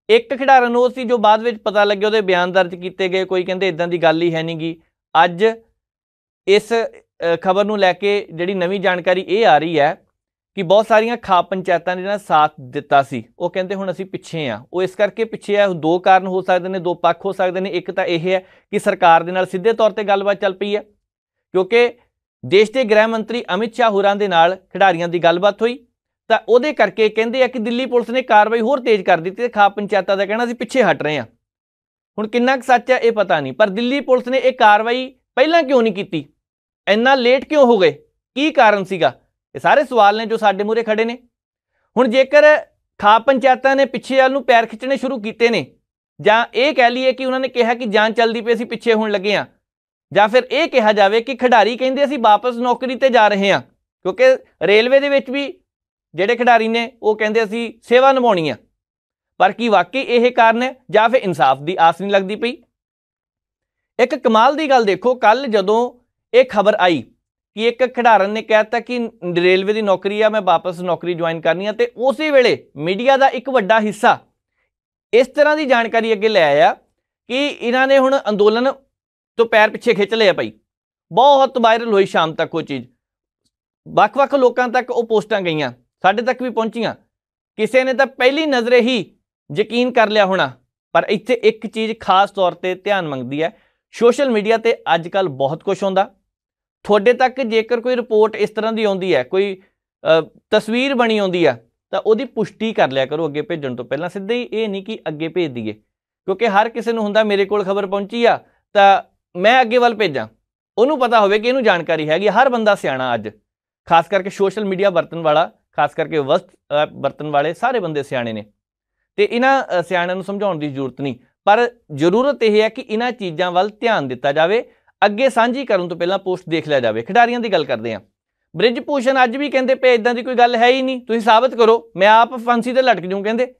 ਇੱਕ ਖਿਡਾਰਨ ਉਹ ਸੀ ਜੋ ਬਾਅਦ ਵਿੱਚ ਪਤਾ ਲੱਗਿਆ ਉਹਦੇ ਬਿਆਨ ਦਰਜ ਕੀਤੇ ਗਏ, ਕੋਈ ਕਹਿੰਦੇ ਇਦਾਂ ਦੀ ਗੱਲ ਹੀ ਹੈ ਨਹੀਂ ਗੀ। ਅੱਜ ਇਸ ਖਬਰ ਨੂੰ ਲੈ ਕੇ ਜਿਹੜੀ ਨਵੀਂ ਜਾਣਕਾਰੀ ਇਹ ਆ ਰਹੀ ਹੈ ਕਿ ਬਹੁਤ ਸਾਰੀਆਂ ਖਾਪ ਪੰਚਾਇਤਾਂ ਨੇ ਜਿਹੜਾ ਸਾਥ ਦਿੱਤਾ ਸੀ, ਉਹ ਕਹਿੰਦੇ ਹੁਣ ਅਸੀਂ ਪਿੱਛੇ ਆ। ਉਹ ਇਸ ਕਰਕੇ ਪਿੱਛੇ ਆ, ਦੋ ਕਾਰਨ ਹੋ ਸਕਦੇ ਨੇ, ਦੋ ਪੱਖ ਹੋ ਸਕਦੇ ਨੇ। ਇੱਕ ਤਾਂ ਇਹ ਹੈ ਕਿ ਸਰਕਾਰ ਦੇ ਨਾਲ ਸਿੱਧੇ ਤੌਰ ਤੇ ਗੱਲਬਾਤ ਚੱਲ ਪਈ ਹੈ, ਕਿਉਂਕਿ ਦੇਸ਼ ਦੇ ਗ੍ਰਹਿ ਮੰਤਰੀ ਅਮਿਤ ਸ਼ਾਹ ਹੋਰਾਂ ਦੇ ਨਾਲ ਖਿਡਾਰੀਆਂ ਦੀ ਗੱਲਬਾਤ ਹੋਈ, ਤਾਂ ਉਹਦੇ ਕਰਕੇ ਕਹਿੰਦੇ ਆ ਕਿ ਦਿੱਲੀ ਪੁਲਿਸ ਨੇ ਕਾਰਵਾਈ ਹੋਰ ਤੇਜ਼ ਕਰ ਦਿੱਤੀ ਤੇ ਖਾਪ ਪੰਚਾਇਤਾਂ ਦਾ ਕਹਿਣਾ ਅਸੀਂ ਪਿੱਛੇ ਹਟ ਰਹੇ ਹਾਂ। ਹੁਣ ਕਿੰਨਾ ਕੁ ਸੱਚ ਹੈ ਇਹ ਪਤਾ ਨਹੀਂ, ਪਰ ਦਿੱਲੀ ਪੁਲਿਸ ਨੇ ਇਹ ਕਾਰਵਾਈ ਪਹਿਲਾਂ ਕਿਉਂ ਨਹੀਂ ਕੀਤੀ, ਇੰਨਾ ਲੇਟ ਕਿਉਂ ਹੋ ਗਏ, ਕੀ ਕਾਰਨ ਸੀਗਾ? ਇਹ ਸਾਰੇ ਸਵਾਲ ਨੇ ਜੋ ਸਾਡੇ ਮੂਹਰੇ ਖੜੇ ਨੇ। ਹੁਣ ਜੇਕਰ ਖਾਪ ਪੰਚਾਇਤਾਂ ਨੇ ਪਿੱਛੇ ਵੱਲ ਨੂੰ ਪੈਰ ਖਿੱਚਣੇ ਸ਼ੁਰੂ ਕੀਤੇ ਨੇ, ਜਾਂ ਇਹ ਕਹਿ ਲਈਏ ਕਿ ਉਹਨਾਂ ਨੇ ਕਿਹਾ ਕਿ ਜਾਂਚ ਚੱਲਦੀ ਪਈ ਅਸੀਂ ਪਿੱਛੇ ਹੋਣ ਲੱਗੇ ਹਾਂ, ਜਾਂ ਫਿਰ ਇਹ ਕਿਹਾ ਜਾਵੇ ਕਿ ਖਿਡਾਰੀ ਕਹਿੰਦੇ ਅਸੀਂ ਵਾਪਸ ਨੌਕਰੀ ਤੇ ਜਾ ਰਹੇ ਹਾਂ, ਕਿਉਂਕਿ ਰੇਲਵੇ ਦੇ ਵਿੱਚ ਵੀ ਜਿਹੜੇ ਖਿਡਾਰੀ ਨੇ ਉਹ ਕਹਿੰਦੇ ਅਸੀਂ ਸੇਵਾ ਨਿਭਾਉਣੀ ਆ। ਪਰ ਕੀ ਵਾਕਈ ਇਹ ਕਾਰਨ ਹੈ, ਜਾਂ ਫਿਰ ਇਨਸਾਫ ਦੀ ਆਸ ਨਹੀਂ ਲੱਗਦੀ ਪਈ? ਇੱਕ ਕਮਾਲ ਦੀ ਗੱਲ ਦੇਖੋ, ਕੱਲ ਜਦੋਂ ਇਹ ਖਬਰ ਆਈ ਕਿ ਇੱਕ ਖਿਡਾਰਨ ਨੇ ਕਹਿ ਦਿੱਤਾ ਕਿ ਰੇਲਵੇ ਦੀ ਨੌਕਰੀ ਆ, ਮੈਂ ਵਾਪਸ ਨੌਕਰੀ ਜੁਆਇਨ ਕਰਨੀ ਆ, ਤੇ ਉਸੇ ਵੇਲੇ ਮੀਡੀਆ ਦਾ ਇੱਕ ਵੱਡਾ ਹਿੱਸਾ ਇਸ ਤਰ੍ਹਾਂ ਦੀ ਜਾਣਕਾਰੀ ਅੱਗੇ ਲੈ ਆਇਆ ਕਿ ਇਹਨਾਂ ਨੇ ਹੁਣ ਅੰਦੋਲਨ ਤੋਂ ਪੈਰ ਪਿੱਛੇ ਖਿੱਚ ਲਿਆ ਭਾਈ। ਬਹੁਤ ਵਾਇਰਲ ਹੋਈ ਸ਼ਾਮ ਤੱਕ ਉਹ ਚੀਜ਼, ਵੱਖ-ਵੱਖ ਲੋਕਾਂ ਤੱਕ ਉਹ ਪੋਸਟਾਂ ਗਈਆਂ, ਸਾਡੇ ਤੱਕ ਵੀ ਪਹੁੰਚੀਆਂ। ਕਿਸੇ ਨੇ ਤਾਂ ਪਹਿਲੀ ਨਜ਼ਰੇ ਹੀ ਯਕੀਨ ਕਰ ਲਿਆ ਹੋਣਾ। ਪਰ ਇੱਥੇ ਇੱਕ ਚੀਜ਼ ਖਾਸ ਤੌਰ ਤੇ ਧਿਆਨ ਮੰਗਦੀ ਹੈ, ਸੋਸ਼ਲ ਮੀਡੀਆ ਤੇ ਅੱਜ ਕੱਲ੍ਹ ਬਹੁਤ ਕੁਝ ਆਉਂਦਾ। ਤੁਹਾਡੇ ਤੱਕ ਜੇਕਰ ਕੋਈ ਰਿਪੋਰਟ ਇਸ ਤਰ੍ਹਾਂ ਦੀ ਆਉਂਦੀ ਹੈ, ਕੋਈ ਤਸਵੀਰ ਬਣੀ ਆਉਂਦੀ ਆ, ਤਾਂ ਉਹਦੀ ਪੁਸ਼ਟੀ ਕਰ ਲਿਆ ਕਰੋ ਅੱਗੇ ਭੇਜਣ ਤੋਂ ਪਹਿਲਾਂ। ਸਿੱਧੇ ਹੀ ਇਹ ਨਹੀਂ ਕਿ ਅੱਗੇ ਭੇਜ ਦਈਏ, ਕਿਉਂਕਿ ਹਰ ਕਿਸੇ ਨੂੰ ਹੁੰਦਾ ਮੇਰੇ ਕੋਲ ਖਬਰ ਪਹੁੰਚੀ ਆ ਤਾਂ ਮੈਂ ਅੱਗੇ ਵੱਲ ਭੇਜਾਂ। ਉਹਨੂੰ ਪਤਾ ਹੋਵੇ ਕਿ ਇਹਨੂੰ ਜਾਣਕਾਰੀ ਹੈਗੀ। ਹਰ ਬੰਦਾ ਸਿਆਣਾ ਅੱਜ, ਖਾਸ ਕਰਕੇ ਸੋਸ਼ਲ ਮੀਡੀਆ ਵਰਤਣ ਵਾਲਾ, ਖਾਸ ਕਰਕੇ ਵਰਤਣ ਵਾਲੇ ਸਾਰੇ ਬੰਦੇ ਸਿਆਣੇ ਨੇ, ਤੇ ਇਹਨਾਂ ਸਿਆਣਿਆਂ ਨੂੰ ਸਮਝਾਉਣ ਦੀ ਜ਼ਰੂਰਤ ਨਹੀਂ। ਪਰ ਜ਼ਰੂਰਤ ਇਹ ਹੈ ਕਿ ਇਹਨਾਂ ਚੀਜ਼ਾਂ ਵੱਲ ਧਿਆਨ ਦਿੱਤਾ ਜਾਵੇ, ਅੱਗੇ ਸਾਂਝੀ ਕਰਨ ਤੋਂ ਪਹਿਲਾਂ ਪੋਸਟ ਦੇਖ ਲਿਆ ਜਾਵੇ। ਖਿਡਾਰੀਆਂ ਦੀ ਗੱਲ ਕਰਦੇ ਹਾਂ, ਬ੍ਰਿਜ ਭੂਸ਼ਣ ਅੱਜ ਵੀ ਕਹਿੰਦੇ ਪਏ ਇਦਾਂ ਦੀ ਕੋਈ ਗੱਲ ਹੈ ਹੀ ਨਹੀਂ, ਤੁਸੀਂ ਸਾਬਤ ਕਰੋ, ਮੈਂ ਆਪ ਫਾਂਸੀ ਤੇ ਲਟਕ ਜੂੰ ਕਹਿੰਦੇ।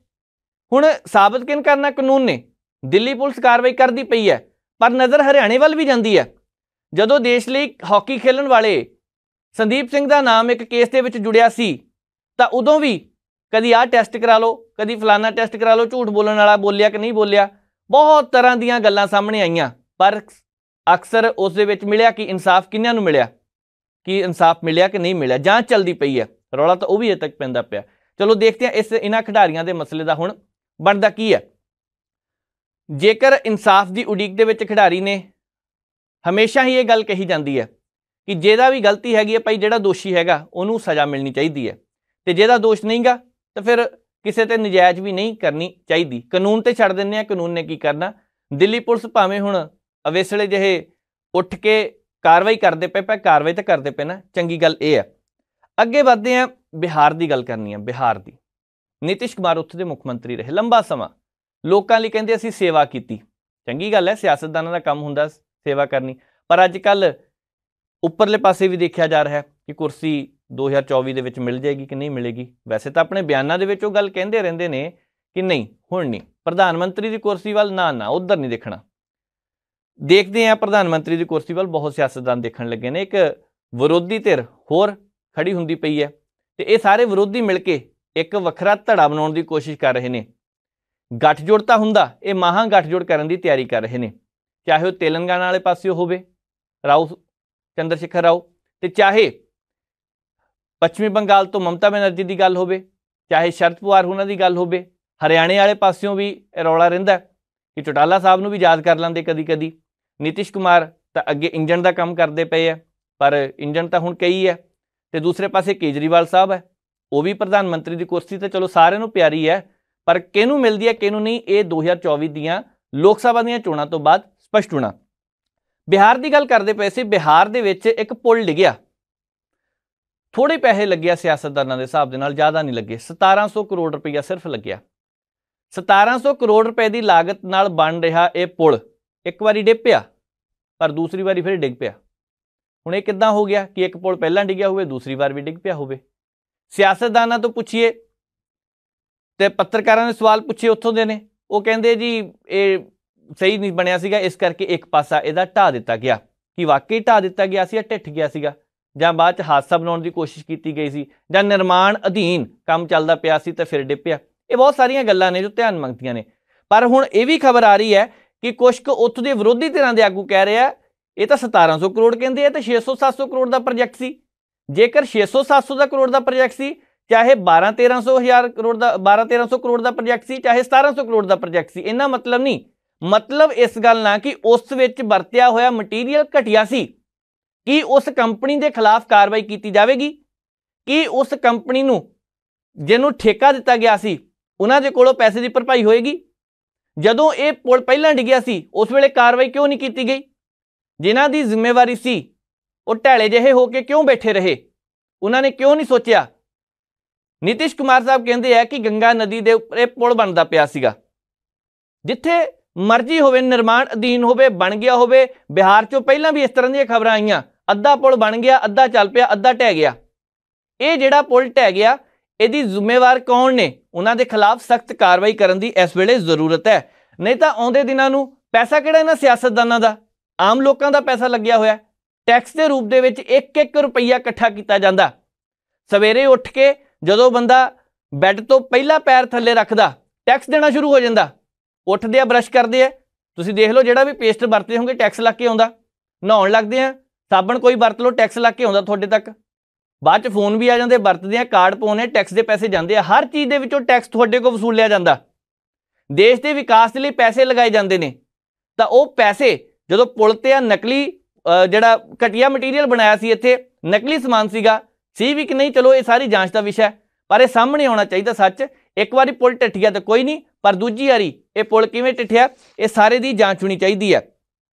ਹੁਣ ਸਾਬਤ ਕਿਨ ਕਰਨਾ? ਕਾਨੂੰਨ ਨੇ। ਦਿੱਲੀ ਪੁਲਿਸ ਕਾਰਵਾਈ ਕਰਦੀ ਪਈ ਹੈ, ਪਰ ਨਜ਼ਰ ਹਰਿਆਣੇ ਵੱਲ ਵੀ ਜਾਂਦੀ ਹੈ। ਜਦੋਂ ਦੇਸ਼ ਲਈ ਹਾਕੀ ਖੇਲਣ ਵਾਲੇ ਸੰਦੀਪ ਸਿੰਘ ਦਾ ਨਾਮ ਇੱਕ ਕੇਸ ਦੇ ਵਿੱਚ ਜੁੜਿਆ ਸੀ ਤਾਂ ਉਦੋਂ ਵੀ ਕਦੀ ਆਹ ਟੈਸਟ ਕਰਾ ਲਓ, ਕਦੀ ਫਲਾਨਾ ਟੈਸਟ ਕਰਾ ਲਓ, ਝੂਠ ਬੋਲਣ ਵਾਲਾ ਬੋਲਿਆ ਕਿ ਨਹੀਂ ਬੋਲਿਆ, ਬਹੁਤ ਤਰ੍ਹਾਂ ਦੀਆਂ ਗੱਲਾਂ ਸਾਹਮਣੇ ਆਈਆਂ। ਪਰ ਅਕਸਰ ਉਸ ਦੇ ਵਿੱਚ ਮਿਲਿਆ ਕਿ ਇਨਸਾਫ ਕਿਹਨਾਂ ਨੂੰ ਮਿਲਿਆ, ਕਿ ਇਨਸਾਫ ਮਿਲਿਆ ਕਿ ਨਹੀਂ ਮਿਲਿਆ। ਜਾਂਚ ਚੱਲਦੀ ਪਈ ਹੈ, ਰੌਲਾ ਤਾਂ ਉਹ ਵੀ ਅਜੇ ਤੱਕ ਪੈਂਦਾ ਪਿਆ। ਚਲੋ ਦੇਖਦੇ ਹਾਂ ਇਹਨਾਂ ਖਿਡਾਰੀਆਂ ਦੇ ਮਸਲੇ ਦਾ ਹੁਣ ਬਣਦਾ ਕੀ ਹੈ। ਜੇਕਰ ਇਨਸਾਫ ਦੀ ਉਡੀਕ ਦੇ ਵਿੱਚ ਖਿਡਾਰੀ ਨੇ, ਹਮੇਸ਼ਾ ਹੀ ਇਹ ਗੱਲ ਕਹੀ ਜਾਂਦੀ ਹੈ ਕਿ ਜਿਹਦਾ ਵੀ ਗਲਤੀ ਹੈਗੀ ਹੈ ਭਾਈ, ਜਿਹੜਾ ਦੋਸ਼ੀ ਹੈਗਾ ਉਹਨੂੰ ਸਜ਼ਾ ਮਿਲਣੀ ਚਾਹੀਦੀ ਹੈ, ਤੇ ਜਿਹਦਾ ਦੋਸ਼ ਨਹੀਂਗਾ ਤਾਂ ਫਿਰ ਕਿਸੇ ਤੇ ਨਜਾਇਜ਼ ਵੀ ਨਹੀਂ ਕਰਨੀ ਚਾਹੀਦੀ। ਕਾਨੂੰਨ ਤੇ ਛੱਡ ਦਿੰਦੇ ਆ, ਕਾਨੂੰਨ ਨੇ ਕੀ ਕਰਨਾ। ਦਿੱਲੀ ਪੁਲਿਸ ਭਾਵੇਂ ਹੁਣ ਅਵੇਸਲੇ ਜਿਹੇ ਉੱਠ ਕੇ ਕਾਰਵਾਈ ਕਰਦੇ ਪਏ, ਪਰ ਕਾਰਵਾਈ ਤਾਂ ਕਰਦੇ ਪਏ ਨਾ, ਚੰਗੀ ਗੱਲ ਇਹ ਹੈ। ਅੱਗੇ ਵੱਧਦੇ ਆ, ਬਿਹਾਰ ਦੀ ਗੱਲ ਕਰਨੀ ਹੈ। ਬਿਹਾਰ ਦੀ ਨਿਤਿਸ਼ ਕੁਮਾਰ ਉੱਥੇ ਦੇ ਮੁੱਖ ਮੰਤਰੀ ਰਹੇ ਲੰਬਾ ਸਮਾਂ, ਲੋਕਾਂ ਲਈ ਕਹਿੰਦੇ ਅਸੀਂ ਸੇਵਾ ਕੀਤੀ, ਚੰਗੀ ਗੱਲ ਹੈ, ਸਿਆਸਤਦਾਨਾਂ ਦਾ ਕੰਮ ਹੁੰਦਾ ਸੇਵਾ ਕਰਨੀ। ਪਰ ਅੱਜ ਕੱਲ੍ਹ ਉੱਪਰਲੇ ਪਾਸੇ ਵੀ ਦੇਖਿਆ ਜਾ ਰਿਹਾ ਕਿ ਕੁਰਸੀ 2024 ਦੇ ਵਿੱਚ ਮਿਲ ਜਾਏਗੀ ਕਿ ਨਹੀਂ ਮਿਲੇਗੀ। ਵੈਸੇ ਤਾਂ ਆਪਣੇ ਬਿਆਨਾਂ ਦੇ ਵਿੱਚ ਉਹ ਗੱਲ ਕਹਿੰਦੇ ਰਹਿੰਦੇ ਨੇ ਕਿ ਨਹੀਂ ਹੁਣ ਨਹੀਂ, ਪ੍ਰਧਾਨ ਮੰਤਰੀ ਦੀ ਕੁਰਸੀ ਵੱਲ ਨਾ ਉੱਧਰ ਨਹੀਂ ਦੇਖਣਾ। ਦੇਖਦੇ ਹਾਂ ਪ੍ਰਧਾਨ ਮੰਤਰੀ ਦੀ ਕੁਰਸੀ ਵੱਲ ਬਹੁਤ ਸਿਆਸਤਦਾਨ ਦੇਖਣ ਲੱਗੇ ਨੇ। ਇੱਕ ਵਿਰੋਧੀ ਧਿਰ ਹੋਰ ਖੜੀ ਹੁੰਦੀ ਪਈ ਹੈ ਤੇ ਇਹ ਸਾਰੇ ਵਿਰੋਧੀ ਮਿਲ ਕੇ ਇੱਕ ਵੱਖਰਾ ਧੜਾ ਬਣਾਉਣ ਦੀ ਕੋਸ਼ਿਸ਼ ਕਰ ਰਹੇ ਨੇ। ਗੱਠਜੋੜ ਤਾਂ ਹੁੰਦਾ, ਇਹ ਮਹਾਂ ਗੱਠਜੋੜ ਕਰਨ ਦੀ ਤਿਆਰੀ ਕਰ ਰਹੇ ਨੇ, ਚਾਹੇ ਉਹ ਤੇਲੰਗਾਨਾ ਵਾਲੇ ਪਾਸਿਓ ਹੋਵੇ ਰਾਓ ਚੰਦਰ ਸ਼ੇਖਰ ਰਾਓ, ਤੇ ਚਾਹੇ ਪੱਛਮੀ ਬੰਗਾਲ ਤੋਂ ਮਮਤਾ ਬੈਨਰਜੀ ਦੀ ਗੱਲ ਹੋਵੇ, ਚਾਹੇ ਸ਼ਰਦ ਪਵਾਰ ਉਹਨਾਂ ਦੀ ਗੱਲ ਹੋਵੇ। ਹਰਿਆਣੇ ਵਾਲੇ ਪਾਸਿਓਂ ਵੀ ਰੌਲਾ ਰਹਿੰਦਾ ਕਿ ਚੌਟਾਲਾ ਸਾਹਿਬ ਨੂੰ ਵੀ ਯਾਦ ਕਰ ਲੈਂਦੇ ਕਦੀ ਕਦੀ। ਨਿਤਿਸ਼ ਕੁਮਾਰ ਤਾਂ ਅੱਗੇ ਇੰਜਣ ਦਾ ਕੰਮ ਕਰਦੇ ਪਏ ਆ, ਪਰ ਇੰਜਣ ਤਾਂ ਹੁਣ ਕਈ ਹੈ। ਤੇ ਦੂਸਰੇ ਪਾਸੇ ਕੇਜਰੀਵਾਲ ਸਾਹਿਬ ਹੈ, ਉਹ ਵੀ ਪ੍ਰਧਾਨ ਮੰਤਰੀ ਦੀ ਕੁਰਸੀ ਤਾਂ ਚਲੋ ਸਾਰਿਆਂ ਨੂੰ ਪਿਆਰੀ ਹੈ, ਪਰ ਕਿਹਨੂੰ ਮਿਲਦੀ ਹੈ ਕਿਹਨੂੰ ਨਹੀਂ, ਇਹ 2024 ਦੀਆਂ ਲੋਕ ਸਭਾ ਦੀਆਂ ਚੋਣਾਂ ਤੋਂ ਬਾਅਦ ਸਪਸ਼ਟ ਹੋਣਾ। ਬਿਹਾਰ ਦੀ ਗੱਲ ਕਰਦੇ ਪਏ ਸੀ। ਬਿਹਾਰ ਦੇ ਵਿੱਚ ਇੱਕ ਪੁਲ ਡਿੱਗਿਆ, ਥੋੜੇ ਪੈਸੇ ਲੱਗਿਆ ਸਿਆਸਤਦਾਨਾਂ ਦੇ ਹਿਸਾਬ ਦੇ ਨਾਲ, ਜ਼ਿਆਦਾ ਨਹੀਂ ਲੱਗੇ, 1700 ਕਰੋੜ ਰੁਪਈਆ ਸਿਰਫ ਲੱਗਿਆ। 1700 ਕਰੋੜ ਰੁਪਏ ਦੀ ਲਾਗਤ ਨਾਲ ਬਣ ਰਿਹਾ ਇਹ ਪੁਲ ਇੱਕ ਵਾਰੀ ਡਿੱਗ ਪਿਆ, ਪਰ ਦੂਸਰੀ ਵਾਰੀ ਫਿਰ ਡਿੱਗ ਪਿਆ। ਹੁਣ ਇਹ ਕਿੱਦਾਂ ਹੋ ਗਿਆ ਕਿ ਇੱਕ ਪੁਲ ਪਹਿਲਾਂ ਡਿੱਗਿਆ ਹੋਵੇ, ਦੂਸਰੀ ਵਾਰ ਵੀ ਡਿੱਗ ਪਿਆ ਹੋਵੇ? ਸਿਆਸਤਦਾਨਾਂ ਤੋਂ ਪੁੱਛੀਏ ਤੇ ਪੱਤਰਕਾਰਾਂ ਨੇ ਸਵਾਲ ਪੁੱਛੇ ਉੱਥੋਂ ਦੇ ਨੇ, ਉਹ ਕਹਿੰਦੇ ਜੀ ਇਹ ਸਹੀ ਨਹੀਂ ਬਣਿਆ ਸੀਗਾ, ਇਸ ਕਰਕੇ ਇੱਕ ਪਾਸਾ ਇਹਦਾ ਢਾਹ ਦਿੱਤਾ ਗਿਆ। ਕਿ ਵਾਕਈ ਢਾਹ ਦਿੱਤਾ ਗਿਆ ਸੀ ਜਾਂ ਢਿੱਠ ਗਿਆ ਸੀਗਾ, ਜਾਂ ਬਾਅਦ 'ਚ ਹਾਦਸਾ ਬਣਾਉਣ ਦੀ ਕੋਸ਼ਿਸ਼ ਕੀਤੀ ਗਈ ਸੀ, ਜਾਂ ਨਿਰਮਾਣ ਅਧੀਨ ਕੰਮ ਚੱਲਦਾ ਪਿਆ ਸੀ ਤਾਂ ਫਿਰ ਡਿੱਪਿਆ? ਇਹ ਬਹੁਤ ਸਾਰੀਆਂ ਗੱਲਾਂ ਨੇ ਜੋ ਧਿਆਨ ਮੰਗਦੀਆਂ ਨੇ। ਪਰ ਹੁਣ ਇਹ ਵੀ ਖਬਰ ਆ ਰਹੀ ਹੈ ਕਿ ਕੁਛ ਕੁ ਉੱਥੋਂ ਦੇ ਵਿਰੋਧੀ ਧਿਰਾਂ ਦੇ ਆਗੂ ਕਹਿ ਰਹੇ ਆ ਇਹ ਤਾਂ 1700 ਕਰੋੜ ਕਹਿੰਦੇ ਆ ਤੇ 600-700 ਕਰੋੜ ਦਾ ਪ੍ਰੋਜੈਕਟ ਸੀ। ਜੇਕਰ 600-700 ਦਾ ਕਰੋੜ ਦਾ ਪ੍ਰੋਜੈਕਟ ਸੀ, ਚਾਹੇ 12-1300 ਕਰੋੜ ਦਾ ਪ੍ਰੋਜੈਕਟ ਸੀ, ਚਾਹੇ 1700 ਕਰੋੜ ਦਾ ਪ੍ਰੋਜੈਕਟ ਸੀ, ਇਹਨਾਂ ਮਤਲਬ ਨਹੀਂ। ਮਤਲਬ ਇਸ ਗੱਲ ਨਾਲ ਕਿ ਉਸ ਵਿੱਚ ਵਰਤਿਆ ਹੋਇਆ ਮਟੀਰੀਅਲ ਘਟੀਆ ਸੀ। ਕੀ ਉਸ ਕੰਪਨੀ ਦੇ ਖਿਲਾਫ ਕਾਰਵਾਈ ਕੀਤੀ ਜਾਵੇਗੀ? ਕੀ ਉਸ ਕੰਪਨੀ ਨੂੰ ਜਿਹਨੂੰ ਠੇਕਾ ਦਿੱਤਾ ਗਿਆ ਸੀ ਉਹਨਾਂ ਦੇ ਕੋਲੋਂ ਪੈਸੇ ਦੀ ਭਰਪਾਈ ਹੋਏਗੀ? ਜਦੋਂ ਇਹ ਪੁਲ ਪਹਿਲਾਂ ਡਿੱਗਿਆ ਸੀ ਉਸ ਵੇਲੇ ਕਾਰਵਾਈ ਕਿਉਂ ਨਹੀਂ ਕੀਤੀ ਗਈ? ਜਿਨ੍ਹਾਂ ਦੀ ਜ਼ਿੰਮੇਵਾਰੀ ਸੀ ਉਹ ਢੈਲੇ ਜਿਹੇ ਹੋ ਕੇ ਕਿਉਂ ਬੈਠੇ ਰਹੇ? ਉਹਨਾਂ ਨੇ ਕਿਉਂ ਨਹੀਂ ਸੋਚਿਆ? ਨਿਤਿਸ਼ ਕੁਮਾਰ ਸਾਹਿਬ ਕਹਿੰਦੇ ਆ ਕਿ ਗੰਗਾ ਨਦੀ ਦੇ ਉੱਪਰ ਇਹ ਪੁਲ ਬਣਦਾ ਪਿਆ ਸੀਗਾ, ਜਿੱਥੇ ਮਰਜ਼ੀ ਹੋਵੇ, ਨਿਰਮਾਣ ਅਧੀਨ ਹੋਵੇ, ਬਣ ਗਿਆ ਹੋਵੇ। ਬਿਹਾਰ 'ਚੋਂ ਪਹਿਲਾਂ ਵੀ ਇਸ ਤਰ੍ਹਾਂ ਦੀਆਂ ਖਬਰਾਂ ਆਈਆਂ, ਅੱਧਾ ਪੁਲ ਬਣ ਗਿਆ, ਅੱਧਾ ਚੱਲ ਪਿਆ, ਅੱਧਾ ਢਹਿ ਗਿਆ। ਇਹ ਜਿਹੜਾ ਪੁਲ ਢਹਿ ਗਿਆ ਇਹਦੀ ਜ਼ਿੰਮੇਵਾਰ ਕੌਣ ਨੇ? ਉਹਨਾਂ ਦੇ ਖਿਲਾਫ ਸਖਤ ਕਾਰਵਾਈ ਕਰਨ ਦੀ ਇਸ ਵੇਲੇ ਜ਼ਰੂਰਤ ਹੈ। ਨਹੀਂ ਤਾਂ ਆਉਂਦੇ ਦਿਨਾਂ ਨੂੰ ਪੈਸਾ ਕਿਹੜਾ ਇਹਨਾਂ ਸਿਆਸਤਦਾਨਾਂ ਦਾ, ਆਮ ਲੋਕਾਂ ਦਾ ਪੈਸਾ ਲੱਗਿਆ ਹੋਇਆ। ਟੈਕਸ ਦੇ ਰੂਪ ਦੇ ਵਿੱਚ 1-1 ਰੁਪਈਆ ਇਕੱਠਾ ਕੀਤਾ ਜਾਂਦਾ। ਸਵੇਰੇ ਉੱਠ ਕੇ ਜਦੋਂ ਬੰਦਾ ਬੈੱਡ ਤੋਂ ਪਹਿਲਾ ਪੈਰ ਥੱਲੇ ਰੱਖਦਾ ਟੈਕਸ ਦੇਣਾ ਸ਼ੁਰੂ ਹੋ ਜਾਂਦਾ। ਉੱਠਦੇ ਆ, ਬਰਸ਼ ਕਰਦੇ ਆ, ਤੁਸੀਂ ਦੇਖ ਲਓ ਜਿਹੜਾ ਵੀ ਪੇਸਟ ਵਰਤਦੇ ਹੋਗੇ ਟੈਕਸ ਲੱਗ ਕੇ ਆਉਂਦਾ। ਨਹਾਉਣ ਲੱਗਦੇ ਆ, ਸਾਬਣ ਕੋਈ ਵਰਤ ਲਓ, ਟੈਕਸ ਲੱਗ ਕੇ ਆਉਂਦਾ ਤੁਹਾਡੇ ਤੱਕ। ਬਾਅਦ 'ਚ ਫੋਨ ਵੀ ਆ ਜਾਂਦੇ, ਵਰਤਦੇ ਆ, ਕਾਰਡ ਪਾਉਣੇ, ਟੈਕਸ ਦੇ ਪੈਸੇ ਜਾਂਦੇ ਆ। ਹਰ ਚੀਜ਼ ਦੇ ਵਿੱਚੋਂ ਟੈਕਸ ਤੁਹਾਡੇ ਕੋਲ ਵਸੂਲਿਆ ਜਾਂਦਾ। ਦੇਸ਼ ਦੇ ਵਿਕਾਸ ਦੇ ਲਈ ਪੈਸੇ ਲਗਾਏ ਜਾਂਦੇ ਨੇ, ਤਾਂ ਉਹ ਪੈਸੇ ਜਦੋਂ ਪੁਲ ਤੇ ਆ ਨਕਲੀ ਜਿਹੜਾ ਘਟੀਆ ਮਟੀਰੀਅਲ ਬਣਾਇਆ ਸੀ, ਇੱਥੇ ਨਕਲੀ ਸਮਾਨ ਸੀਗਾ, ਸੀ ਵੀ ਕਿ ਨਹੀਂ, ਚਲੋ ਇਹ ਸਾਰੀ ਜਾਂਚ ਦਾ ਵਿਸ਼ਾ ਹੈ, ਪਰ ਇਹ ਸਾਹਮਣੇ ਆਉਣਾ ਚਾਹੀਦਾ ਸੱਚ। ਇੱਕ ਵਾਰੀ ਪੁਲ ਟਿੱਠ ਗਿਆ ਤਾਂ ਕੋਈ ਨਹੀਂ, ਪਰ ਦੂਜੀ ਵਾਰੀ ਇਹ ਪੁਲ ਕਿਵੇਂ ਟਿੱਠਿਆ ਇਹ ਸਾਰੇ ਦੀ ਜਾਂਚ ਹੋਣੀ ਚਾਹੀਦੀ ਹੈ।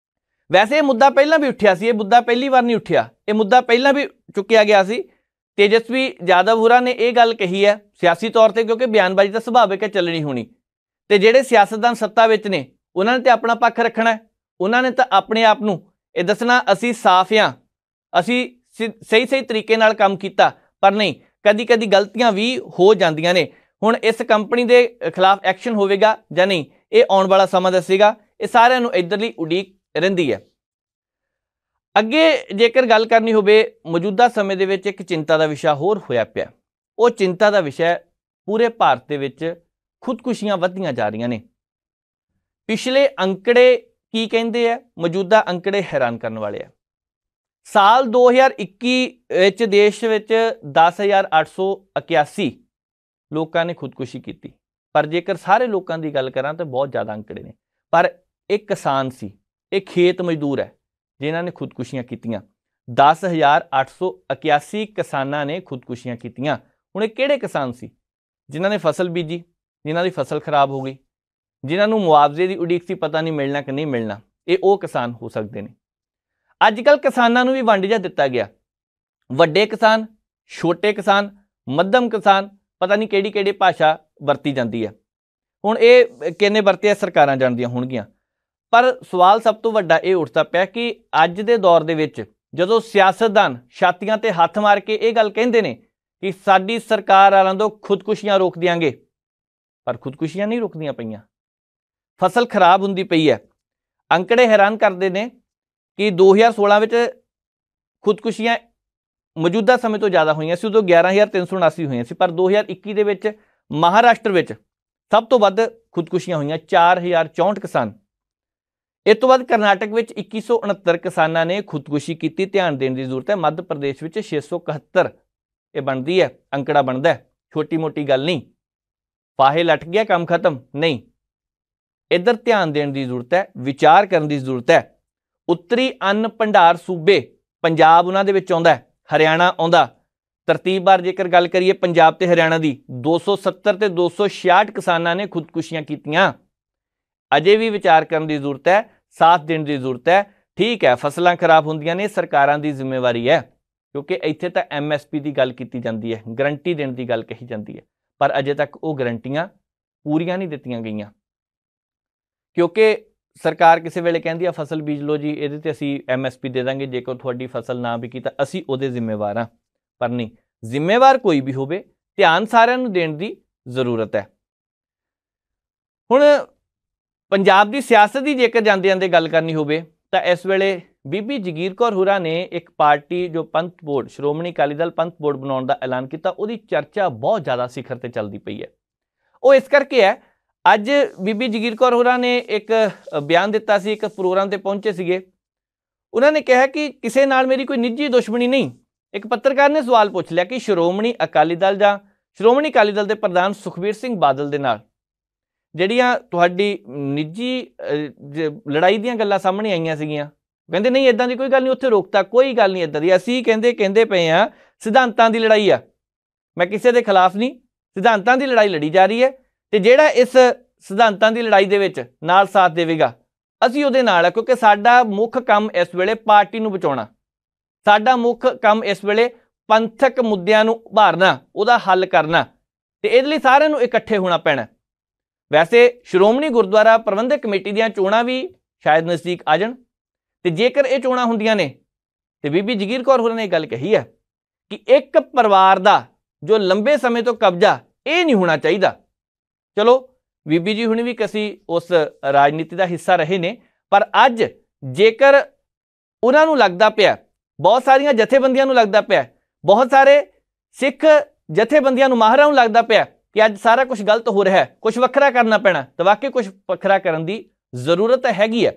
ਵੈਸੇ ਇਹ ਮੁੱਦਾ ਪਹਿਲਾਂ ਵੀ ਉੱਠਿਆ ਸੀ, ਇਹ ਮੁੱਦਾ ਪਹਿਲੀ ਵਾਰ ਨਹੀਂ ਉੱਠਿਆ, ਇਹ ਮੁੱਦਾ ਪਹਿਲਾਂ ਵੀ ਚੁੱਕਿਆ ਗਿਆ ਸੀ। ਤੇਜਸਵੀ ਯਾਦਵ ਹੋਰਾਂ ਨੇ ਇਹ ਗੱਲ ਕਹੀ ਹੈ ਸਿਆਸੀ ਤੌਰ ਤੇ, ਕਿਉਂਕਿ ਬਿਆਨਬਾਜ਼ੀ ਤਾਂ ਸੁਭਾਵਿਕ ਹੈ, ਚੱਲਣੀ ਹੋਣੀ। ਤੇ ਜਿਹੜੇ ਸਿਆਸਤਦਾਨ ਸੱਤਾ ਵਿੱਚ ਨੇ ਉਹਨਾਂ ਨੇ ਤਾਂ ਆਪਣਾ ਪੱਖ ਰੱਖਣਾ ਹੈ, ਉਹਨਾਂ ਨੇ ਤਾਂ ਆਪਣੇ ਆਪ ਨੂੰ ਇਹ ਦੱਸਣਾ ਅਸੀਂ ਸਾਫ਼ ਹਾਂ, ਅਸੀਂ ਸਹੀ ਸਹੀ ਤਰੀਕੇ ਨਾਲ ਕੰਮ ਕੀਤਾ, ਪਰ ਨਹੀਂ, ਕਦੀ ਕਦੀ ਗਲਤੀਆਂ ਵੀ ਹੋ ਜਾਂਦੀਆਂ ਨੇ। ਹੁਣ ਇਸ ਕੰਪਨੀ ਦੇ ਖਿਲਾਫ ਐਕਸ਼ਨ ਹੋਵੇਗਾ ਜਾਂ ਨਹੀਂ, ਇਹ ਆਉਣ ਵਾਲਾ ਸਮਾਂ ਦੱਸੇਗਾ। ਇਹ ਸਾਰਿਆਂ ਨੂੰ ਇੱਧਰਲੀ ਉਡੀਕ ਰਹਿੰਦੀ ਹੈ। ਅੱਗੇ ਜੇਕਰ ਗੱਲ ਕਰਨੀ ਹੋਵੇ, ਮੌਜੂਦਾ ਸਮੇਂ ਦੇ ਵਿੱਚ ਇੱਕ ਚਿੰਤਾ ਦਾ ਵਿਸ਼ਾ ਹੋਰ ਹੋਇਆ ਪਿਆ। ਉਹ ਚਿੰਤਾ ਦਾ ਵਿਸ਼ਾ ਪੂਰੇ ਭਾਰਤ ਦੇ ਵਿੱਚ ਖੁਦਕੁਸ਼ੀਆਂ ਵੱਧਦੀਆਂ ਜਾ ਰਹੀਆਂ ਨੇ। ਪਿਛਲੇ ਅੰਕੜੇ ਕੀ ਕਹਿੰਦੇ ਆ? ਮੌਜੂਦਾ ਅੰਕੜੇ ਹੈਰਾਨ ਕਰਨ ਵਾਲੇ ਆ। ਸਾਲ 2021 ਵਿੱਚ ਦੇਸ਼ ਵਿੱਚ 10,881 ਲੋਕਾਂ ਨੇ ਖੁਦਕੁਸ਼ੀ ਕੀਤੀ, ਪਰ ਜੇਕਰ ਸਾਰੇ ਲੋਕਾਂ ਦੀ ਗੱਲ ਕਰਾਂ ਤਾਂ ਬਹੁਤ ਜ਼ਿਆਦਾ ਅੰਕੜੇ ਨੇ। ਪਰ ਇੱਕ ਕਿਸਾਨ ਸੀ, ਇਹ ਖੇਤ ਮਜ਼ਦੂਰ ਹੈ ਜਿਨ੍ਹਾਂ ਨੇ ਖੁਦਕੁਸ਼ੀਆਂ ਕੀਤੀਆਂ। 10,881 ਕਿਸਾਨਾਂ ਨੇ ਖੁਦਕੁਸ਼ੀਆਂ ਕੀਤੀਆਂ। ਹੁਣ ਇਹ ਕਿਹੜੇ ਕਿਸਾਨ ਸੀ? ਜਿਨ੍ਹਾਂ ਨੇ ਫਸਲ ਬੀਜੀ, ਜਿਨ੍ਹਾਂ ਦੀ ਫਸਲ ਖਰਾਬ ਹੋ ਗਈ, ਜਿਨ੍ਹਾਂ ਨੂੰ ਮੁਆਵਜ਼ੇ ਦੀ ਉਡੀਕ ਸੀ, ਪਤਾ ਨਹੀਂ ਮਿਲਣਾ ਕਿ ਨਹੀਂ ਮਿਲਣਾ। ਇਹ ਉਹ ਕਿਸਾਨ ਹੋ ਸਕਦੇ ਨੇ। ਅੱਜ ਕੱਲ੍ਹ ਕਿਸਾਨਾਂ ਨੂੰ ਵੀ ਵੰਡ ਜਾ ਦਿੱਤਾ ਗਿਆ, ਵੱਡੇ ਕਿਸਾਨ, ਛੋਟੇ ਕਿਸਾਨ, ਮੱਧਮ ਕਿਸਾਨ, ਪਤਾ ਨਹੀਂ ਕਿਹੜੀ ਕਿਹੜੀ ਭਾਸ਼ਾ ਵਰਤੀ ਜਾਂਦੀ ਹੈ। ਹੁਣ ਇਹ ਕਿੰਨੇ ਵਰਤੇ ਸਰਕਾਰਾਂ ਜਾਣਦੀਆਂ ਹੋਣਗੀਆਂ। ਪਰ ਸਵਾਲ ਸਭ ਤੋਂ ਵੱਡਾ ਇਹ ਉੱਠਦਾ ਪਿਆ ਕਿ ਅੱਜ ਦੇ ਦੌਰ ਦੇ ਵਿੱਚ ਜਦੋਂ ਸਿਆਸਤਦਾਨ ਛਾਤੀਆਂ ਤੇ ਹੱਥ ਮਾਰ ਕੇ ਇਹ ਗੱਲ ਕਹਿੰਦੇ ਨੇ ਕਿ ਸਾਡੀ ਸਰਕਾਰ ਵਾਲਾਂ ਤੋਂ ਖੁਦਕੁਸ਼ੀਆਂ ਰੋਕ ਦਿਆਂਗੇ, ਪਰ ਖੁਦਕੁਸ਼ੀਆਂ ਨਹੀਂ ਰੁਕਦੀਆਂ ਪਈਆਂ, ਫਸਲ ਖਰਾਬ ਹੁੰਦੀ ਪਈ ਹੈ। ਅੰਕੜੇ ਹੈਰਾਨ ਕਰਦੇ ਨੇ ਕਿ 2016 ਵਿੱਚ ਖੁਦਕੁਸ਼ੀਆਂ ਮੌਜੂਦਾ ਸਮੇਂ ਤੋਂ ਜ਼ਿਆਦਾ ਹੋਈਆਂ ਸੀ, ਉਦੋਂ 11,379 ਹੋਈਆਂ ਸੀ। ਪਰ 2021 ਦੇ ਵਿੱਚ ਮਹਾਰਾਸ਼ਟਰ ਵਿੱਚ ਸਭ ਤੋਂ ਵੱਧ ਖੁਦਕੁਸ਼ੀਆਂ ਹੋਈਆਂ, 4,064 ਕਿਸਾਨ। ਇਸ ਤੋਂ ਬਾਅਦ ਕਰਨਾਟਕ ਵਿੱਚ 2169 ਕਿਸਾਨਾਂ ਨੇ ਖੁਦਕੁਸ਼ੀ ਕੀਤੀ। ਧਿਆਨ ਦੇਣ ਦੀ ਜ਼ਰੂਰਤ ਹੈ, ਮੱਧ ਪ੍ਰਦੇਸ਼ ਵਿੱਚ 671 ਇਹ ਬਣਦੀ ਹੈ, ਅੰਕੜਾ ਬਣਦਾ ਹੈ, ਛੋਟੀ ਮੋਟੀ ਗੱਲ ਨਹੀਂ। ਫਾਹੇ ਲੱਟ ਗਿਆ, ਕੰਮ ਖਤਮ ਨਹੀਂ। ਇੱਧਰ ਧਿਆਨ ਦੇਣ ਦੀ ਜ਼ਰੂਰਤ ਹੈ, ਵਿਚਾਰ ਕਰਨ ਦੀ ਜ਼ਰੂਰਤ ਹੈ। ਉੱਤਰੀ ਅੰਨ ਭੰਡਾਰ ਸੂਬੇ, ਪੰਜਾਬ ਉਹਨਾਂ ਦੇ ਵਿੱਚ ਆਉਂਦਾ, ਹਰਿਆਣਾ ਆਉਂਦਾ। ਤਰਤੀਬਵਾਰ ਜੇਕਰ ਗੱਲ ਕਰੀਏ ਪੰਜਾਬ ਤੇ ਹਰਿਆਣਾ ਦੀ, 270 ਤੇ 266 ਕਿਸਾਨਾਂ ਨੇ ਖੁਦਕੁਸ਼ੀਆਂ ਕੀਤੀਆਂ। ਅਜੇ ਵੀ ਵਿਚਾਰ ਕਰਨ ਦੀ ਜ਼ਰੂਰਤ ਹੈ, ਸਾਥ ਦੇਣ ਦੀ ਜ਼ਰੂਰਤ ਹੈ। ਠੀਕ ਹੈ, ਫਸਲਾਂ ਖਰਾਬ ਹੁੰਦੀਆਂ ਨੇ, ਸਰਕਾਰਾਂ ਦੀ ਜ਼ਿੰਮੇਵਾਰੀ ਹੈ, ਕਿਉਂਕਿ ਇੱਥੇ ਤਾਂ MSP ਦੀ ਗੱਲ ਕੀਤੀ ਜਾਂਦੀ ਹੈ, ਗਰੰਟੀ ਦੇਣ ਦੀ ਗੱਲ ਕਹੀ ਜਾਂਦੀ ਹੈ, ਪਰ ਅਜੇ ਤੱਕ ਉਹ ਗਰੰਟੀਆਂ ਪੂਰੀਆਂ ਨਹੀਂ ਦਿੱਤੀਆਂ ਗਈਆਂ। ਕਿਉਂਕਿ ਸਰਕਾਰ ਕਿਸੇ ਵੇਲੇ ਕਹਿੰਦੀ ਆ ਫਸਲ ਬੀਜ ਲਓ ਜੀ, ਇਹਦੇ ਤੇ ਅਸੀਂ MSP ਦੇ ਦਾਂਗੇ, ਜੇਕਰ ਤੁਹਾਡੀ ਫਸਲ ਨਾ ਵਿਕੀ ਤਾਂ ਅਸੀਂ ਉਹਦੇ ਜ਼ਿੰਮੇਵਾਰ ਹਾਂ। ਪਰ ਨਹੀਂ, ਜ਼ਿੰਮੇਵਾਰ ਕੋਈ ਵੀ ਹੋਵੇ, ਧਿਆਨ ਸਾਰਿਆਂ ਨੂੰ ਦੇਣ ਦੀ ਜ਼ਰੂਰਤ ਹੈ। ਹੁਣ ਪੰਜਾਬ ਦੀ ਸਿਆਸਤ ਦੀ ਜੇਕਰ ਜਾਂਦੇ ਜਾਂਦੇ ਗੱਲ ਕਰਨੀ ਹੋਵੇ ਤਾਂ ਇਸ ਵੇਲੇ ਬੀਬੀ ਜਗੀਰ ਕੌਰ ਹੁਰਾਂ ਨੇ ਇੱਕ ਪਾਰਟੀ ਜੋ ਪੰਥ ਬੋਰਡ, ਸ਼੍ਰੋਮਣੀ ਅਕਾਲੀ ਦਲ ਪੰਥ ਬੋਰਡ ਬਣਾਉਣ ਦਾ ਐਲਾਨ ਕੀਤਾ। ਉਹਦੀ ਚਰਚਾ ਬਹੁਤ ਜ਼ਿਆਦਾ ਸਿਖਰ ਤੇ ਚੱਲਦੀ ਪਈ ਹੈ। ਉਹ ਇਸ ਕਰਕੇ ਹੈ, ਅੱਜ ਬੀਬੀ ਜਗੀਰ ਕੌਰ ਹੁਰਾਂ ਨੇ ਇੱਕ ਬਿਆਨ ਦਿੱਤਾ ਸੀ, ਇੱਕ ਪ੍ਰੋਗਰਾਮ ਤੇ ਪਹੁੰਚੇ ਸੀਗੇ। ਉਹਨਾਂ ਨੇ ਕਿਹਾ ਕਿ ਕਿਸੇ ਨਾਲ ਮੇਰੀ ਕੋਈ ਨਿੱਜੀ ਦੁਸ਼ਮਣੀ ਨਹੀਂ। ਇੱਕ ਪੱਤਰਕਾਰ ਨੇ ਸਵਾਲ ਪੁੱਛ ਲਿਆ ਕਿ ਸ਼੍ਰੋਮਣੀ ਅਕਾਲੀ ਦਲ ਜਾਂ ਸ਼੍ਰੋਮਣੀ ਅਕਾਲੀ ਦਲ ਦੇ ਪ੍ਰਧਾਨ ਸੁਖਬੀਰ ਸਿੰਘ ਬਾਦਲ ਦੇ ਨਾਲ ਜਿਹੜੀਆਂ ਤੁਹਾਡੀ ਨਿੱਜੀ ਲੜਾਈ ਦੀਆਂ ਗੱਲਾਂ ਸਾਹਮਣੇ ਆਈਆਂ ਸੀਗੀਆਂ, ਕਹਿੰਦੇ ਨਹੀਂ ਇਦਾਂ ਦੀ ਕੋਈ ਗੱਲ ਨਹੀਂ, ਉੱਥੇ ਰੋਕਤਾ, ਕੋਈ ਗੱਲ ਨਹੀਂ ਇਦਾਂ ਦੀ। ਅਸੀਂ ਕਹਿੰਦੇ ਪਏ ਹਾਂ ਸਿਧਾਂਤਾਂ ਦੀ ਲੜਾਈ ਆ, ਮੈਂ ਕਿਸੇ ਦੇ ਖਿਲਾਫ ਨਹੀਂ, ਸਿਧਾਂਤਾਂ ਦੀ ਲੜਾਈ ਲੜੀ ਜਾ ਰਹੀ ਹੈ, ਤੇ ਜਿਹੜਾ ਇਸ ਸਿਧਾਂਤਾਂ ਦੀ ਲੜਾਈ ਦੇ ਵਿੱਚ ਨਾਲ ਸਾਥ ਦੇਵੇਗਾ ਅਸੀਂ ਉਹਦੇ ਨਾਲ ਆ। ਕਿਉਂਕਿ ਸਾਡਾ ਮੁੱਖ ਕੰਮ ਇਸ ਵੇਲੇ ਪਾਰਟੀ ਨੂੰ ਬਚਾਉਣਾ, ਸਾਡਾ ਮੁੱਖ ਕੰਮ ਇਸ ਵੇਲੇ ਪੰਥਕ ਮੁੱਦਿਆਂ ਨੂੰ ਉਭਾਰਨਾ, ਉਹਦਾ ਹੱਲ ਕਰਨਾ, ਤੇ ਇਹਦੇ ਲਈ ਸਾਰਿਆਂ ਨੂੰ ਇਕੱਠੇ ਹੋਣਾ ਪੈਣਾ। ਵੈਸੇ ਸ਼੍ਰੋਮਣੀ ਗੁਰਦੁਆਰਾ ਪ੍ਰਬੰਧਕ ਕਮੇਟੀ ਦੀਆਂ ਚੋਣਾਂ ਵੀ ਸ਼ਾਇਦ ਨਜ਼ਦੀਕ ਆ ਜਾਣ, ਤੇ ਜੇਕਰ ਇਹ ਚੋਣਾਂ ਹੁੰਦੀਆਂ ਨੇ ਤੇ ਬੀਬੀ ਜਗੀਰ ਕੌਰ ਹੋਰਾਂ ਨੇ ਇਹ ਗੱਲ ਕਹੀ ਹੈ ਕਿ ਇੱਕ ਪਰਿਵਾਰ ਦਾ ਜੋ ਲੰਬੇ ਸਮੇਂ ਤੋਂ ਕਬਜ਼ਾ, ਇਹ ਨਹੀਂ ਹੋਣਾ ਚਾਹੀਦਾ। ਚਲੋ ਬੀਬੀ ਜੀ ਹੁਣੀ ਵੀ ਕਿਸੇ ਉਸ ਰਾਜਨੀਤੀ ਦਾ ਹਿੱਸਾ ਰਹੇ ਨੇ, ਪਰ ਅੱਜ ਜੇਕਰ ਉਹਨਾਂ ਨੂੰ ਲੱਗਦਾ ਪਿਆ, ਬਹੁਤ ਸਾਰੀਆਂ ਜਥੇਬੰਦੀਆਂ ਨੂੰ ਲੱਗਦਾ ਪਿਆ, ਬਹੁਤ ਸਾਰੇ ਸਿੱਖ ਜਥੇਬੰਦੀਆਂ ਨੂੰ, ਮਾਹਰਾਂ ਨੂੰ ਲੱਗਦਾ ਪਿਆ ਕਿ ਅੱਜ ਸਾਰਾ ਕੁਝ ਗਲਤ ਹੋ ਰਿਹਾ ਹੈ, ਕੁਝ ਵੱਖਰਾ ਕਰਨਾ ਪੈਣਾ, ਤਾਂ ਵਾਕਈ ਕੁਝ ਵੱਖਰਾ ਕਰਨ ਦੀ ਜ਼ਰੂਰਤ ਹੈਗੀ ਹੈ।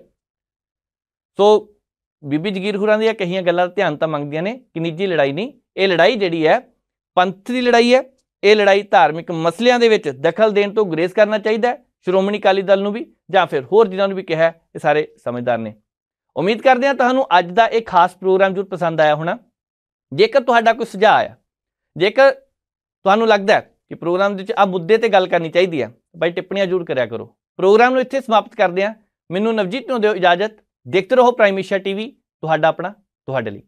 ਸੋ ਬੀਬੀ ਜਗੀਰ ਹੁਰਾਂ ਦੀਆਂ ਕਹੀਆਂ ਗੱਲਾਂ ਦਾ ਧਿਆਨ ਤਾਂ ਮੰਗਦੀਆਂ ਨੇ ਕਿ ਨਿੱਜੀ ਲੜਾਈ ਨਹੀਂ, ਇਹ ਲੜਾਈ ਜਿਹੜੀ ਹੈ ਪੰਥ ਦੀ ਲੜਾਈ ਹੈ। ਇਹ ਲੜਾਈ ਧਾਰਮਿਕ ਮਸਲਿਆਂ ਦੇ ਵਿੱਚ ਦਖਲ ਦੇਣ ਤੋਂ ਗੁਰੇਜ਼ ਕਰਨਾ ਚਾਹੀਦਾ ਹੈ, ਸ਼੍ਰੋਮਣੀ ਅਕਾਲੀ ਦਲ ਨੂੰ ਵੀ, ਜਾਂ ਫਿਰ ਹੋਰ ਜਿਨ੍ਹਾਂ ਨੂੰ ਵੀ ਕਿਹਾ, ਇਹ ਸਾਰੇ ਸਮਝਦਾਰ ਨੇ। ਉਮੀਦ ਕਰਦੇ ਹਾਂ ਤੁਹਾਨੂੰ ਅੱਜ ਦਾ ਇਹ ਖਾਸ ਪ੍ਰੋਗਰਾਮ ਜ਼ਰੂਰ ਪਸੰਦ ਆਇਆ ਹੋਣਾ। ਜੇਕਰ ਤੁਹਾਡਾ ਕੋਈ ਸੁਝਾਅ ਆਇਆ, ਜੇਕਰ ਤੁਹਾਨੂੰ ਲੱਗਦਾ ਕਿ ਪ੍ਰੋਗਰਾਮ ਦੇ ਵਿੱਚ ਆ ਮੁੱਦੇ ਤੇ ਗੱਲ ਕਰਨੀ ਚਾਹੀਦੀ ਹੈ, ਭਾਈ ਟਿੱਪਣੀਆਂ ਜ਼ਰੂਰ ਕਰਿਆ ਕਰੋ। ਪ੍ਰੋਗਰਾਮ ਨੂੰ ਇੱਥੇ ਸਮਾਪਤ ਕਰਦੇ ਹਾਂ। ਮੈਨੂੰ ਨਵਜੀਤ ਨੂੰ ਦਿਓ ਇਜਾਜ਼ਤ। ਦੇਖਦੇ ਰਹੋ ਪ੍ਰਾਈਮ ਏਸ਼ੀਆ TV, ਤੁਹਾਡਾ ਆਪਣਾ, ਤੁਹਾਡੇ ਲਈ।